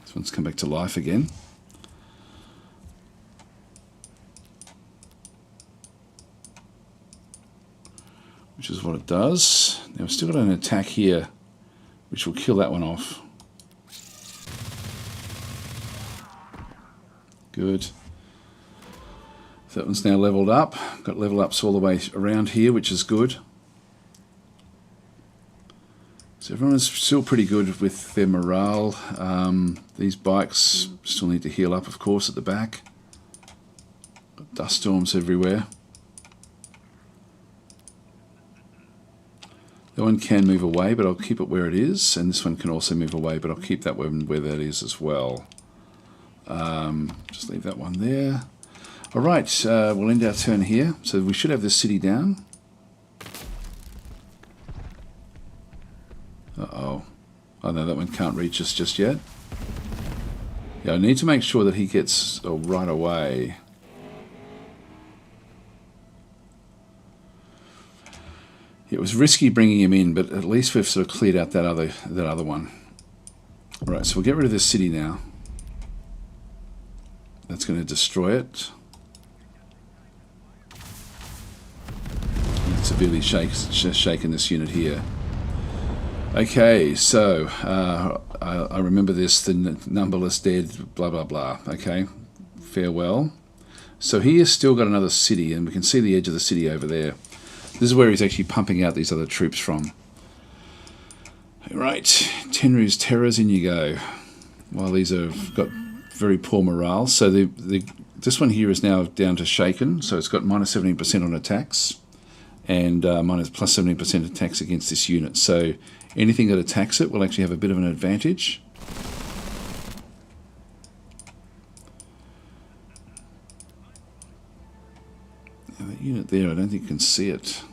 This one's come back to life again. Which is what it does. Now we've still got an attack here, which will kill that one off. Good. So that one's now leveled up. Got level ups all the way around here, which is good. So everyone's still pretty good with their morale. These bikes still need to heal up, of course, at the back. Got dust storms everywhere. That one can move away, but I'll keep it where it is. And this one can also move away, but I'll keep that one where that is as well. Just leave that one there. All right, we'll end our turn here. So we should have this city down. Uh-oh. Oh, no, that one can't reach us just yet. Yeah, I need to make sure that he gets right away. It was risky bringing him in, but at least we've sort of cleared out that other one. All right, so we'll get rid of this city now. That's going to destroy it. It's severely shaken this unit here. Okay, so I remember this, the numberless dead, blah, blah, blah. Okay, farewell. So he has still got another city, and we can see the edge of the city over there. This is where he's actually pumping out these other troops from. Right, Tenru's Terrors, in you go. Well, these have got very poor morale. So this one here is now down to shaken, so it's got minus 17% on attacks, and plus 17% attacks against this unit. So anything that attacks it will actually have a bit of an advantage. Now that unit there, I don't think you can see it.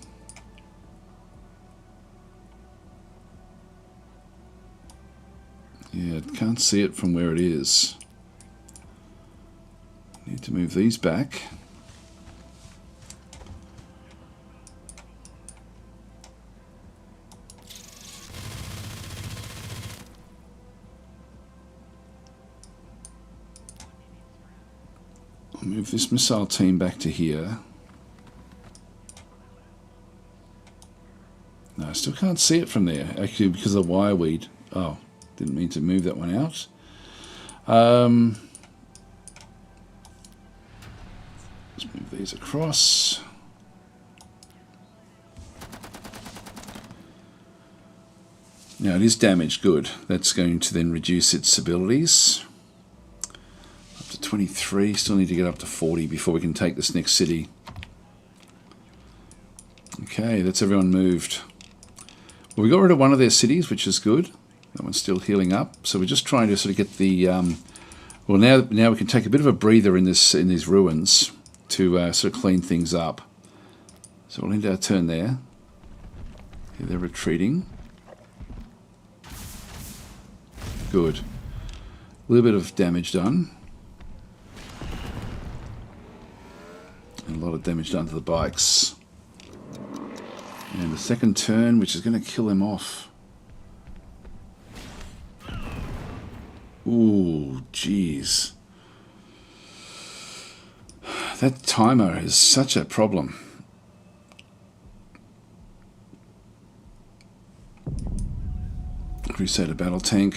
Yeah, can't see it from where it is. Need to move these back. I'll move this missile team back to here. No, I still can't see it from there, actually, because of the wire weed. Oh, didn't mean to move that one out. Let's move these across. Now it is damaged, good. That's going to then reduce its abilities. Up to 23, still need to get up to 40 before we can take this next city. Okay, that's everyone moved. Well, we got rid of one of their cities, which is good. That one's still healing up. So we're just trying to sort of get the... well, now we can take a bit of a breather in these ruins to sort of clean things up. So we'll end our turn there. Okay, they're retreating. Good. A little bit of damage done. And a lot of damage done to the bikes. And the second turn, which is going to kill him off. Ooh, jeez. That timer is such a problem. Crusader battle tank.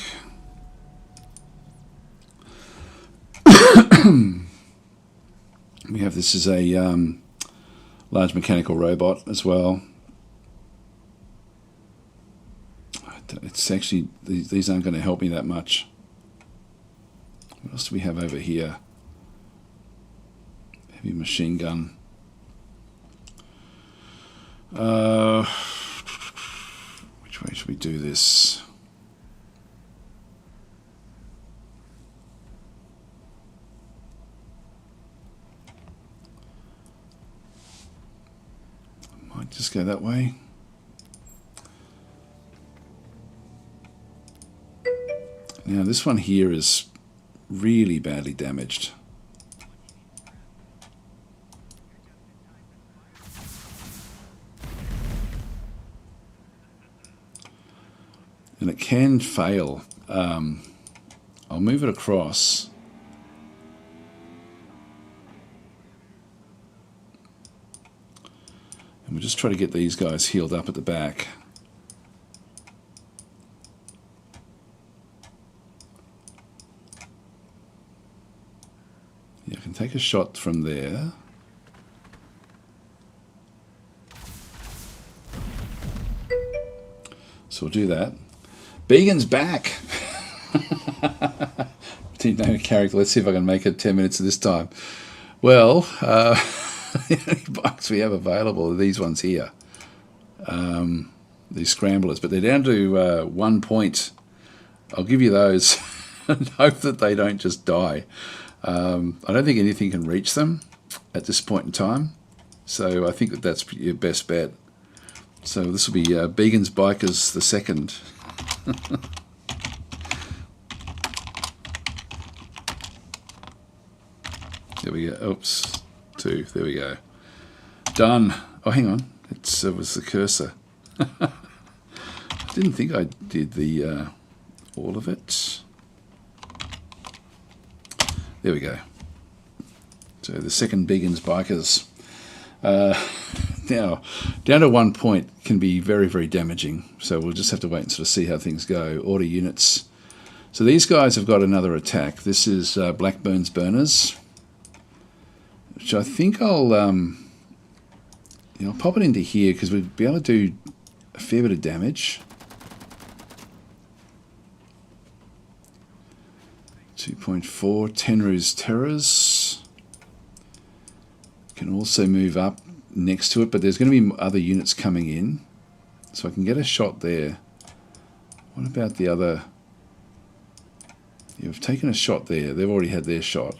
We have this as a large mechanical robot as well. It's actually, these aren't going to help me that much. What else do we have over here? Heavy machine gun. Which way should we do this? I might just go that way. Now this one here is really badly damaged. And it can fail. I'll move it across. And we'll just try to get these guys healed up at the back. Yeah, I can take a shot from there. So we'll do that. Began's back! Didn't name a character. Let's see if I can make it 10 minutes this time. Well, the only bikes we have available are these ones here. These scramblers. But they're down to 1 point. I'll give you those and hope that they don't just die. I don't think anything can reach them at this point in time. So I think that that's your best bet. So this will be Began's Bikers the second. There we go. Oops. 2. There we go. Done. Oh, hang on. It was the cursor. I didn't think I did the all of it. There we go. So the second Began's Bikers. Now, down to 1 point can be very, very damaging. So we'll just have to wait and sort of see how things go. Order units. So these guys have got another attack. This is Blackburn's Burners, which I think I'll pop it into here because we'd be able to do a fair bit of damage. 2.4 Tenru's Terrors. Can also move up next to it, but there's going to be other units coming in, so I can get a shot there. What about the other? Yeah, I've taken a shot there. They've already had their shot.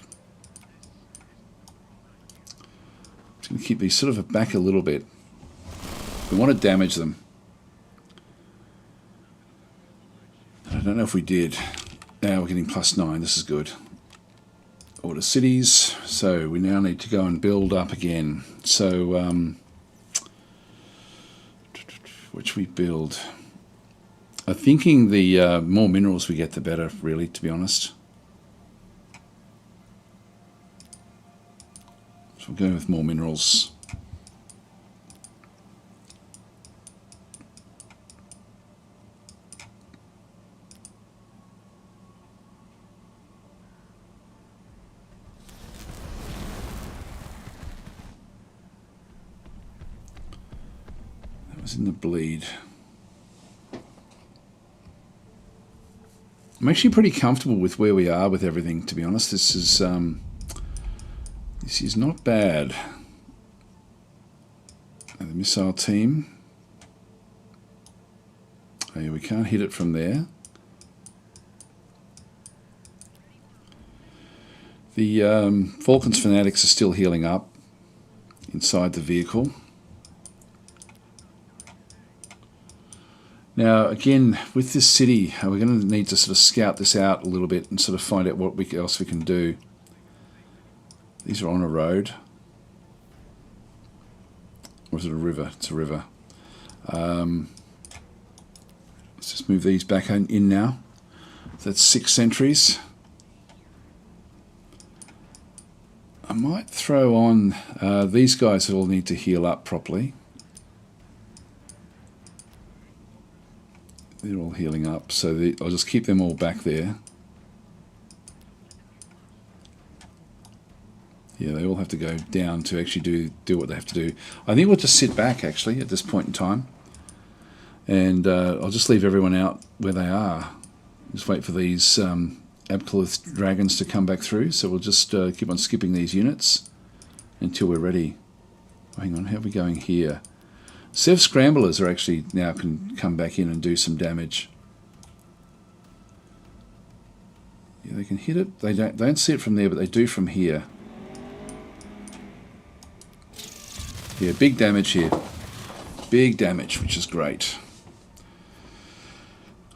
Just going to keep these sort of back a little bit. We want to damage them. I don't know if we did. Now we're getting +9. This is good. Order cities. So we now need to go and build up again. So which we build. I'm thinking the more minerals we get, the better, really, to be honest. So we'll go with more minerals. That was in the bleed. I'm actually pretty comfortable with where we are with everything, to be honest. This is not bad. And the missile team. Oh yeah, we can't hit it from there. The Falcons Fanatics are still healing up inside the vehicle. Now, again, with this city, we're going to need to sort of scout this out a little bit and sort of find out what else we can do. These are on a road. Or is it a river? It's a river. Let's just move these back in now. So that's 6 sentries. I might throw on these guys that all need to heal up properly. They're all healing up, so I'll just keep them all back there. Yeah, they all have to go down to actually do what they have to do. I think we'll just sit back, actually, at this point in time. And I'll just leave everyone out where they are. Just wait for these Abkalith dragons to come back through. So we'll just keep on skipping these units until we're ready. Oh, hang on, how are we going here? Sev Scramblers are actually now can come back in and do some damage. Yeah, they can hit it. They don't see it from there, but they do from here. Yeah, big damage here. Big damage, which is great.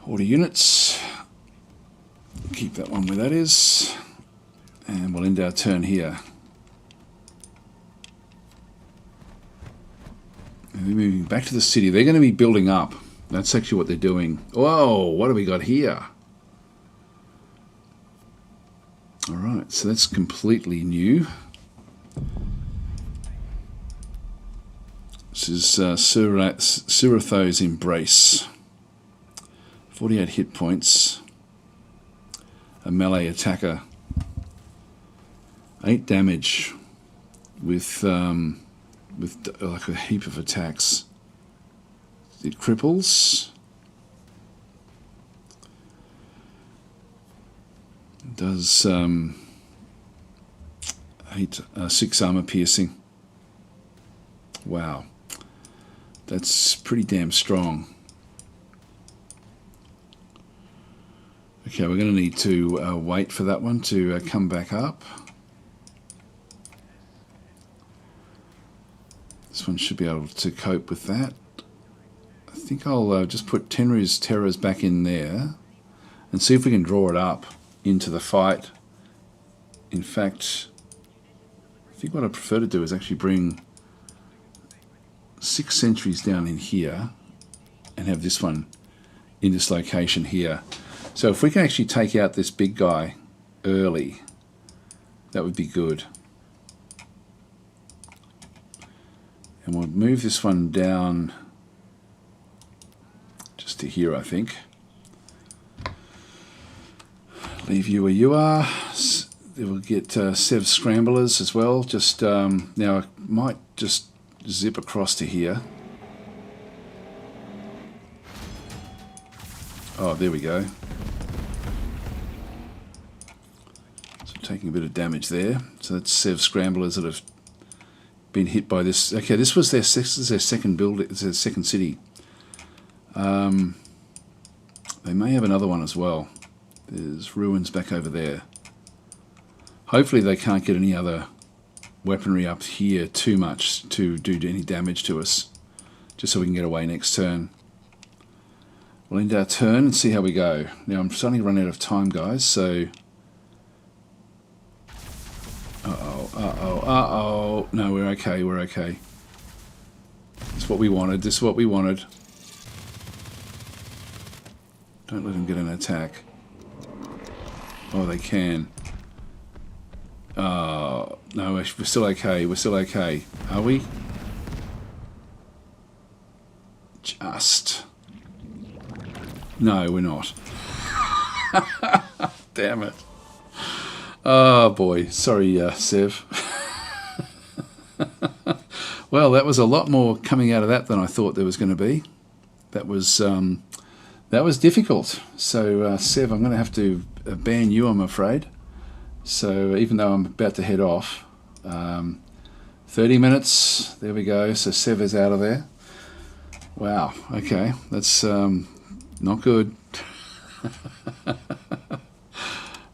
Order units. Keep that one where that is. And we'll end our turn here. We're moving back to the city. They're going to be building up. That's actually what they're doing. Whoa, what have we got here? Alright, so that's completely new. This is Suratho's Embrace. 48 hit points. A melee attacker. 8 damage with like a heap of attacks. It cripples. It does 6 armor piercing. Wow. That's pretty damn strong. Okay, we're going to need to wait for that one to come back up. This one should be able to cope with that. I think I'll just put Tenry's Terrors back in there and see if we can draw it up into the fight. In fact, I think what I prefer to do is actually bring 6 sentries down in here and have this one in this location here. So if we can actually take out this big guy early, that would be good. And we'll move this one down just to here, I think. Leave you where you are. We'll get Sev Scramblers as well. Just now I might just zip across to here. Oh, there we go. So taking a bit of damage there. So that's Sev Scramblers that have been hit by this. Okay, this was their second build. It's their second city. They may have another one as well. There's ruins back over there. Hopefully they can't get any other weaponry up here too much to do any damage to us, just so we can get away next turn. We'll end our turn and see how we go. Now I'm starting to run out of time, guys, so... Uh-oh. No, we're okay, we're okay. This is what we wanted, this is what we wanted. Don't let them get an attack. Oh, they can. No, we're still okay. We're still okay. Are we? Just. No, we're not. Damn it. Oh, boy. Sorry, Sev. Well, that was a lot more coming out of that than I thought there was going to be. That was difficult. So, Sev, I'm going to have to ban you, I'm afraid. So, even though I'm about to head off, 30 minutes. There we go. So, Sev is out of there. Wow. Okay. That's not good.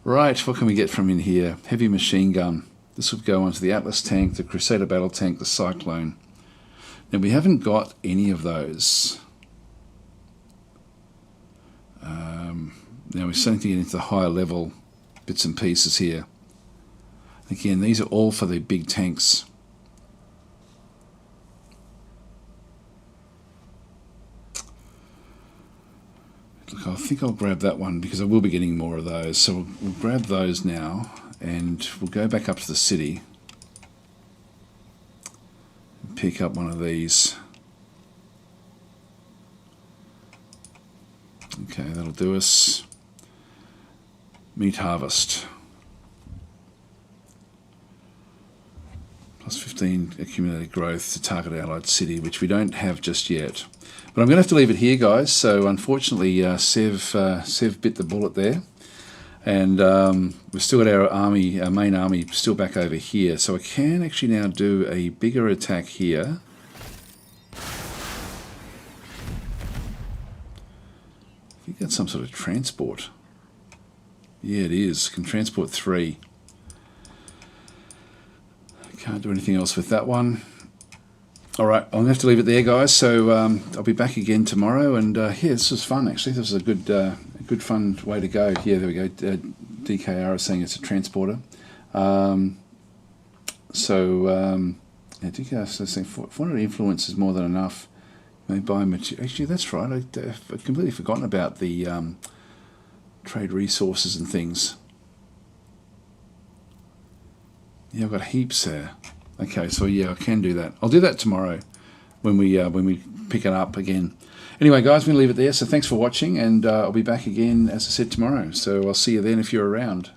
Right. What can we get from in here? Heavy machine gun. This would go onto the Atlas tank, the Crusader battle tank, the Cyclone. Now, we haven't got any of those. Now, we're starting to get into the higher level bits and pieces here. Again, these are all for the big tanks. Look, I think I'll grab that one because I will be getting more of those. So we'll grab those now and we'll go back up to the city and pick up one of these. Okay, that'll do us. Meat harvest. Plus 15 accumulated growth to target allied city, which we don't have just yet. But I'm going to have to leave it here, guys. So unfortunately, Sev bit the bullet there. And we've still got our main army still back over here. So I can actually now do a bigger attack here. I think that's some sort of transport. Yeah, it is. Can transport 3. Can't do anything else with that one. All right, I'm going to have to leave it there, guys. So I'll be back again tomorrow. And yeah, this was fun, actually. This was a good fun way to go. Yeah, there we go. DKR is saying it's a transporter. Yeah, DKR is saying 400 influence is more than enough. May buy material. Actually, that's right. I've completely forgotten about the trade resources and things. Yeah, I've got heaps there. Okay, so yeah, I can do that. I'll do that tomorrow when we pick it up again. Anyway, guys, I'm going to leave it there. So thanks for watching, and I'll be back again, as I said, tomorrow. So I'll see you then if you're around.